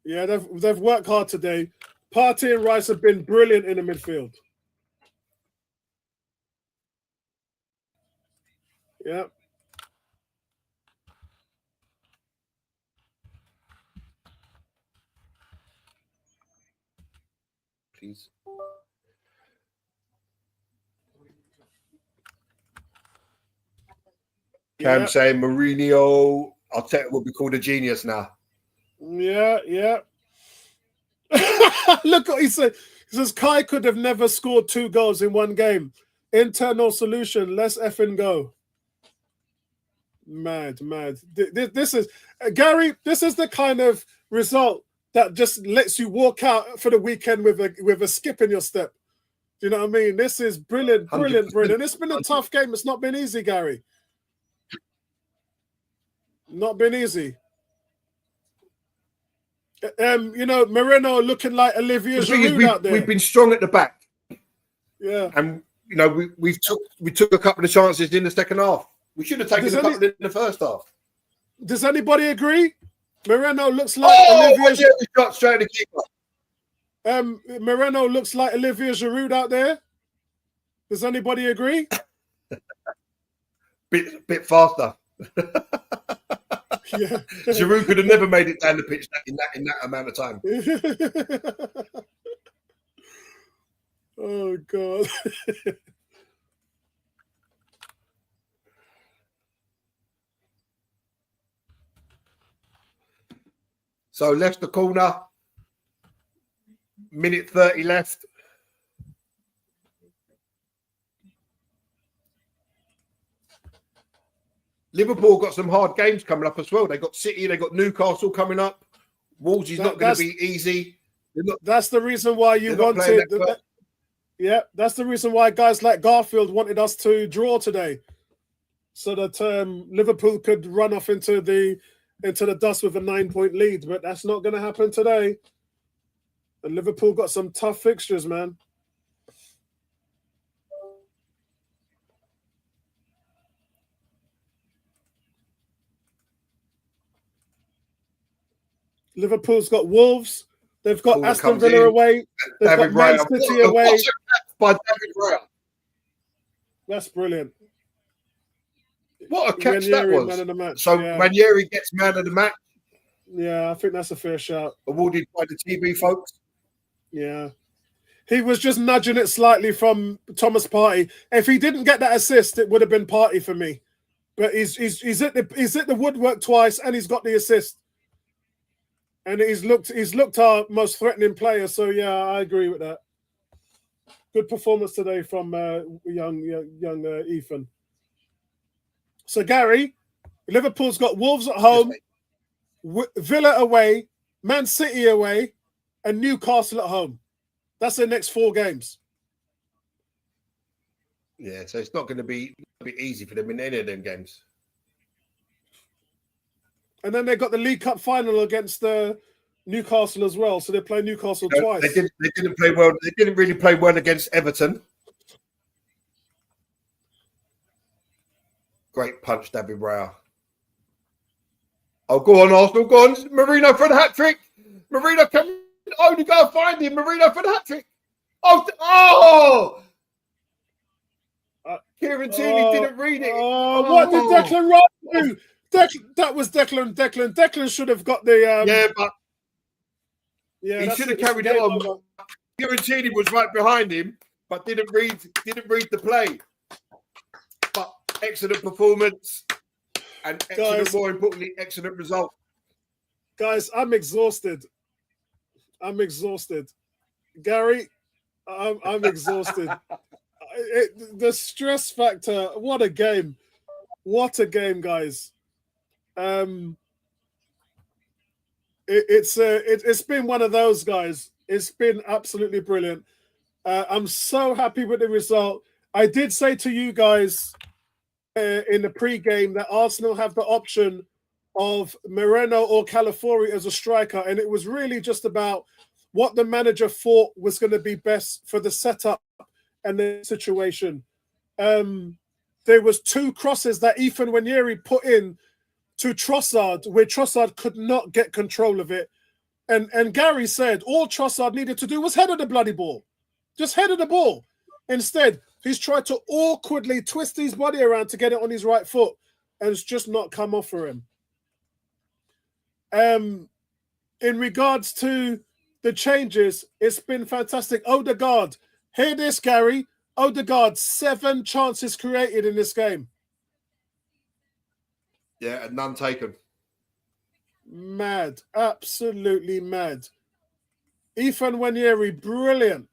Yeah, they've worked hard today. Partey and Rice have been brilliant in the midfield. Yeah. Please. Cam saying Mourinho, Arteta will be called a genius now. Yeah. Look what he said. He says Kai could have never scored 2 goals in one game. Internal solution. Let's effing go. Mad. This is Gary. This is the kind of result that just lets you walk out for the weekend with a skip in your step. Do you know what I mean? This is brilliant. It's been a tough game. It's not been easy, Gary. Not been easy. Moreno looking like Olivier Giroud out there. We've been strong at the back. Yeah. And we took a couple of chances in the second half. We should have taken a couple in the first half. Does anybody agree? Moreno looks like Olivia shot straight at the keeper. Moreno looks like Olivier Giroud out there. Does anybody agree? Bit faster. Yeah. Giroud could have never made it down the pitch in that amount of time. Oh God. So Leicester corner, minute 30 left. Liverpool got some hard games coming up as well. They got City, they got Newcastle coming up. Wolves is not going to be easy. That's the reason why you wanted. Yeah, that's the reason why guys like Garfield wanted us to draw today, so that Liverpool could run off into the dust with a 9-point lead. But that's not going to happen today. And Liverpool got some tough fixtures, man. Liverpool's got Wolves. They've got Aston Villa away. They've got Man City away. By David Raya. That's brilliant. What a catch that was. Man of the match. So Ranieri gets man of the match. Yeah, I think that's a fair shout. Awarded by the TV folks. Yeah. He was just nudging it slightly from Thomas Partey. If he didn't get that assist, it would have been Partey for me. But he's hit the woodwork twice and he's got the assist. And he's looked our most threatening player. So yeah, I agree with that. Good performance today from young Ethan. So Gary, Liverpool's got Wolves at home, Villa away, Man City away, and Newcastle at home. That's their next 4 games. Yeah, so it's not going to be easy for them in any of them games. And then they got the League Cup final against Newcastle as well. So they play Newcastle twice. They didn't play well. They didn't really play well against Everton. Great punch, David Raya. Oh, go on, Arsenal. Go on. Marino for the hat-trick. Marino can only go and find him. Marino for the hat-trick. Oh! Kieran Tierney didn't read it. What did Declan Rice do? That was Declan. Declan should have got the. He should have carried it on. Kieran Tierney was right behind him, but didn't read the play. But excellent performance and excellent, more importantly, excellent result. Guys, I'm exhausted. Gary, I'm exhausted. The stress factor. What a game, guys. It's been one of those, guys. It's been absolutely brilliant. I'm so happy with the result. I did say to you guys in the pre-game that Arsenal have the option of Moreno or Calafiori as a striker, and it was really just about what the manager thought was going to be best for the setup and the situation. There was 2 crosses that Ethan Nwaneri put in to Trossard, where Trossard could not get control of it. And Gary said all Trossard needed to do was header the bloody ball. Just header the ball. Instead, he's tried to awkwardly twist his body around to get it on his right foot, and it's just not come off for him. In regards to the changes, it's been fantastic. Odegaard, hear this, Gary. Odegaard, 7 chances created in this game. Yeah, and none taken. Mad. Absolutely mad. Ethan Nwaneri, brilliant.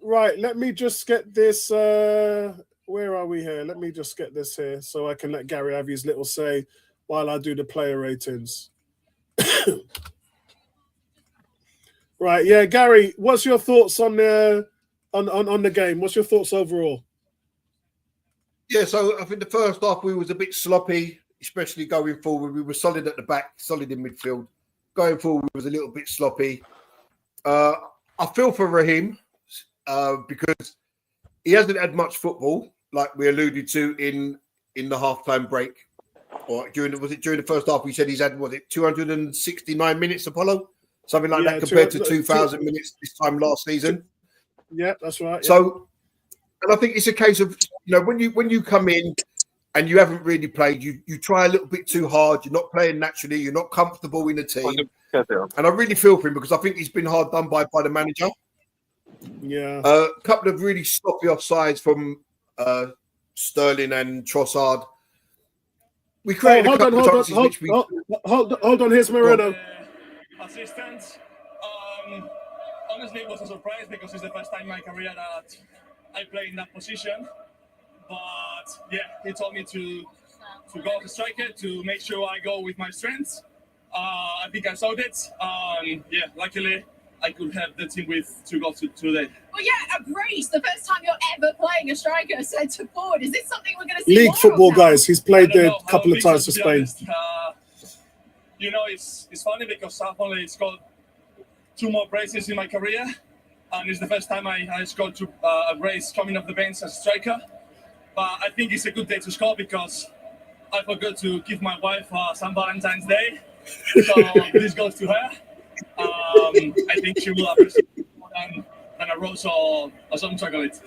Right, let me just get this. Where are we here? Let me just get this here so I can let Gary have his little say while I do the player ratings. Right, yeah, Gary, what's your thoughts on the game? What's your thoughts overall? Yeah, so I think the first half we was a bit sloppy, especially going forward. We were solid at the back, solid in midfield. Going forward was a little bit sloppy. I feel for Raheem because he hasn't had much football, like we alluded to in in the halftime break, or during the first half? We said he's had 269 minutes, Apollo, something like that, compared to 2,000 minutes this time last season. Yeah, that's right. So, and I think it's a case of when you come in and you haven't really played, you try a little bit too hard. You're not playing naturally. You're not comfortable in the team. And I really feel for him because I think he's been hard done by the manager. Yeah, a couple of really sloppy offsides from Sterling and Trossard. We created a couple of chances. Hold on. Here's Moreno. Assistance. Honestly, it was a surprise because it's the first time in my career that I play in that position. But yeah, he told me to go as a striker to make sure I go with my strengths. I think I saw it. Yeah, luckily I could have the team with 2 goals today. Well, yeah, a brace. The first time you're ever playing a striker centre forward. Is this something we're going to see? League football, guys. He's played there a couple of times for Spain. It's funny because I've only scored 2 more braces in my career, and it's the first time I scored a brace coming off the bench as a striker. But I think it's a good day to score because I forgot to give my wife some Valentine's Day. So this goes to her. I think she will appreciate it more than a rose or some chocolate.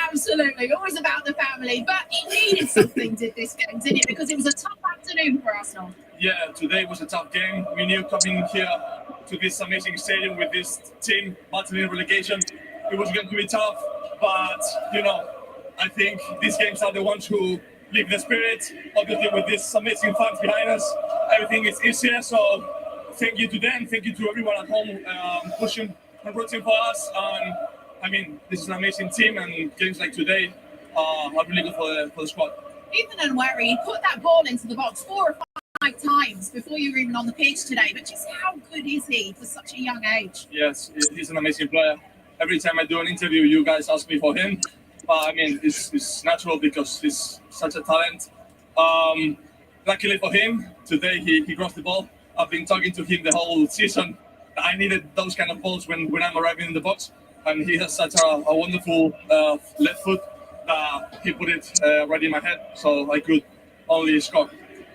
Absolutely. Always about the family. But it needed something, did this game, didn't it? Because it was a tough afternoon for Arsenal. Yeah, today was a tough game. We knew coming here to this amazing stadium with this team battling relegation, it was going to be tough. But, I think these games are the ones who live the spirit. Obviously, with these amazing fans behind us, everything is easier. So thank you to them. Thank you to everyone at home pushing and rooting for us. And this is an amazing team, and games like today are really good for the squad. Ethan and Werry, he put that ball into the box 4 or 5 times before you were even on the pitch today. But just how good is he for such a young age? Yes, he's an amazing player. Every time I do an interview, you guys ask me for him. It's natural because he's such a talent. Luckily for him, today he crossed the ball. I've been talking to him the whole season. I needed those kind of balls when I'm arriving in the box. And he has such a wonderful left foot that he put it right in my head. So I could only score.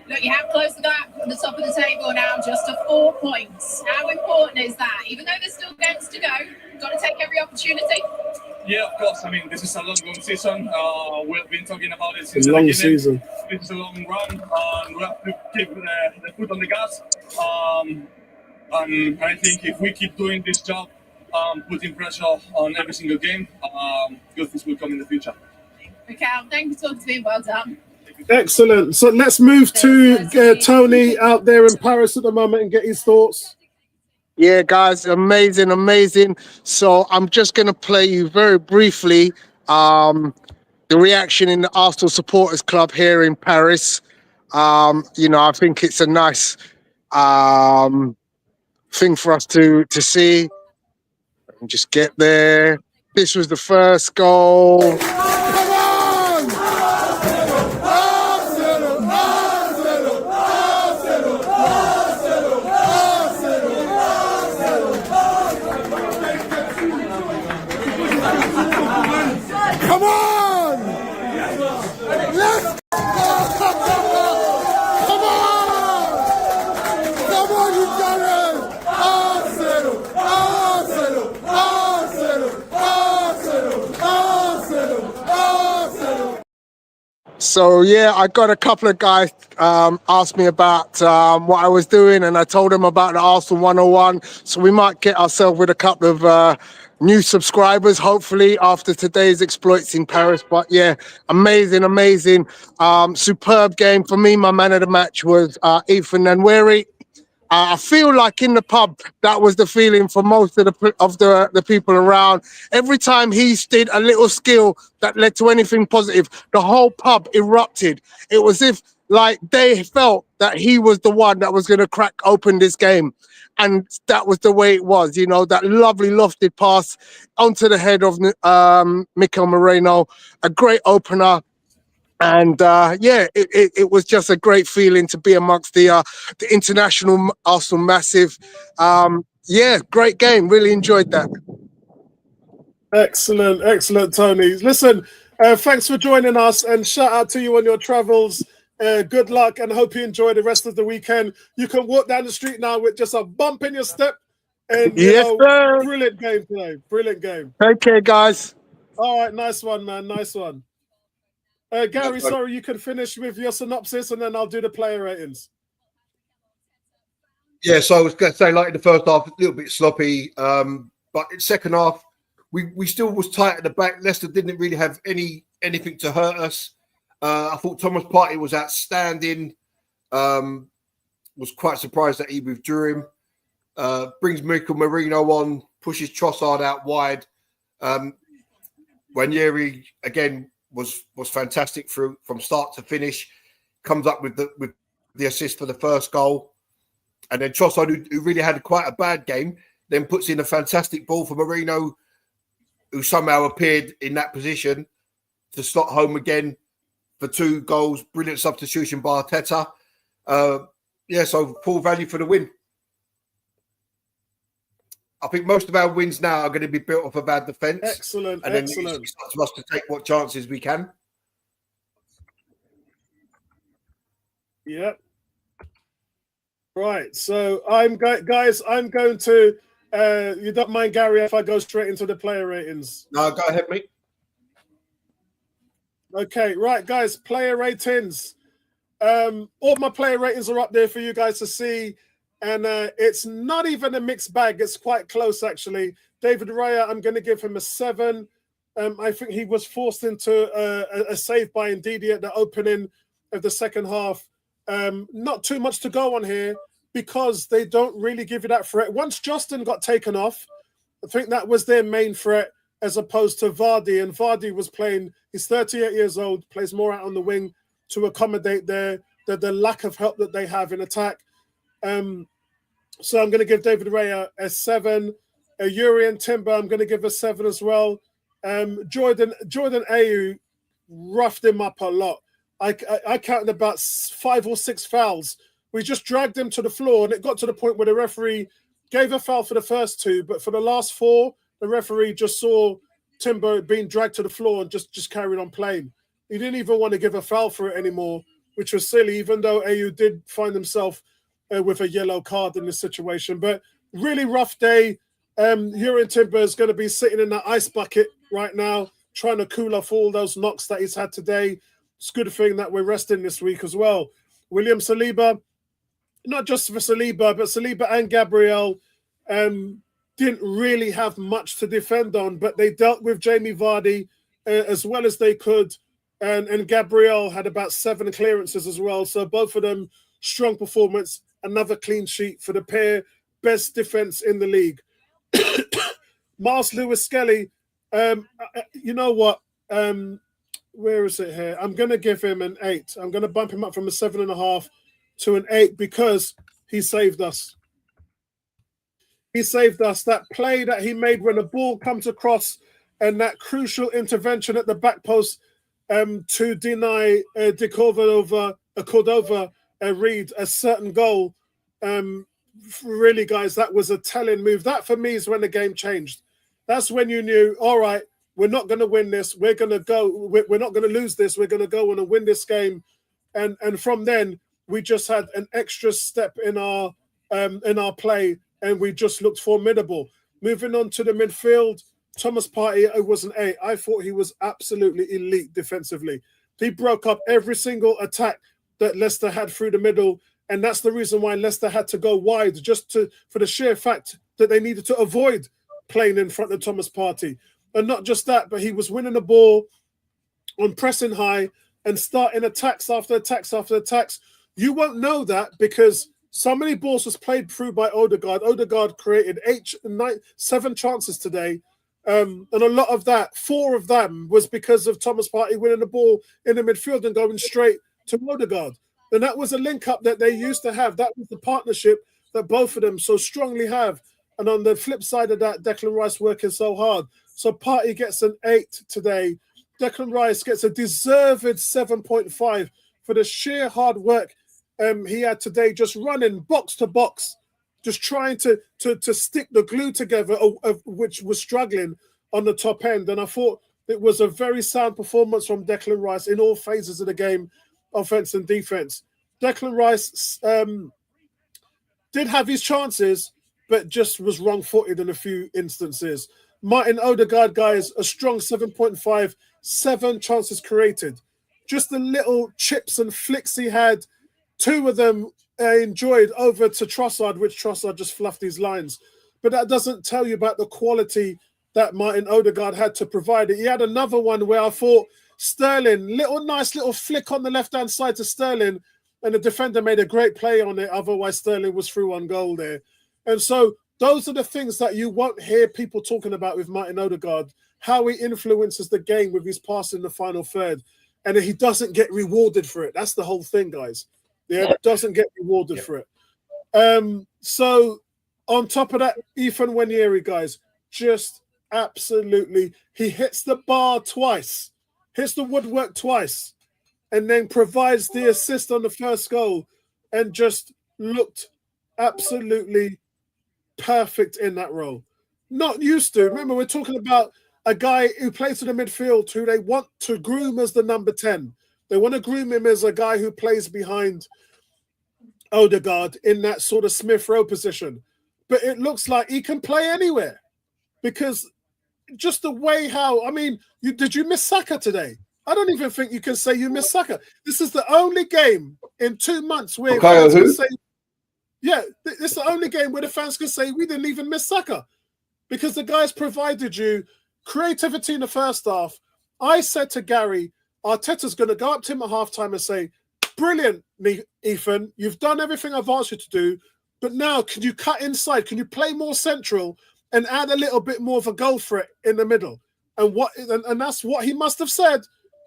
Look, you have closed the gap from the top of the table now, just to 4 points. How important is that? Even though there's still games to go, you've got to take every opportunity. Yeah, of course. This is a long season. We've been talking about it since the beginning. Season. This is a long run. We have to keep the foot on the gas. And I think if we keep doing this job, putting pressure on every single game, good things will come in the future. Okay, thank you for talking to me. Well done. Excellent. So let's move to Tony out there in Paris at the moment and get his thoughts. Yeah, guys, amazing. So I'm just going to play you very briefly the reaction in the Arsenal Supporters Club here in Paris. I think it's a nice thing for us to see. Let me just get there. This was the first goal. Come on! Let's go! Come on! Come on, you Gunners! Arsenal! Arsenal! Arsenal! Arsenal! Arsenal! Arsenal! So yeah, I got a couple of guys asked me about what I was doing, and I told them about the Arsenal 101. So we might get ourselves with a couple of new subscribers, hopefully, after today's exploits in Paris. But yeah, amazing. Superb game. For me, my man of the match was Ethan Nwaneri. I feel like in the pub, that was the feeling for most of the people around. Every time he did a little skill that led to anything positive, the whole pub erupted. It was if like they felt that he was the one that was going to crack open this game. And that was the way it was, that lovely lofted pass onto the head of Mikel Moreno, a great opener. And it was just a great feeling to be amongst the international Arsenal massive. Great game. Really enjoyed that. Excellent, Tony. Listen, Thanks for joining us, and shout out to you on your travels. Good luck, and hope you enjoy the rest of the weekend. You can walk down the street now with just a bump in your step, and Yes, sir. brilliant game today. Brilliant game. Take care, guys. All right, nice one, man. Nice one. Gary, sorry, you can finish with your synopsis, and then I'll do the player ratings. Yeah, so I was going to say, like in the first half, a little bit sloppy, but in the second half, we still was tight at the back. Leicester didn't really have anything to hurt us. I thought Thomas Partey was outstanding. Was quite surprised that he withdrew him. Brings Mikel Merino on, pushes Trossard out wide. Ranieri again was fantastic from start to finish. Comes up with the assist for the first goal, and then Trossard, who really had quite a bad game, then puts in a fantastic ball for Merino, who somehow appeared in that position to slot home again for 2 goals. Brilliant substitution by Arteta. So full value for the win. I think most of our wins now are going to be built off of our defence. Excellent, and then excellent. it's up to us to take what chances we can. Yep. Right, so I'm going to. You don't mind, Gary, if I go straight into the player ratings? No, go ahead, mate. Okay, right, guys, player ratings. All my player ratings are up there for you guys to see, and it's not even a mixed bag. It's quite close, actually. David Raya, I'm going to give him a 7. I think he was forced into a save by Ndidi at the opening of the second half. Not too much to go on here, because they don't really give you that threat. Once Justin got taken off, I think that was their main threat, as opposed to Vardy. And Vardy was playing, he's 38 years old, plays more out on the wing to accommodate the lack of help that they have in attack. So I'm going to give David Raya a 7. Urian Timber, I'm going to give a 7 as well. Jordan Ayew roughed him up a lot. I counted about 5 or 6 fouls. We just dragged him to the floor, and it got to the point where the referee gave a foul for the first 2, but for the last 4, the referee just saw Timber being dragged to the floor and just carried on playing. He didn't even want to give a foul for it anymore, which was silly, even though Ayew did find himself with a yellow card in this situation. But really rough day. Urian Timber is going to be sitting in that ice bucket right now, trying to cool off all those knocks that he's had today. It's a good thing that we're resting this week as well. William Saliba, not just for Saliba, but Saliba and Gabriel didn't really have much to defend on, but they dealt with Jamie Vardy as well as they could. And Gabriel had about 7 clearances as well. So both of them, strong performance, another clean sheet for the pair, best defense in the league. Miles Lewis-Skelly, you know what? Where is it here? I'm going to give him an 8. I'm going to bump him up from a 7.5 to an 8 because he saved us. He saved us. That play that he made when the ball comes across, and that crucial intervention at the back post to deny Cordova Reed a certain goal. Really, guys, that was a telling move. That for me is when the game changed. That's when you knew, all right, we're not going to win this. We're going to go. We're not going to lose this. We're going to go on and win this game. And from then, we just had an extra step in our play, and we just looked formidable. Moving on to the midfield, Thomas Partey, it was an 8. I thought he was absolutely elite defensively. He broke up every single attack that Leicester had through the middle, and that's the reason why Leicester had to go wide, for the sheer fact that they needed to avoid playing in front of Thomas Partey. And not just that, but he was winning the ball on pressing high and starting attacks after attacks after attacks. You won't know that because so many balls was played through by Odegaard. Odegaard created 7 chances today. And a lot of that, 4 of them, was because of Thomas Partey winning the ball in the midfield and going straight to Odegaard. And that was a link-up that they used to have. That was the partnership that both of them so strongly have. And on the flip side of that, Declan Rice working so hard. So Partey gets an 8 today. Declan Rice gets a deserved 7.5 for the sheer hard work he had today, just running box to box, just trying to stick the glue together, of which was struggling on the top end. And I thought It was a very sound performance from Declan Rice in all phases of the game, offense and defense. Declan Rice did have his chances, but just was wrong-footed in a few instances. Martin Odegaard, guys, a strong 7.5, 7 chances created. Just the little chips and flicks he had, 2 of them enjoyed over to Trossard, which Trossard just fluffed his lines. But that doesn't tell you about the quality that Martin Odegaard had to provide. He had another one where I thought Sterling, nice little flick on the left-hand side to Sterling, and the defender made a great play on it. Otherwise, Sterling was through on goal there. And so those are the things that you won't hear people talking about with Martin Odegaard, how he influences the game with his pass in the final third. And he doesn't get rewarded for it. That's the whole thing, guys. Yeah, doesn't get rewarded for it. So on top of that, Ethan Nwaneri, guys, just absolutely, he hits the bar twice, hits the woodwork twice, and then provides the assist on the first goal and just looked absolutely perfect in that role. Not used to. Remember, we're talking about a guy who plays in the midfield who they want to groom as the number 10. They want to groom him as a guy who plays behind Odegaard in that sort of Smith Rowe position. But it looks like he can play anywhere because just the way how, I mean, did you miss Saka today? I don't even think you can say you missed Saka. This is the only game in 2 months where fans can say, this is the only game where the fans can say we didn't even miss Saka because the guys provided you creativity in the first half. I said to Gary, Arteta's going to go up to him at halftime and say, brilliant, Ethan, you've done everything I've asked you to do, but now can you cut inside? Can you play more central and add a little bit more of a goal threat in the middle? And that's what he must have said,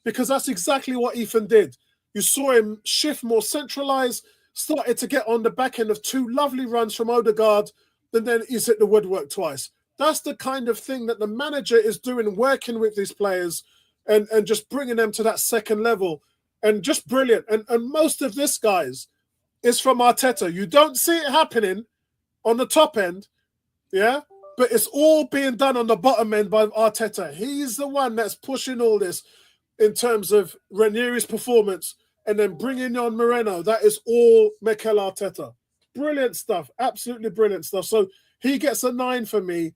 because that's exactly what Ethan did. You saw him shift more centralized, started to get on the back end of 2 lovely runs from Odegaard, and then he's hit the woodwork twice. That's the kind of thing that the manager is doing, working with these players and just bringing them to that second level. And just brilliant. And most of this, guys, is from Arteta. You don't see it happening on the top end, yeah? But it's all being done on the bottom end by Arteta. He's the one that's pushing all this in terms of Ranieri's performance and then bringing on Moreno. That is all Mikel Arteta. Brilliant stuff. Absolutely brilliant stuff. So he gets a 9 for me.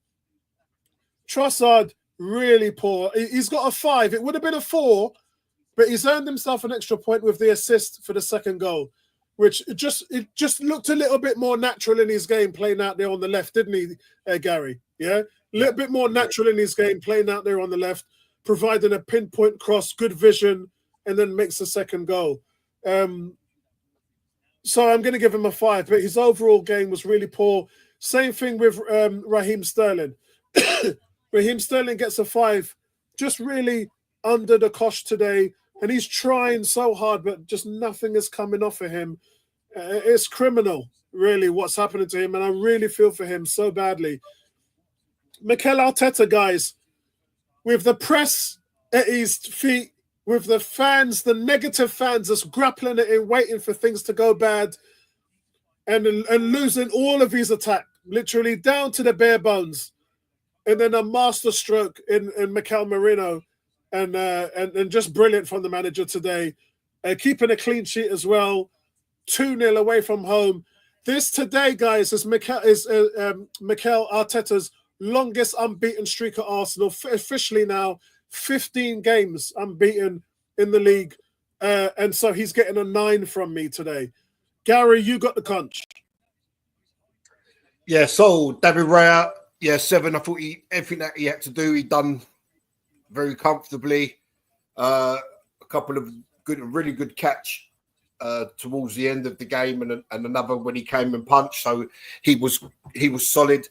Trossard, really poor. He's got a 5. It would have been a 4, but he's earned himself an extra point with the assist for the second goal, which it just looked a little bit more natural in his game playing out there on the left, didn't he, Gary? Yeah? A little bit more natural in his game playing out there on the left, providing a pinpoint cross, good vision, and then makes the second goal. So I'm going to give him a 5, but his overall game was really poor. Same thing with Raheem Sterling. Raheem Sterling gets a 5, just really under the cosh today, and he's trying so hard, but just nothing is coming off of him. It's criminal, really, what's happening to him, and I really feel for him so badly. Mikel Arteta, guys, with the press at his feet, with the fans, the negative fans that's grappling it in, waiting for things to go bad, and losing all of his attack, literally down to the bare bones. And then a master stroke in Mikel Merino, and just brilliant from the manager today. Keeping a clean sheet as well, 2-0 away from home. This today, guys, is Mikel Arteta's longest unbeaten streak at Arsenal. Officially now, 15 games unbeaten in the league. And so he's getting a 9 from me today. Gary, you got the conch. Yeah, so David Raya, 7. I thought everything that he had to do, he done very comfortably. A couple of really good catch towards the end of the game, and another when he came and punched. So he was solid.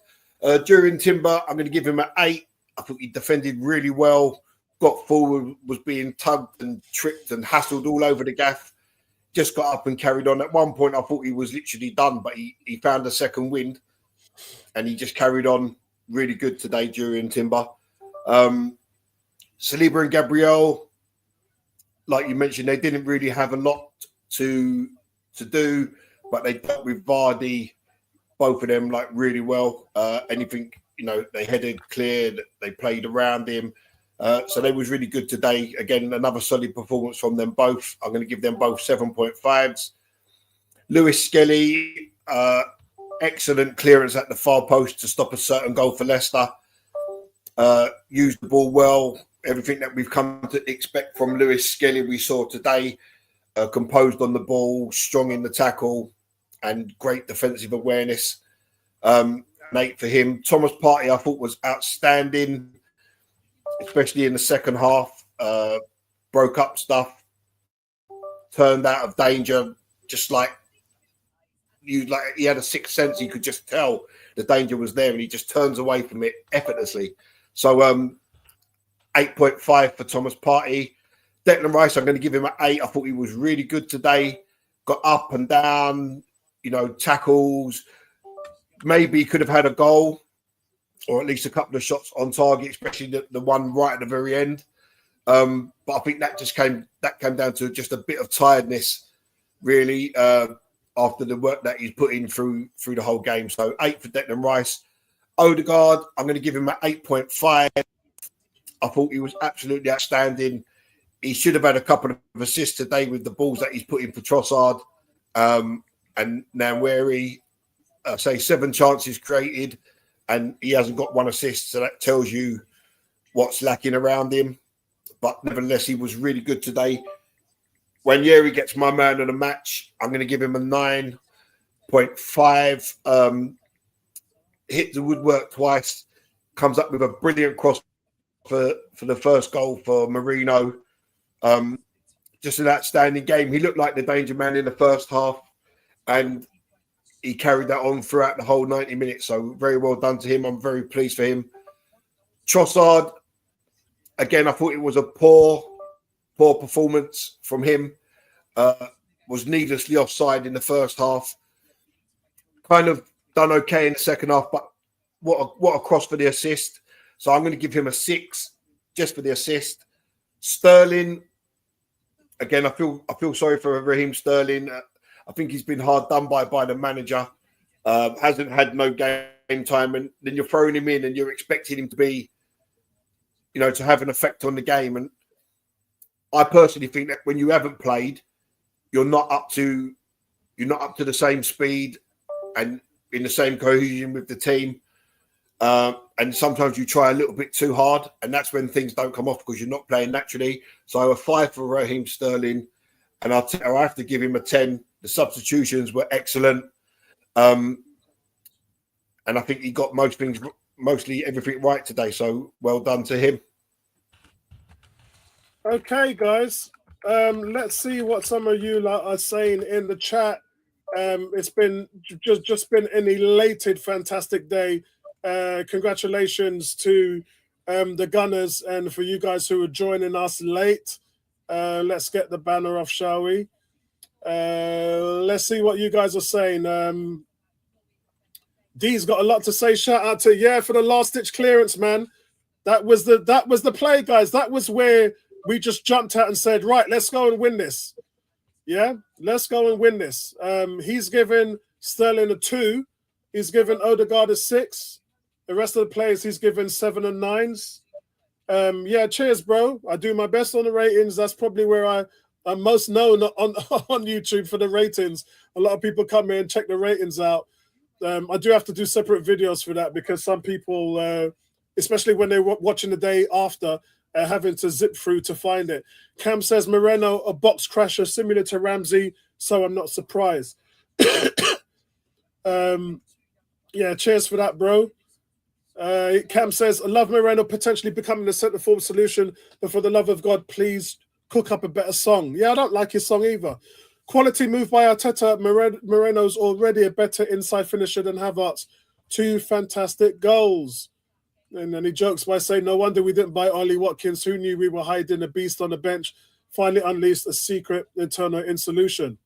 During Timber, I'm going to give him an 8. I thought he defended really well. Got forward, was being tugged and tripped and hassled all over the gaff. Just got up and carried on. At one point, I thought he was literally done, but he found a second wind. And he just carried on really good today during Timber. Saliba and Gabriel, like you mentioned, they didn't really have a lot to do, but they dealt with Vardy, both of them, like really well. Anything, they headed clear, they played around him. So they was really good today. Again, another solid performance from them both. I'm going to give them both 7.5s. Lewis Skelly, excellent clearance at the far post to stop a certain goal for Leicester. Used the ball well. Everything that we've come to expect from Lewis Skelly we saw today. Composed on the ball, strong in the tackle, and great defensive awareness. An 8 for him. Thomas Partey, I thought, was outstanding, especially in the second half. Broke up stuff, turned out of danger, just like he had a sixth sense. He could just tell the danger was there, and he just turns away from it effortlessly. So 8.5 for Thomas Partey. Declan Rice, I'm going to give him an 8. I thought he was really good today. Got up and down, tackles. Maybe he could have had a goal or at least a couple of shots on target, especially the one right at the very end. But I think that came down to just a bit of tiredness, really, after the work that he's put in through the whole game. So 8 for Declan Rice. Odegaard, I'm going to give him an 8.5. I thought he was absolutely outstanding. He should have had a couple of assists today with the balls that he's put in for Trossard and Nwaneri. Say 7 chances created, and he hasn't got 1 assist. So that tells you what's lacking around him. But nevertheless, he was really good today. When Yeri gets my man of the match, I'm going to give him a 9.5. Hit the woodwork twice. Comes up with a brilliant cross for the first goal for Marino. Just an outstanding game. He looked like the danger man in the first half, and he carried that on throughout the whole 90 minutes. So very well done to him. I'm very pleased for him. Trossard, again, I thought it was a poor performance from him. Was needlessly offside in the first half. Kind of done okay in the second half, but what a cross for the assist. So I'm going to give him a 6 just for the assist. Sterling, again, I feel sorry for Raheem Sterling. I think he's been hard done by the manager. Hasn't had no game time, and then you're throwing him in and you're expecting him to be, to have an effect on the game. And I personally think that when you haven't played, you're not up to the same speed and in the same cohesion with the team. And sometimes you try a little bit too hard, and that's when things don't come off because you're not playing naturally. So a 5 for Raheem Sterling, and I'll have to give him a 10. The substitutions were excellent. And I think he got mostly everything right today. So well done to him. Okay, guys. Let's see what some of you are saying in the chat. It's been just been an elated, fantastic day. Congratulations to the Gunners and for you guys who are joining us late. Let's get the banner off, shall we? Let's see what you guys are saying. D's got a lot to say. Shout out to for the last ditch clearance, man. That was the play, guys. That was where we just jumped out and said, right, let's go and win this. Yeah, let's go and win this. He's given Sterling a 2. He's given Odegaard a 6. The rest of the players he's given 7 and 9s. Cheers, bro. I do my best on the ratings. That's probably where I'm most known on YouTube for the ratings. A lot of people come in and check the ratings out. I do have to do separate videos for that because some people, especially when they're watching the day after, having to zip through to find it. Cam says Moreno, a box crasher similar to Ramsey, so I'm not surprised. Cheers for that, bro. Cam says, I love Moreno potentially becoming the centre forward solution, but for the love of God, please cook up a better song. Yeah, I don't like his song either. Quality move by Arteta. Moreno's already a better inside finisher than Havertz. 2 fantastic goals. And then he jokes by saying, no wonder we didn't buy Ollie Watkins. Who knew we were hiding a beast on the bench? Finally unleashed a secret internal insolution.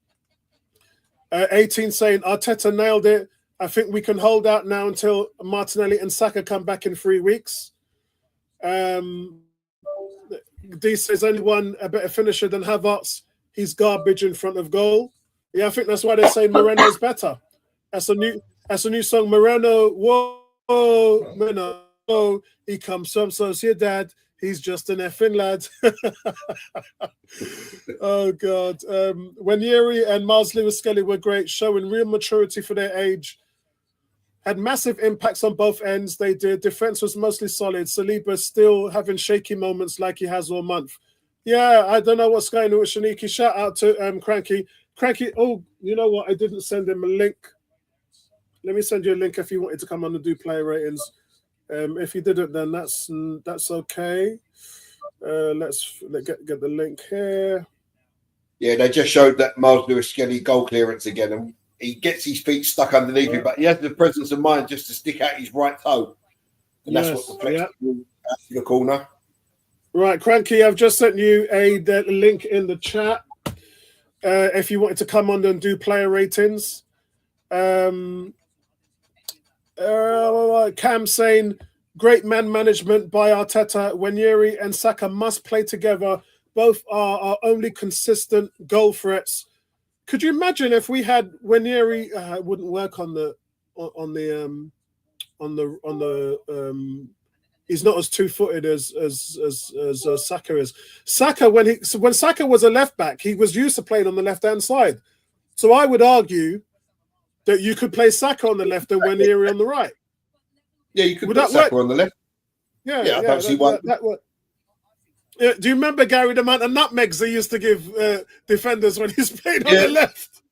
18 saying, Arteta nailed it. I think we can hold out now until Martinelli and Saka come back in 3 weeks. D says, only one a better finisher than Havertz. He's garbage in front of goal. Yeah, I think that's why they're saying Moreno's better. That's a new song. Moreno, whoa, Moreno. He comes from Sociedad. He's just an effing lad. Oh, God. Wanyeri and Miles Lewis-Skelly were great, showing real maturity for their age. Had massive impacts on both ends. They did. Defense was mostly solid. Saliba still having shaky moments like he has all month. Yeah, I don't know what's going on with Shaniki. Shout out to Cranky. Cranky, oh, you know what? I didn't send him a link. Let me send you a link if you wanted to come on and do player ratings. If you didn't, then that's okay. Let's get the link here. Yeah, they just showed that Miles Lewis-Skelly goal clearance again, and he gets his feet stuck underneath him, but he has the presence of mind just to stick out his right toe, and that's what deflects out to the corner. Right, Cranky, I've just sent you the link in the chat. If you wanted to come on and do player ratings. Cam saying, great man management by Arteta. Wanyeri and Saka must play together. Both are our only consistent goal threats. Could you imagine if we had Wanyeri? It wouldn't work on the. He's not as two-footed as Saka is. Saka, when Saka was a left back, he was used to playing on the left-hand side. So I would argue that you could play Saka on the left and Wanyeri on the right. Yeah, you could put Saka on the left. Yeah, I don't see why. Do you remember, Gary, the amount of nutmegs they used to give defenders when he's playing on the left?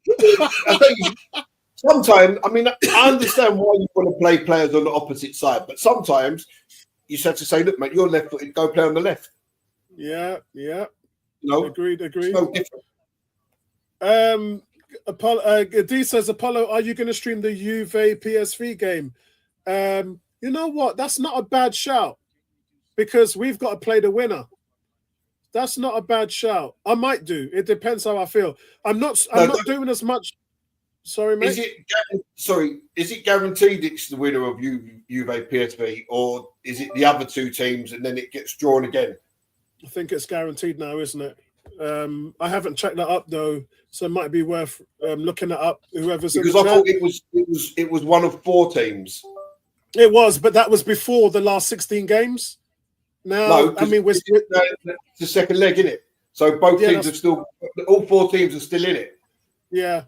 Sometimes, I mean, I understand why you want to play players on the opposite side, but sometimes you just have to say, look, mate, you're left-footed, go play on the left. Yeah. No, agreed. It's no different. D says, Apollo, are you going to stream the Juve PSV game? You know what? That's not a bad shout because we've got to play the winner. That's not a bad shout. I might do. It depends how I feel. I'm not doing as much. Sorry, mate. Is it guaranteed it's the winner of Juve PSV, or is it the other two teams and then it gets drawn again? I think it's guaranteed now, isn't it? I haven't checked that up though, so it might be worth looking it up. Whoever's because I thought it was one of 4 teams. It was, but that was before the last 16 games. Now, no, I mean, it's the second leg, isn't it? So both teams are still, all 4 teams are still in it. Yeah.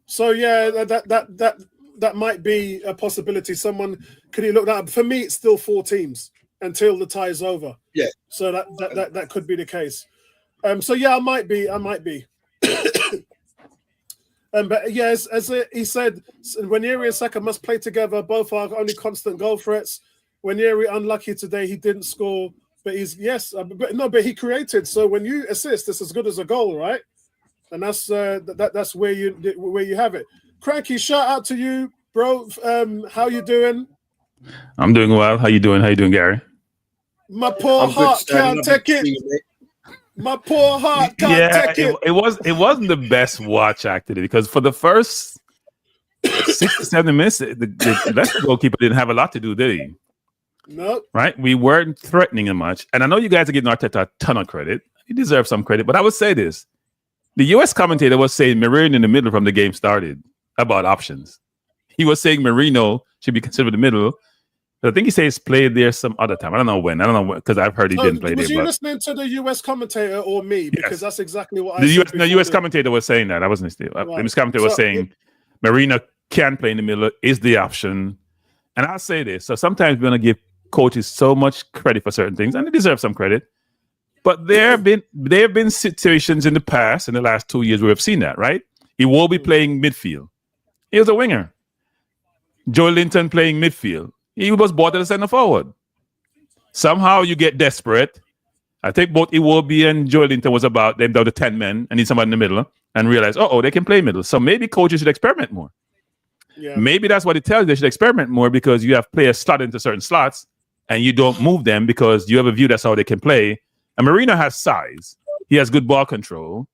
So yeah, that might be a possibility. Someone could you look that up? For me, it's still 4 teams until the tie is over. Yeah. So that could be the case. So yeah, I might be. But yes, as he said, Wanyeri and Saka must play together. Both are only constant goal threats. Wanyeri unlucky today; he didn't score, but but he created. So when you assist, it's as good as a goal, right? And that's that's where you have it. Cranky, shout out to you, bro. How you doing? I'm doing well. How you doing? How you doing, Gary? My poor heart can't take it. My poor heart can't take it. It wasn't the best watch actually because for the first 6 to 7 minutes, the Leicester goalkeeper didn't have a lot to do, did he? No. Right? We weren't threatening him much. And I know you guys are giving Arteta a ton of credit. He deserves some credit. But I would say this. The US commentator was saying Marino in the middle from the game started about options. He was saying Marino should be considered in the middle. But I think he says played there some other time. I don't know when. I don't know because I've heard he didn't play there. Was you listening to the US commentator or me? Because that's exactly what the US commentator was saying that. I wasn't listening. The US commentator was saying Marino can play in the middle, is the option. And I'll say this. So sometimes we're going to give coaches so much credit for certain things, and they deserve some credit. But there have been situations in the past, in the last 2 years, where we've seen that, right? He will be playing midfield. He was a winger. Joe Linton playing midfield. He was bought as a center forward. Somehow you get desperate. I think both Iwobi and Joe Linton was about them down to 10 men and need somebody in the middle and realize, they can play middle. So maybe coaches should experiment more. Yeah. Maybe that's what it tells you. They should experiment more because you have players slot into certain slots and you don't move them because you have a view that's how they can play. And Marino has size. He has good ball control.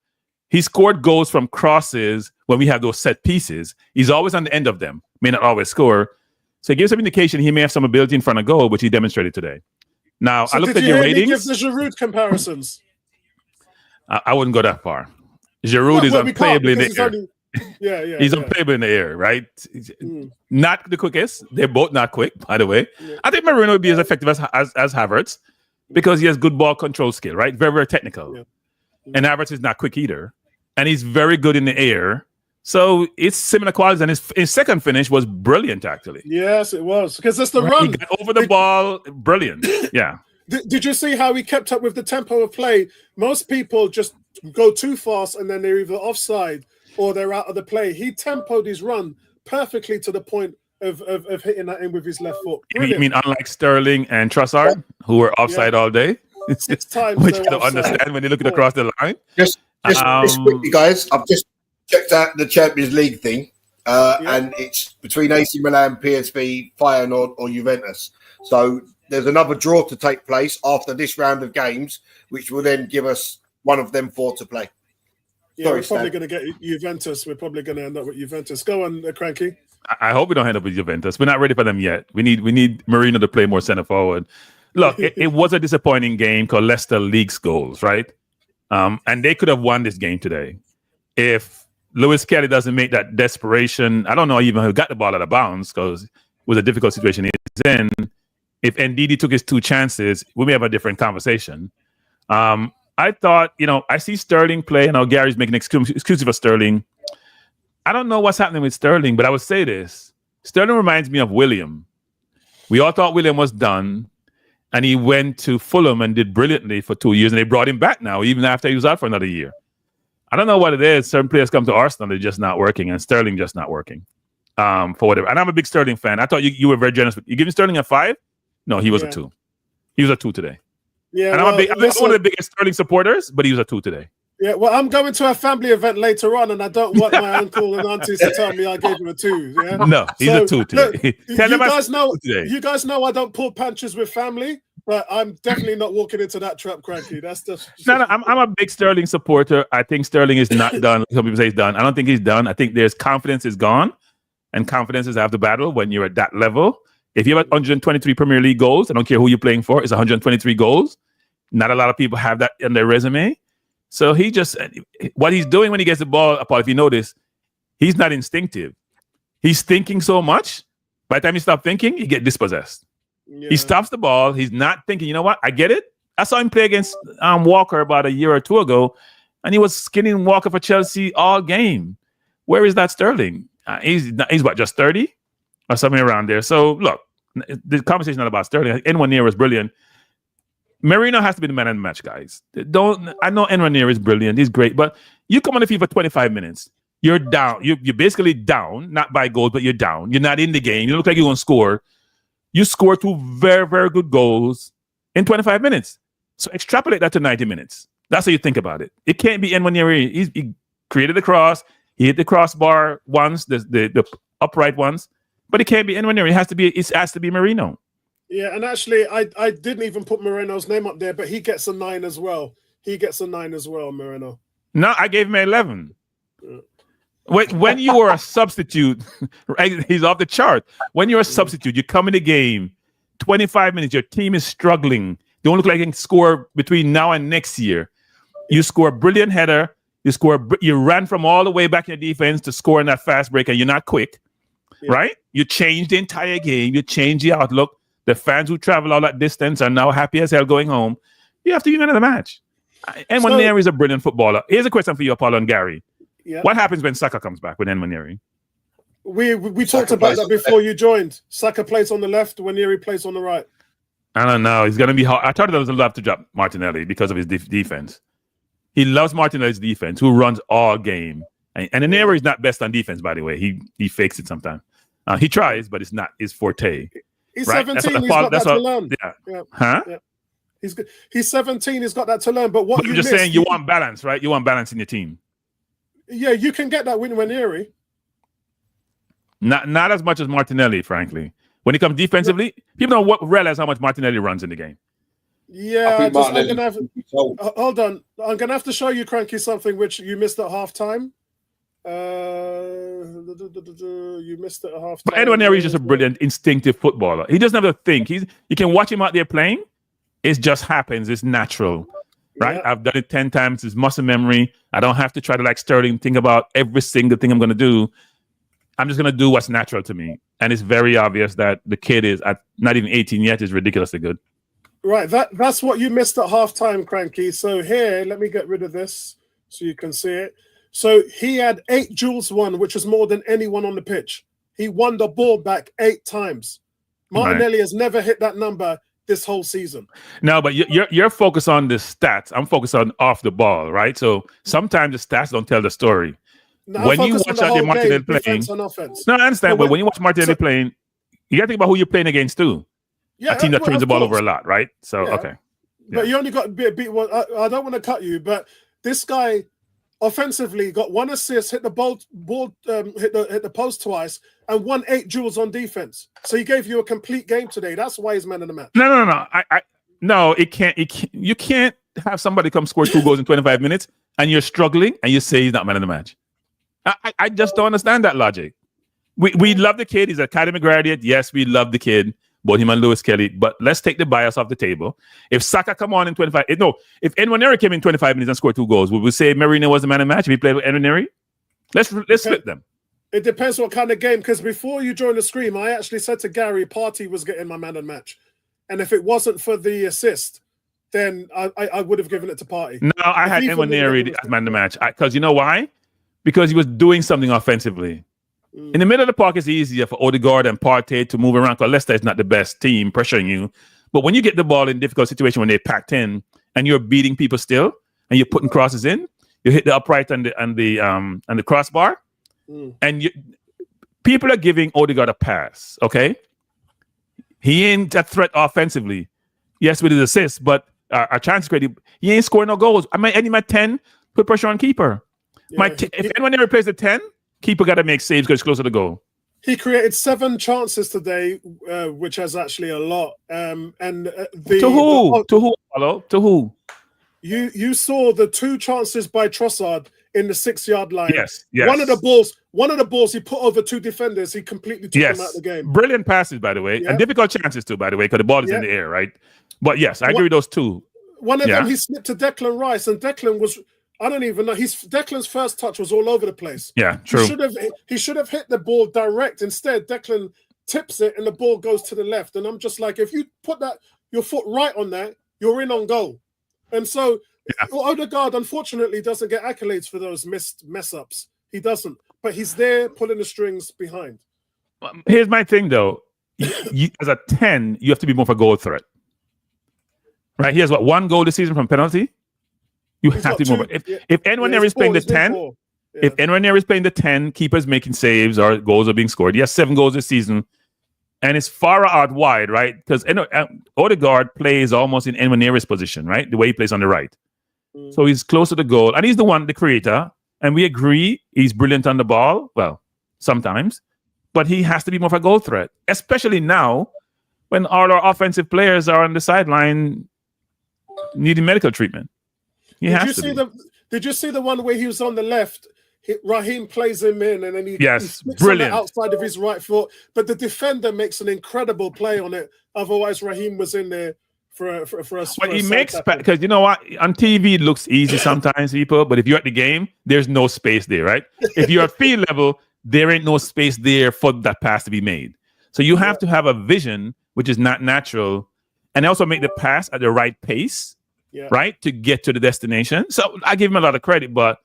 He scored goals from crosses when we have those set pieces. He's always on the end of them. May not always score. So it gives some indication he may have some ability in front of goal, which he demonstrated today. Now, I looked at your ratings. Give the Giroud comparisons. I wouldn't go that far. Giroud is unplayable in the air. He's unplayable in the air, right? Not the quickest. They're both not quick, by the way. Yeah. I think Marino would be as effective as Havertz. because he has good ball control skill, right? Very, very technical. Yeah. And Havertz is not quick either. And he's very good in the air. So it's similar qualities. And his second finish was brilliant, actually. Yes, it was. Because that's the Right, run. he got over the ball, brilliant. Yeah. Did you see how he kept up with the tempo of play? Most people just go too fast and then they're either offside or they're out of the play. He tempoed his run perfectly to the point of hitting that in with his left foot. You mean unlike Sterling and Trossard, who were offside all day? It's Six times which they you were don't offside. understand when you look across the line. Just quickly, guys. I've just checked out the Champions League thing, and it's between AC Milan, PSV, Feyenoord, or Juventus. So there's another draw to take place after this round of games, which will then give us one of them four to play. Yeah, we're probably going to get Juventus. We're probably going to end up with Juventus. Go on, Cranky. I hope we don't end up with Juventus. We're not ready for them yet. We need Marino to play more center forward. Look, it was a disappointing game because Leicester leaks goals, right? And they could have won this game today if Lewis Kelly doesn't make that desperation. I don't know even who got the ball out of bounds because it was a difficult situation he's in. If Ndidi took his two chances, we may have a different conversation. I thought, I see Sterling play. I know Gary's making excuse for Sterling. I don't know what's happening with Sterling, but I would say this. Sterling reminds me of William. We all thought William was done, and he went to Fulham and did brilliantly for 2 years, and they brought him back now, even after he was out for another year. I don't know what it is. Certain players come to Arsenal, they're just not working, and Sterling just not working for whatever. And I'm a big Sterling fan. I thought you were very generous. You giving Sterling a 5? No, he was a 2. He was a 2 today. Yeah, and I'm one of the biggest Sterling supporters, but he was a 2 today. Yeah, well, I'm going to a family event later on, and I don't want my uncle and aunties to tell me I gave him a 2. Yeah? No, he's a 2 today. You guys know I don't pull punches with family, but I'm definitely not walking into that trap, Cranky. That's just no. I'm a big Sterling supporter. I think Sterling is not done. Some people say he's done. I don't think he's done. I think there's confidence is gone, and confidence is half the battle when you're at that level. If you have 123 Premier League goals, I don't care who you're playing for, it's 123 goals. Not a lot of people have that on their resume. So what he's doing when he gets the ball, Paul, if you notice, he's not instinctive. He's thinking so much. By the time he stops thinking, he gets dispossessed. Yeah. He stops the ball. He's not thinking, you know what? I get it. I saw him play against Walker about a year or two ago, and he was skinning Walker for Chelsea all game. Where is that Sterling? He's what, just 30 or something around there. So look, the conversation is not about Sterling. Anyone was brilliant. Marino has to be the man of the match, guys. I know Enranier is brilliant. He's great, but you come on the field for 25 minutes. You're down. You're basically down, not by goals, but you're down. You're not in the game. You look like you're going to score. You score 2 very, very good goals in 25 minutes. So extrapolate that to 90 minutes. That's how you think about it. It can't be Enranier. He created the cross. He hit the crossbar once, the upright ones, but it can't be Enranier. It has to be Marino. Yeah, and actually, I didn't even put Moreno's name up there, but he gets a 9 as well. He gets a 9 as well, Moreno. No, I gave him an 11. Yeah. When you are a substitute, right, he's off the chart. When you're a substitute, you come in the game, 25 minutes, your team is struggling. They don't look like they can score between now and next year. You score a brilliant header. You ran from all the way back in your defense to score in that fast break, and you're not quick, right? You change the entire game. You change the outlook. The fans who travel all that distance are now happy as hell going home. You have to be man of the match. And Nwaneri is a brilliant footballer. Here's a question for you, Apollo and Gary. Yeah. What happens when Saka comes back with Nwaneri? We talked about that before you joined. Saka plays on the left, Nwaneri plays on the right. I don't know. He's going to be hard. I thought there was a lot to drop Martinelli because of his defense. He loves Martinelli's defense, who runs all game. And Nwaneri is not best on defense, by the way. He fakes it sometimes. He tries, but it's not his forte. He's 17. He's got that to learn. Yeah. Huh? Yeah. He's 17. He's got that to learn. But I'm just saying, you want balance, right? You want balance in your team. Yeah, you can get that with Nwaneri. Not as much as Martinelli, frankly. When it comes defensively, people don't realize how much Martinelli runs in the game. Yeah, hold on. I'm gonna have to show you, Cranky, something which you missed at halftime. You missed it at half time. But Nwaneri is just a brilliant instinctive footballer. He doesn't have to think. You can watch him out there playing. It just happens. It's natural, right? Yeah. I've done it 10 times. It's muscle memory. I don't have to try to, like Sterling, think about every single thing I'm going to do. I'm just going to do what's natural to me. And it's very obvious that the kid is not even 18 yet. Is ridiculously good. Right, that's what you missed at halftime, Cranky. So here, let me get rid of this so you can see it. So he had 8 duels won, which is more than anyone on the pitch. He won the ball back 8 times. Martinelli has never hit that number this whole season. No, but you're focused on the stats. I'm focused on off the ball, right? So sometimes the stats don't tell the story. No, when you watch out Martinelli playing, and offense. No, I understand. But when you watch Martinelli playing, you got to think about who you're playing against too. Yeah, a team that turns the ball over a lot, right? So okay. But you only got a bit. Well, I don't want to cut you, but this guy offensively got 1 assist, hit the ball, hit the post twice, and won 8 duels on defense. So he gave you a complete game today. That's why he's man of the match. No. It can't. You can't have somebody come score 2 goals in 25 minutes, and you're struggling, and you say he's not man of the match. I just don't understand that logic. We love the kid. He's an academy graduate. Yes, we love the kid. Both him and Lewis Kelly. But let's take the bias off the table. If Saka come on in 25, if Nwaneri came in 25 minutes and scored 2 goals, would we say Marino was the man of the match if he played with Nwaneri? Let's flip them. It depends what kind of game. Because before you joined the stream, I actually said to Gary, Partey was getting my man of the match, and if it wasn't for the assist, then I would have given it to Partey. No, I had Nwaneri as man of the match. Because you know why? Because he was doing something offensively. In the middle of the park, it's easier for Odegaard and Partey to move around because Leicester is not the best team pressuring you. But when you get the ball in difficult situation when they're packed in and you're beating people still and you're putting crosses in, you hit the upright and the crossbar, and people are giving Odegaard a pass. Okay, he ain't a threat offensively. Yes, with his assists, but our chance is great. He ain't scoring no goals. I mean, my 10 put pressure on keeper. Yeah, if anyone ever plays the 10. Keeper got to make saves because it's closer to goal. He created 7 chances today, which is actually a lot. To who? You saw the 2 chances by Trossard in the 6-yard line. Yes. One of the balls he put over 2 defenders. He completely took them out of the game. Brilliant passes, by the way, and difficult chances too, by the way, because the ball is in the air, right? But yes, I agree with those 2. One of them he slipped to Declan Rice, and Declan was. I don't even know. Declan's first touch was all over the place. Yeah, true. He should have hit the ball direct. Instead, Declan tips it and the ball goes to the left. And I'm just like, if you put your foot right on that, you're in on goal. And so Odegaard, unfortunately, doesn't get accolades for those mess ups. He doesn't. But he's there pulling the strings behind. Here's my thing, though. You, as a 10, you have to be more of a goal threat. Right? He has 1 goal this season from penalty? You have to move. If Nwaneri is playing the 10, if Nwaneri is playing the 10, keepers making saves or goals are being scored. He has 7 goals this season, and it's far out wide, right? Because Odegaard plays almost in Nwaneri's position, right? The way he plays on the right, so he's close to the goal, and he's the creator. And we agree he's brilliant on the ball. Well, sometimes, but he has to be more of a goal threat, especially now when all our offensive players are on the sideline needing medical treatment. Did you see the one where he was on the left? Raheem plays him in, and then he flicks on the outside of his right foot. But the defender makes an incredible play on it. Otherwise, Raheem was in there for a. But he makes because you know what, on TV it looks easy sometimes, people. But if you're at the game, there's no space there, right? If you're at field level, there ain't no space there for that pass to be made. So you have to have a vision which is not natural, and also make the pass at the right pace. Right, to get to the destination. So I give him a lot of credit, but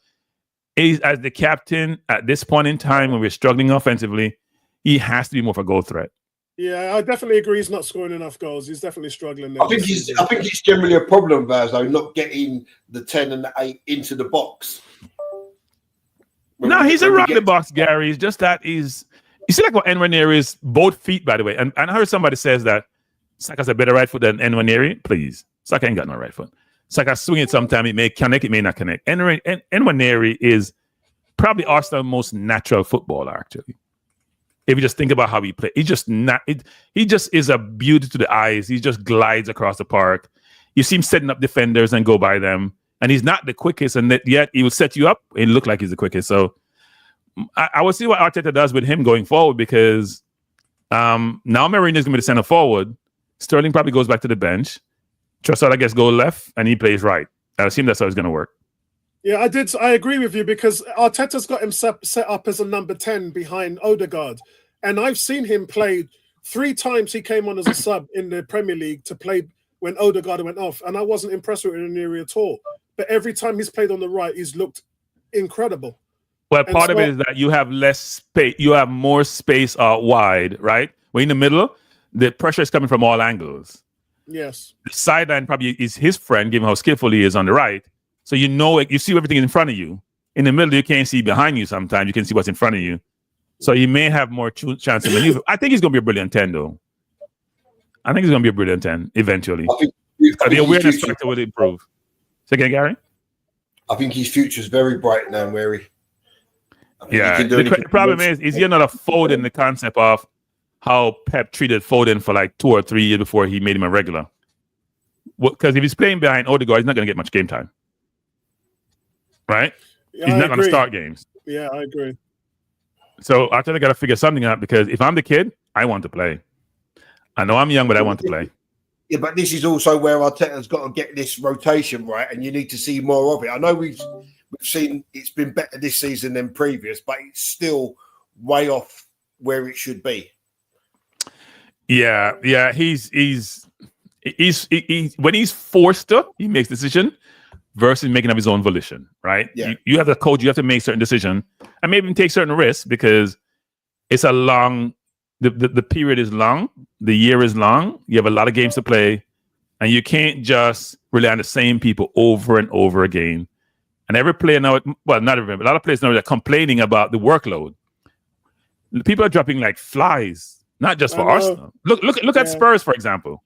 he's, as the captain at this point in time when we're struggling offensively, he has to be more of a goal threat. Yeah, I definitely agree. He's not scoring enough goals. He's definitely struggling there. I think it's generally a problem, Vaz, though, not getting the 10 and the 8 into the box. He's around the box, Gary. It's just that you see like what Nwaneri is, both feet, by the way. And I heard somebody says that Saka's a better right foot than Nwaneri. Please. Saka ain't got no right foot. Saka swing it sometime, it may connect, it may not connect. Nwaneri is probably Arsenal's most natural footballer, actually. If you just think about how he plays, he just is a beauty to the eyes. He just glides across the park. You see him setting up defenders and go by them. And he's not the quickest, and yet he will set you up and look like he's the quickest. So I will see what Arteta does with him going forward, because now Marino is going to be the center forward. Sterling probably goes back to the bench. Trossard, I guess, go left, and he plays right. I assume that's how it's going to work. Yeah, I agree with you, because Arteta's got him set up as a number 10 behind Odegaard. And I've seen him play 3 times. He came on as a sub in the Premier League to play when Odegaard went off, and I wasn't impressed with Ranieri at all. But every time he's played on the right, he's looked incredible. Well, part of it is that you have less space. You have more space out wide, right? When in the middle, the pressure is coming from all angles. Yes. The sideline probably is his friend, given how skillful he is on the right. So you know, you see everything in front of you. In the middle, you can't see behind you sometimes. You can see what's in front of you. So he may have more chance to maneuver. I think he's going to be a brilliant 10, though. I think he's going to be a brilliant 10 eventually. The awareness factor will improve. Say again, Gary? I think his future is very bright now, Mary. Yeah. The problem is he another Foden, the concept of how Pep treated Foden for like 2 or 3 years before he made him a regular. Because if he's playing behind Odegaard, he's not going to get much game time. Right? Yeah, he's not going to start games. Yeah, I agree. So I think I got to figure something out, because if I'm the kid, I want to play. I know I'm young, but I want to play. Yeah, but this is also where Arteta's got to get this rotation right, and you need to see more of it. I know we've seen it's been better this season than previous, but it's still way off where it should be. Yeah. He's when he's forced to, he makes decision versus making of his own volition, right? Yeah. You have to coach, you have to make certain decision, and maybe even take certain risks, because it's a long. The period is long, the year is long. You have a lot of games to play, and you can't just rely on the same people over and over again. And every player now, well, not every, but a lot of players now are complaining about the workload. People are dropping like flies, not just for Arsenal. Look at Spurs, for example.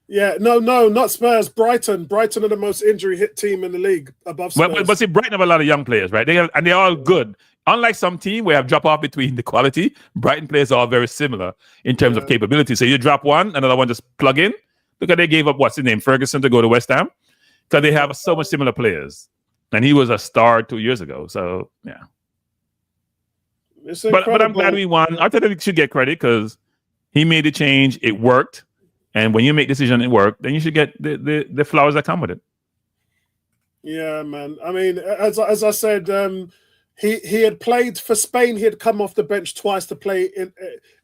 Yeah, no, not Spurs. Brighton are the most injury hit team in the league, above Spurs. But see, Brighton have a lot of young players, right? They're all good. Unlike some team where have drop off between the quality, Brighton players are all very similar in terms of capability. So you drop one, another one just plug in. Look at they gave up what's his name, Ferguson, to go to West Ham, because they have so much similar players, and he was a star 2 years ago. So yeah, but I'm glad we won. I thought we should get credit because he made the change. It worked, and when you make decision, it worked. Then you should get the flowers that come with it. Yeah, man. I mean, as I said. He had played for Spain. He had come off the bench twice to play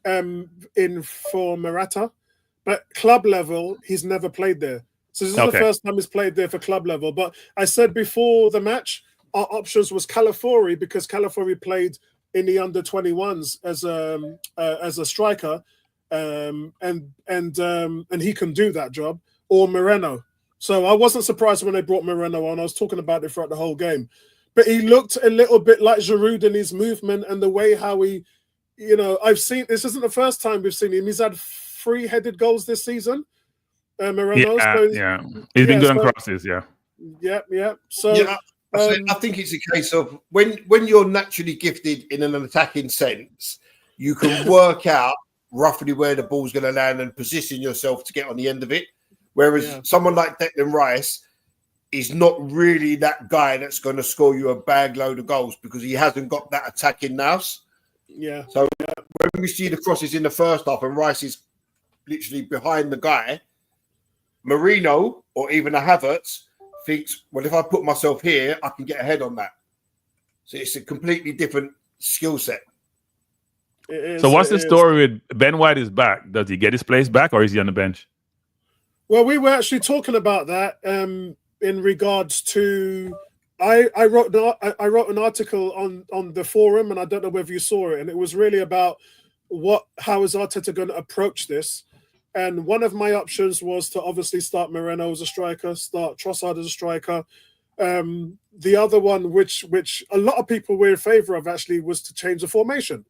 in for Morata, but club level he's never played there. So this is the first time he's played there for club level. But I said before the match, our options was Calafiori, because Calafiori played in the under-21s as a striker, and he can do that job, or Moreno. So I wasn't surprised when they brought Moreno on. I was talking about it throughout the whole game. But he looked a little bit like Giroud in his movement and the way how he, I've seen, this isn't the first time we've seen him. He's had 3 headed goals this season. Moreno. Yeah. He's been good on crosses, yeah. Yeah. So I think it's a case of when you're naturally gifted in an attacking sense, you can work out roughly where the ball's going to land and position yourself to get on the end of it. Whereas someone like Declan Rice is not really that guy that's going to score you a bag load of goals because he hasn't got that attacking nous. Yeah. So when we see the crosses in the first half and Rice is literally behind the guy, Marino or even a Havertz thinks, well, if I put myself here, I can get ahead on that. So it's a completely different skill set. So what's the story with Ben White is back? Does he get his place back or is he on the bench? Well, we were actually talking about that in regards to I wrote an article on the forum, and I don't know whether you saw it, and it was really about how is Arteta going to approach this. And one of my options was to obviously start Moreno as a striker, start Trossard as a striker. The other one, which a lot of people were in favour of actually, was to change the formation.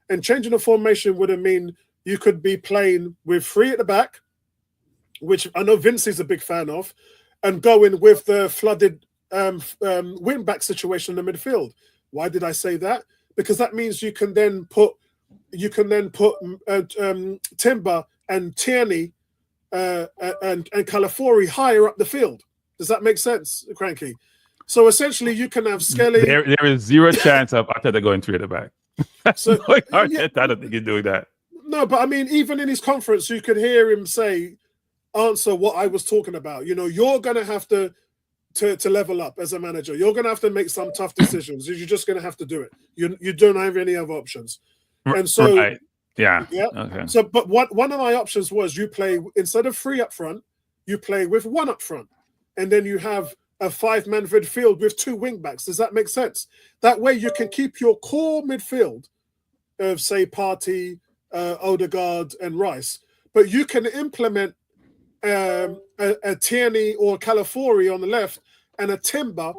And changing the formation would have mean you could be playing with 3 at the back, which I know Vincey's a big fan of, and going with the flooded wing-back situation in the midfield. Why did I say that? Because that means you can then put Timber and Tierney and Calafiori higher up the field. Does that make sense, Cranky? So essentially, you can have Skelly. There is zero chance of Arteta going 3 at the back. So Arteta, I don't think he's doing that. No, but I mean, even in his conference, you could hear him answer what I was talking about. You're going to have to level up as a manager. You're going to have to make some tough decisions. You're just going to have to do it. You don't have any other options. And so, right. Yeah. Okay. So, but one of my options was you play, instead of 3 up front, you play with one up front, and then you have a 5-man midfield with 2 wing backs. Does that make sense? That way you can keep your core midfield of, say, Partey, Odegaard, and Rice, but you can implement a Tierney or Calafiori on the left and a Timber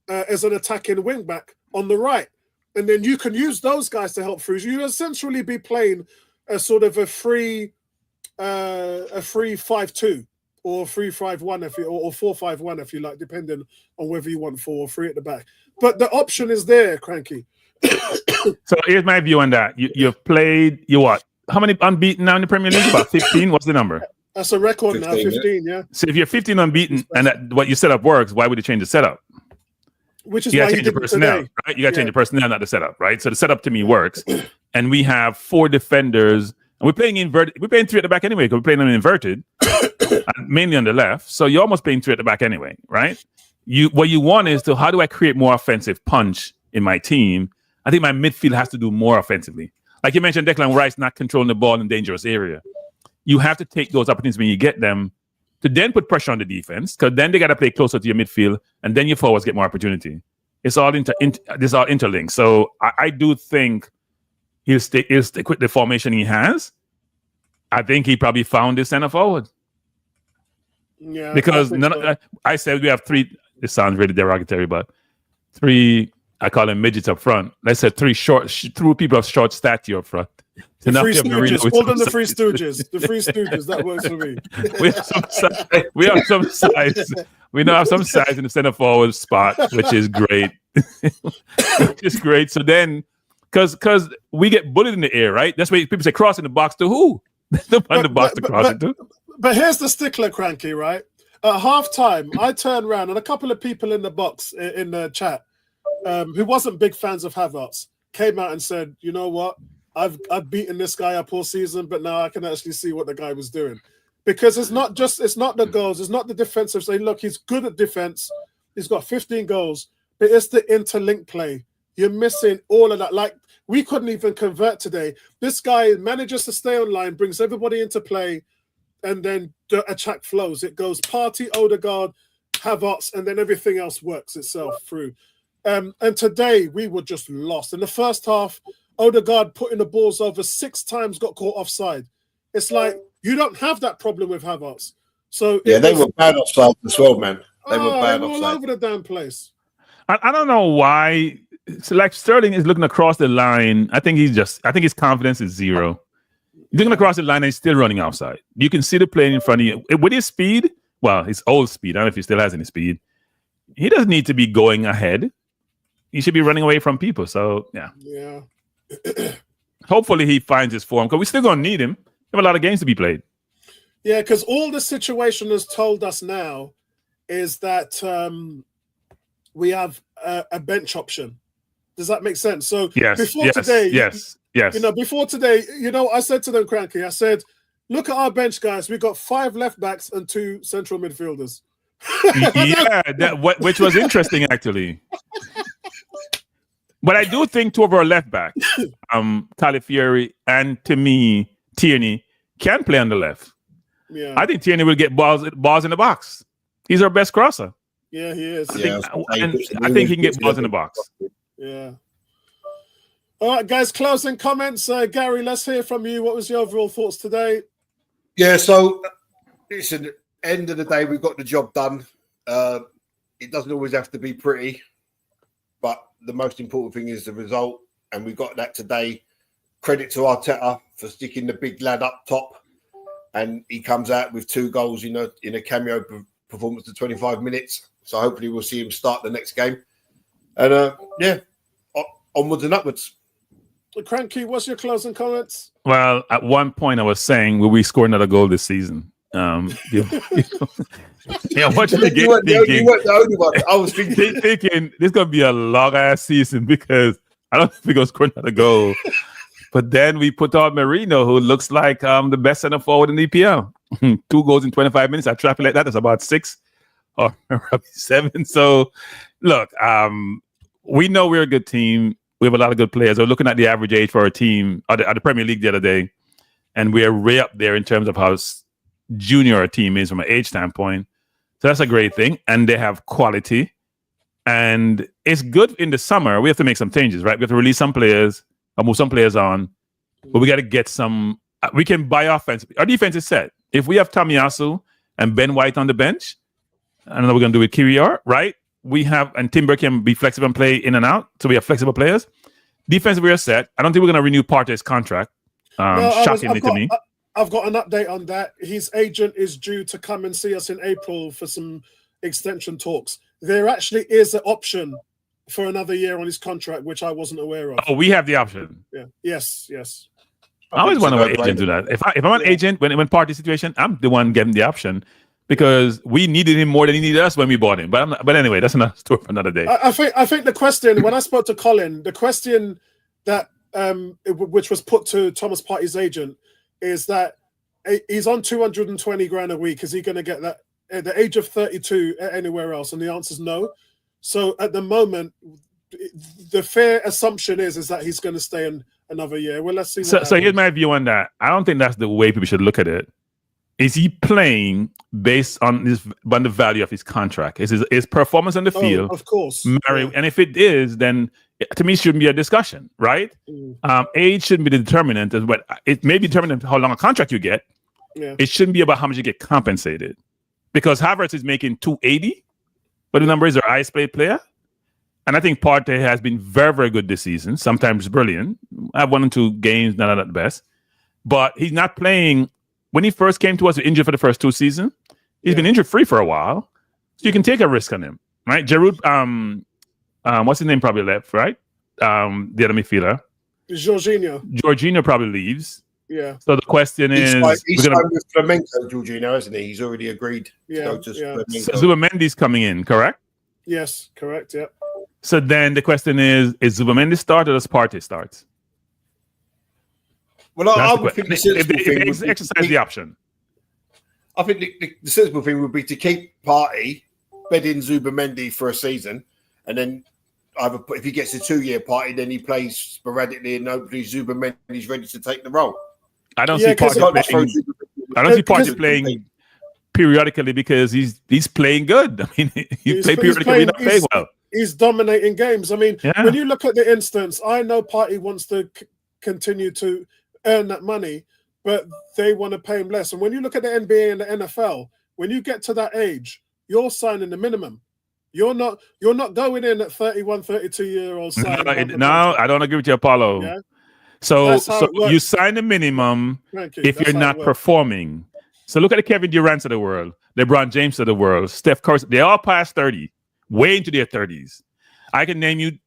as an attacking wing back on the right, and then you can use those guys to help through. You essentially be playing a sort of a free 3-5-2 or 3-5-1 if you, or 4-5-1 if you like, depending on whether you want 4 or 3 at the back. But the option is there, Cranky. So here's my view on that. You've played, what? How many unbeaten now in the Premier League? About 15? What's the number? That's a record 15, now, 15, yeah. So if you're 15 unbeaten and what you set up works, why would you change the setup? Which is you why got to change the personnel, right? You got to change the personnel, not the setup, right? So the setup to me works. And we have 4 defenders, and we're playing inverted. We're playing 3 at the back anyway, because we're playing them inverted, mainly on the left. So you're almost playing 3 at the back anyway, right? What you want is how do I create more offensive punch in my team? I think my midfield has to do more offensively. Like you mentioned, Declan Rice not controlling the ball in dangerous area. You have to take those opportunities when you get them to then put pressure on the defense, because then they got to play closer to your midfield, and then your forwards get more opportunity. It's all this is all interlinked. So I do think he'll stick with the formation he has. I think he probably found his center forward. Yeah, because I said we have 3. This sounds really derogatory, but 3. I call them midgets up front. Let's say 3 people of short stature up front. The Three Stooges. Call them the Three Stooges. The Three Stooges. That works for me. We have some size. We now have some size in the center forward spot, which is great. Which is great. So then, because we get bullied in the air, right? That's why people say cross in the box to who? The box to cross it to. But here's the stickler, Cranky, right? At halftime, I turned around and a couple of people in the box in the chat who wasn't big fans of Havertz came out and said, you know what? I've beaten this guy up all season, but now I can actually see what the guy was doing. Because it's not the goals, it's not the defensive. Say, look, he's good at defense. He's got 15 goals, but it's the interlink play. You're missing all of that. Like, we couldn't even convert today. This guy manages to stay online, brings everybody into play, and then the attack flows. It goes Partey, Odegaard, Havertz, and then everything else works itself through. And today we were just lost. In the first half, Odegaard putting the balls over 6 times, got caught offside. It's like you don't have that problem with Havertz. So they were bad offside as well, man. They were bad all offside. over the damn place. I don't know why. So like Sterling is looking across the line. I think his confidence is 0. He's looking across the line and he's still running outside. You can see the plane in front of you. With his speed, well, his old speed, I don't know if he still has any speed. He doesn't need to be going ahead. He should be running away from people. So, yeah. Hopefully he finds his form, because we're still going to need him. We have a lot of games to be played. Yeah, because all the situation has told us now is that we have a bench option. Does that make sense? So before today, I said to them, Cranky, I said, look at our bench, guys. We've got 5 left backs and 2 central midfielders. Which was interesting, actually. But I do think 2 of our left backs, Calafiori and, to me, Tierney, can play on the left. Yeah. I think Tierney will get balls in the box. He's our best crosser. Yeah, he is. I think he can get balls in the box. Yeah. All right, guys, closing comments. Gary, let's hear from you. What was your overall thoughts today? Yeah, so listen, end of the day, we've got the job done. It doesn't always have to be pretty, but the most important thing is the result, and we got that today. Credit to Arteta for sticking the big lad up top, and he comes out with 2 goals in a cameo performance to 25 minutes. So hopefully we'll see him start the next game. And onwards and upwards. Cranky, what's your closing comments? Well, at one point I was saying, will we score another goal this season? Watching the game, you weren't the only one. I was thinking this is going to be a long-ass season, because I don't think we're going to score another goal. But then we put on Merino, who looks like the best center forward in the EPL. 2 goals in 25 minutes. I extrapolate that. That's about 6 or 7. So, look, we know we're a good team. We have a lot of good players. We're looking at the average age for our team at the Premier League the other day, and we're way up there in terms of how junior a team is from an age standpoint. So that's a great thing. And they have quality. And it's good in the summer. We have to make some changes, right? We have to release some players or move some players on. But we got to get some. We can buy offense. Our defense is set. If we have Tomiyasu and Ben White on the bench, I don't know what we're going to do with Kiriar, right? We have, and Timber can be flexible and play in and out. So we have flexible players. Defense, we are set. I don't think we're going to renew Partey's contract. Shockingly to me. I've got an update on that. His agent is due to come and see us in April for some extension talks. There actually is an option for another year on his contract, which I wasn't aware of. Oh, we have the option. Yeah. Yes. I always wonder why agents do that. If I'm an agent, when Partey situation, I'm the one getting the option because we needed him more than he needed us when we bought him. But anyway, that's another story for another day. I think the question, when I spoke to Colin, the question that which was put to Thomas Partey's agent is that he's on 220 grand a week. Is he going to get that at the age of 32 anywhere else? And the answer is no. So at the moment, the fair assumption is that he's going to stay in another year. Well, let's see. So here's my view on that. I don't think that's the way people should look at it. Is he playing based on the value of his contract? Is his performance on the field? Of course. And if it is, then to me, it shouldn't be a discussion, right? Age shouldn't be the determinant. But it may be determinant how long a contract you get. Yeah. It shouldn't be about how much you get compensated. Because Havertz is making 280, but the number is our highest paid player. And I think Partey has been very, very good this season, sometimes brilliant. I have 1 or 2 games, not at the best. But he's not playing. When he first came to us, injured for the first 2 seasons. He's been injury-free for a while. So you can take a risk on him, right? Giroud, what's his name probably left, right? The other midfielder. Jorginho probably leaves. Yeah. So the question is... He's signed with Flamenco, Jorginho, hasn't he? He's already agreed to go to Flamenco. So Zubamendi's coming in, correct? Yes, correct, yeah. So then the question is Zubamendi start or does Partey start? Well, I would think the sensible thing would be exercise the option. I think the sensible thing would be to keep Partey, bed in Zubamendi for a season, and then either if he gets a 2-year Partey, then he plays sporadically, and hopefully Zubamendi's ready to take the role. I don't see Partey playing periodically because he's playing good. I mean, he's periodically not playing well. He's dominating games. I mean, when you look at the instance, I know Partey wants to continue to earn that money, but they want to pay him less. And when you look at the NBA and the NFL, when you get to that age, you're signing the minimum. You're not going in at 31, 32-year-olds. No, I don't agree with you, Apollo. Yeah? So you sign the minimum if you're not performing. So look at the Kevin Durant's of the world, LeBron James of the world, Steph Curry. They all past 30, way into their 30s. I can name you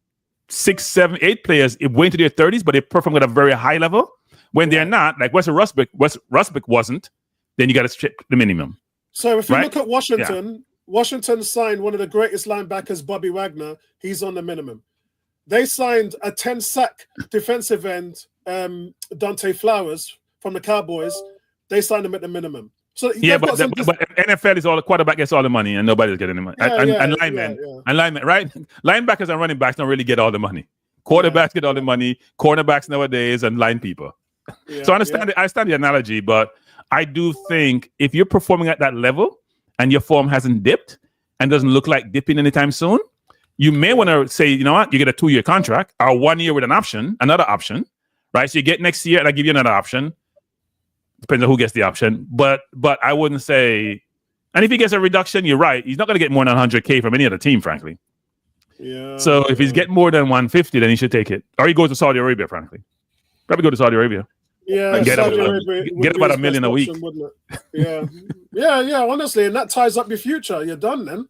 6, 7, 8 players way into their 30s, but they perform at a very high level. When they're not, like Wes Rusbeck wasn't, then you got to strip the minimum. So if you look at Washington, Washington signed one of the greatest linebackers, Bobby Wagner. He's on the minimum. They signed a 10-sack defensive end, Dante Flowers from the Cowboys. They signed him at the minimum. So but NFL is all the quarterback gets all the money and nobody's getting the money. And linemen, right? Linebackers and running backs don't really get all the money. Quarterbacks get all the money. Cornerbacks nowadays and line people. So I understand the analogy, but I do think if you're performing at that level and your form hasn't dipped and doesn't look like dipping anytime soon, you may want to say, you know what, you get a 2-year contract or 1 year with another option, right? So you get next year and I give you another option. Depends on who gets the option. But I wouldn't say, and if he gets a reduction, you're right. He's not going to get more than 100K from any other team, frankly. Yeah. So if he's getting more than 150, then he should take it. Or he goes to Saudi Arabia, frankly. Probably go to Saudi Arabia. Yeah, get about $1 million a week. Wouldn't it? Yeah, honestly, and that ties up your future. You're done then.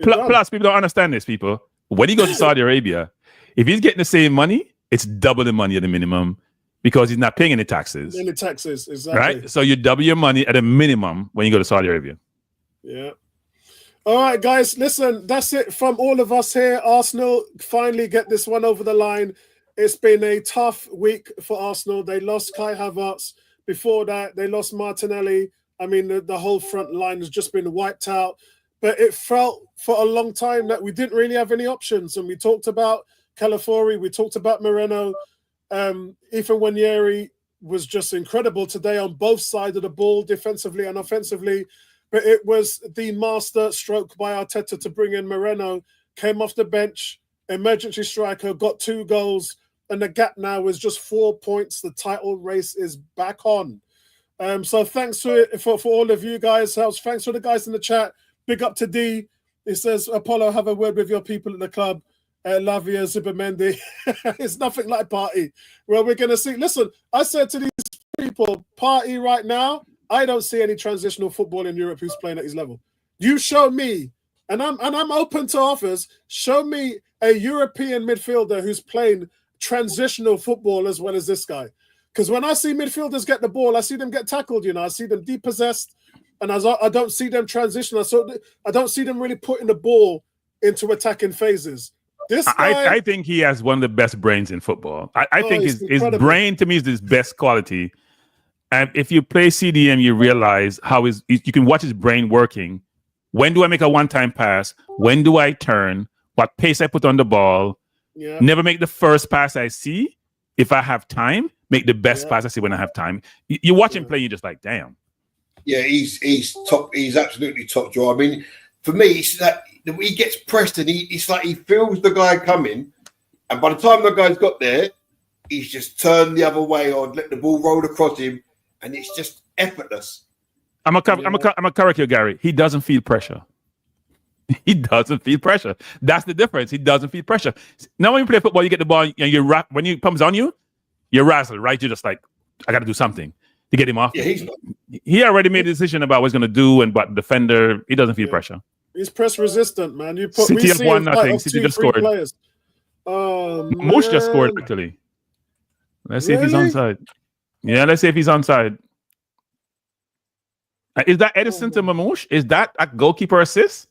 Plus, people don't understand this, people. When he goes to Saudi Arabia, if he's getting the same money, it's double the money at the minimum because he's not paying any taxes. Any taxes, exactly. Right? So you double your money at a minimum when you go to Saudi Arabia. Yeah. All right, guys, listen, that's it from all of us here. Arsenal finally get this one over the line. It's been a tough week for Arsenal. They lost Kai Havertz. Before that, they lost Martinelli. I mean, the whole front line has just been wiped out. But it felt for a long time that we didn't really have any options. And we talked about Calafiori. We talked about Moreno. Ethan Nwaneri was just incredible today on both sides of the ball, defensively and offensively. But it was the master stroke by Arteta to bring in Moreno, came off the bench, emergency striker, got 2 goals, and the gap now is just 4 points. The title race is back on. So thanks for all of you guys. Thanks for the guys in the chat. Big up to D. He says, Apollo, have a word with your people at the club. Lavia Zubimendi. It's nothing like party. Well, we're going to see. Listen, I said to these people, party right now. I don't see any transitional football in Europe who's playing at his level. You show me, and I'm open to offers. Show me a European midfielder who's playing transitional football as well as this guy. Because when I see midfielders get the ball, I see them get tackled. You know, I see them depossessed, and I don't see them transition. I don't see them really putting the ball into attacking phases. This guy, I think he has one of the best brains in football. I think his brain to me is his best quality. And if you play CDM, you realize how you can watch his brain working. When do I make a one-time pass? When do I turn? What pace I put on the ball? Yeah. Never make the first pass I see. If I have time, make the best pass I see when I have time. You watch him play, you're just like, damn. Yeah, he's top. He's absolutely top draw. I mean, for me, it's that he gets pressed and it's like he feels the guy coming, and by the time the guy's got there, he's just turned the other way or let the ball roll across him, and it's just effortless. I'm a correct you, Gary. He doesn't feel pressure. He doesn't feel pressure. That's the difference. He doesn't feel pressure. Now, when you play football, you get the ball and when he comes on you, you're razzled, right? You're just like, I got to do something to get him off. Yeah, he already made a decision about what he's going to do, and but defender, he doesn't feel pressure. He's press resistant, man. You put City have won nothing. City just scored. Mosh just scored actually. Let's see if he's onside. Yeah, let's see if he's onside. Is that Edison to Mamouche? Is that a goalkeeper assist?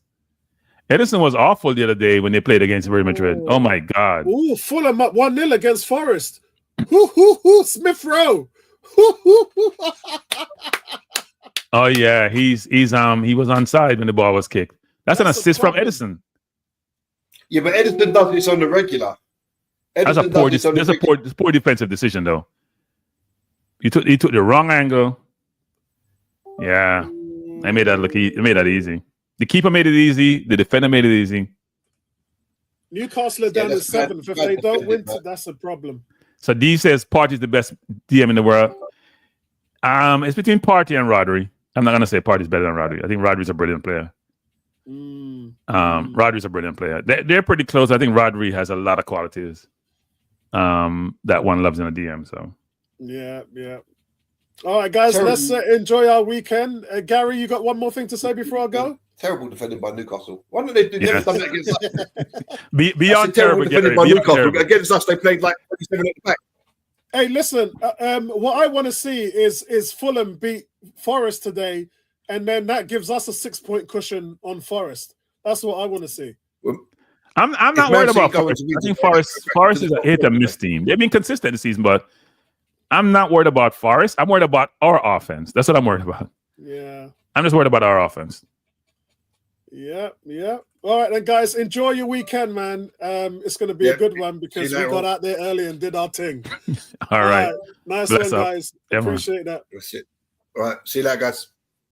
Edison was awful the other day when they played against Real Madrid. Oh my God. Ooh, Fulham up 1-0 against Forest. Smith Rowe. Oh yeah, he was onside when the ball was kicked. That's an assist from Edison. Yeah, but Edison does this on the regular. That's a poor defensive decision though. He took the wrong angle. Yeah, they made that it made that easy. The keeper made it easy. The defender made it easy. Newcastle are down to 7th. If they don't win, that's a problem. So D says Partey's the best DM in the world. It's between Partey and Rodri. I'm not gonna say Partey's better than Rodri. I think Rodri's a brilliant player. Rodri's a brilliant player. They're pretty close. I think Rodri has a lot of qualities that one loves in a DM. So yeah. All right, guys, let's enjoy our weekend. Gary, you got one more thing to say before I go? Terrible defending by Newcastle. Why don't they do that against us? Beyond terrible defending by Newcastle. Against us, they played like 27 at the back. Hey, listen, what I want to see is Fulham beat Forest today, and then that gives us a 6-point cushion on Forest. That's what I want to see. I'm not worried about Forest. I think Forest is a hit and miss team. They've been consistent this season, but I'm not worried about Forest. I'm worried about our offense. That's what I'm worried about. Yeah. I'm just worried about our offense. Yeah. All right, then, guys, enjoy your weekend, man. It's going to be a good one because we got out there early and did our thing. All right. Nice one, guys. Yeah, appreciate that. That's it. All right. See you later, guys.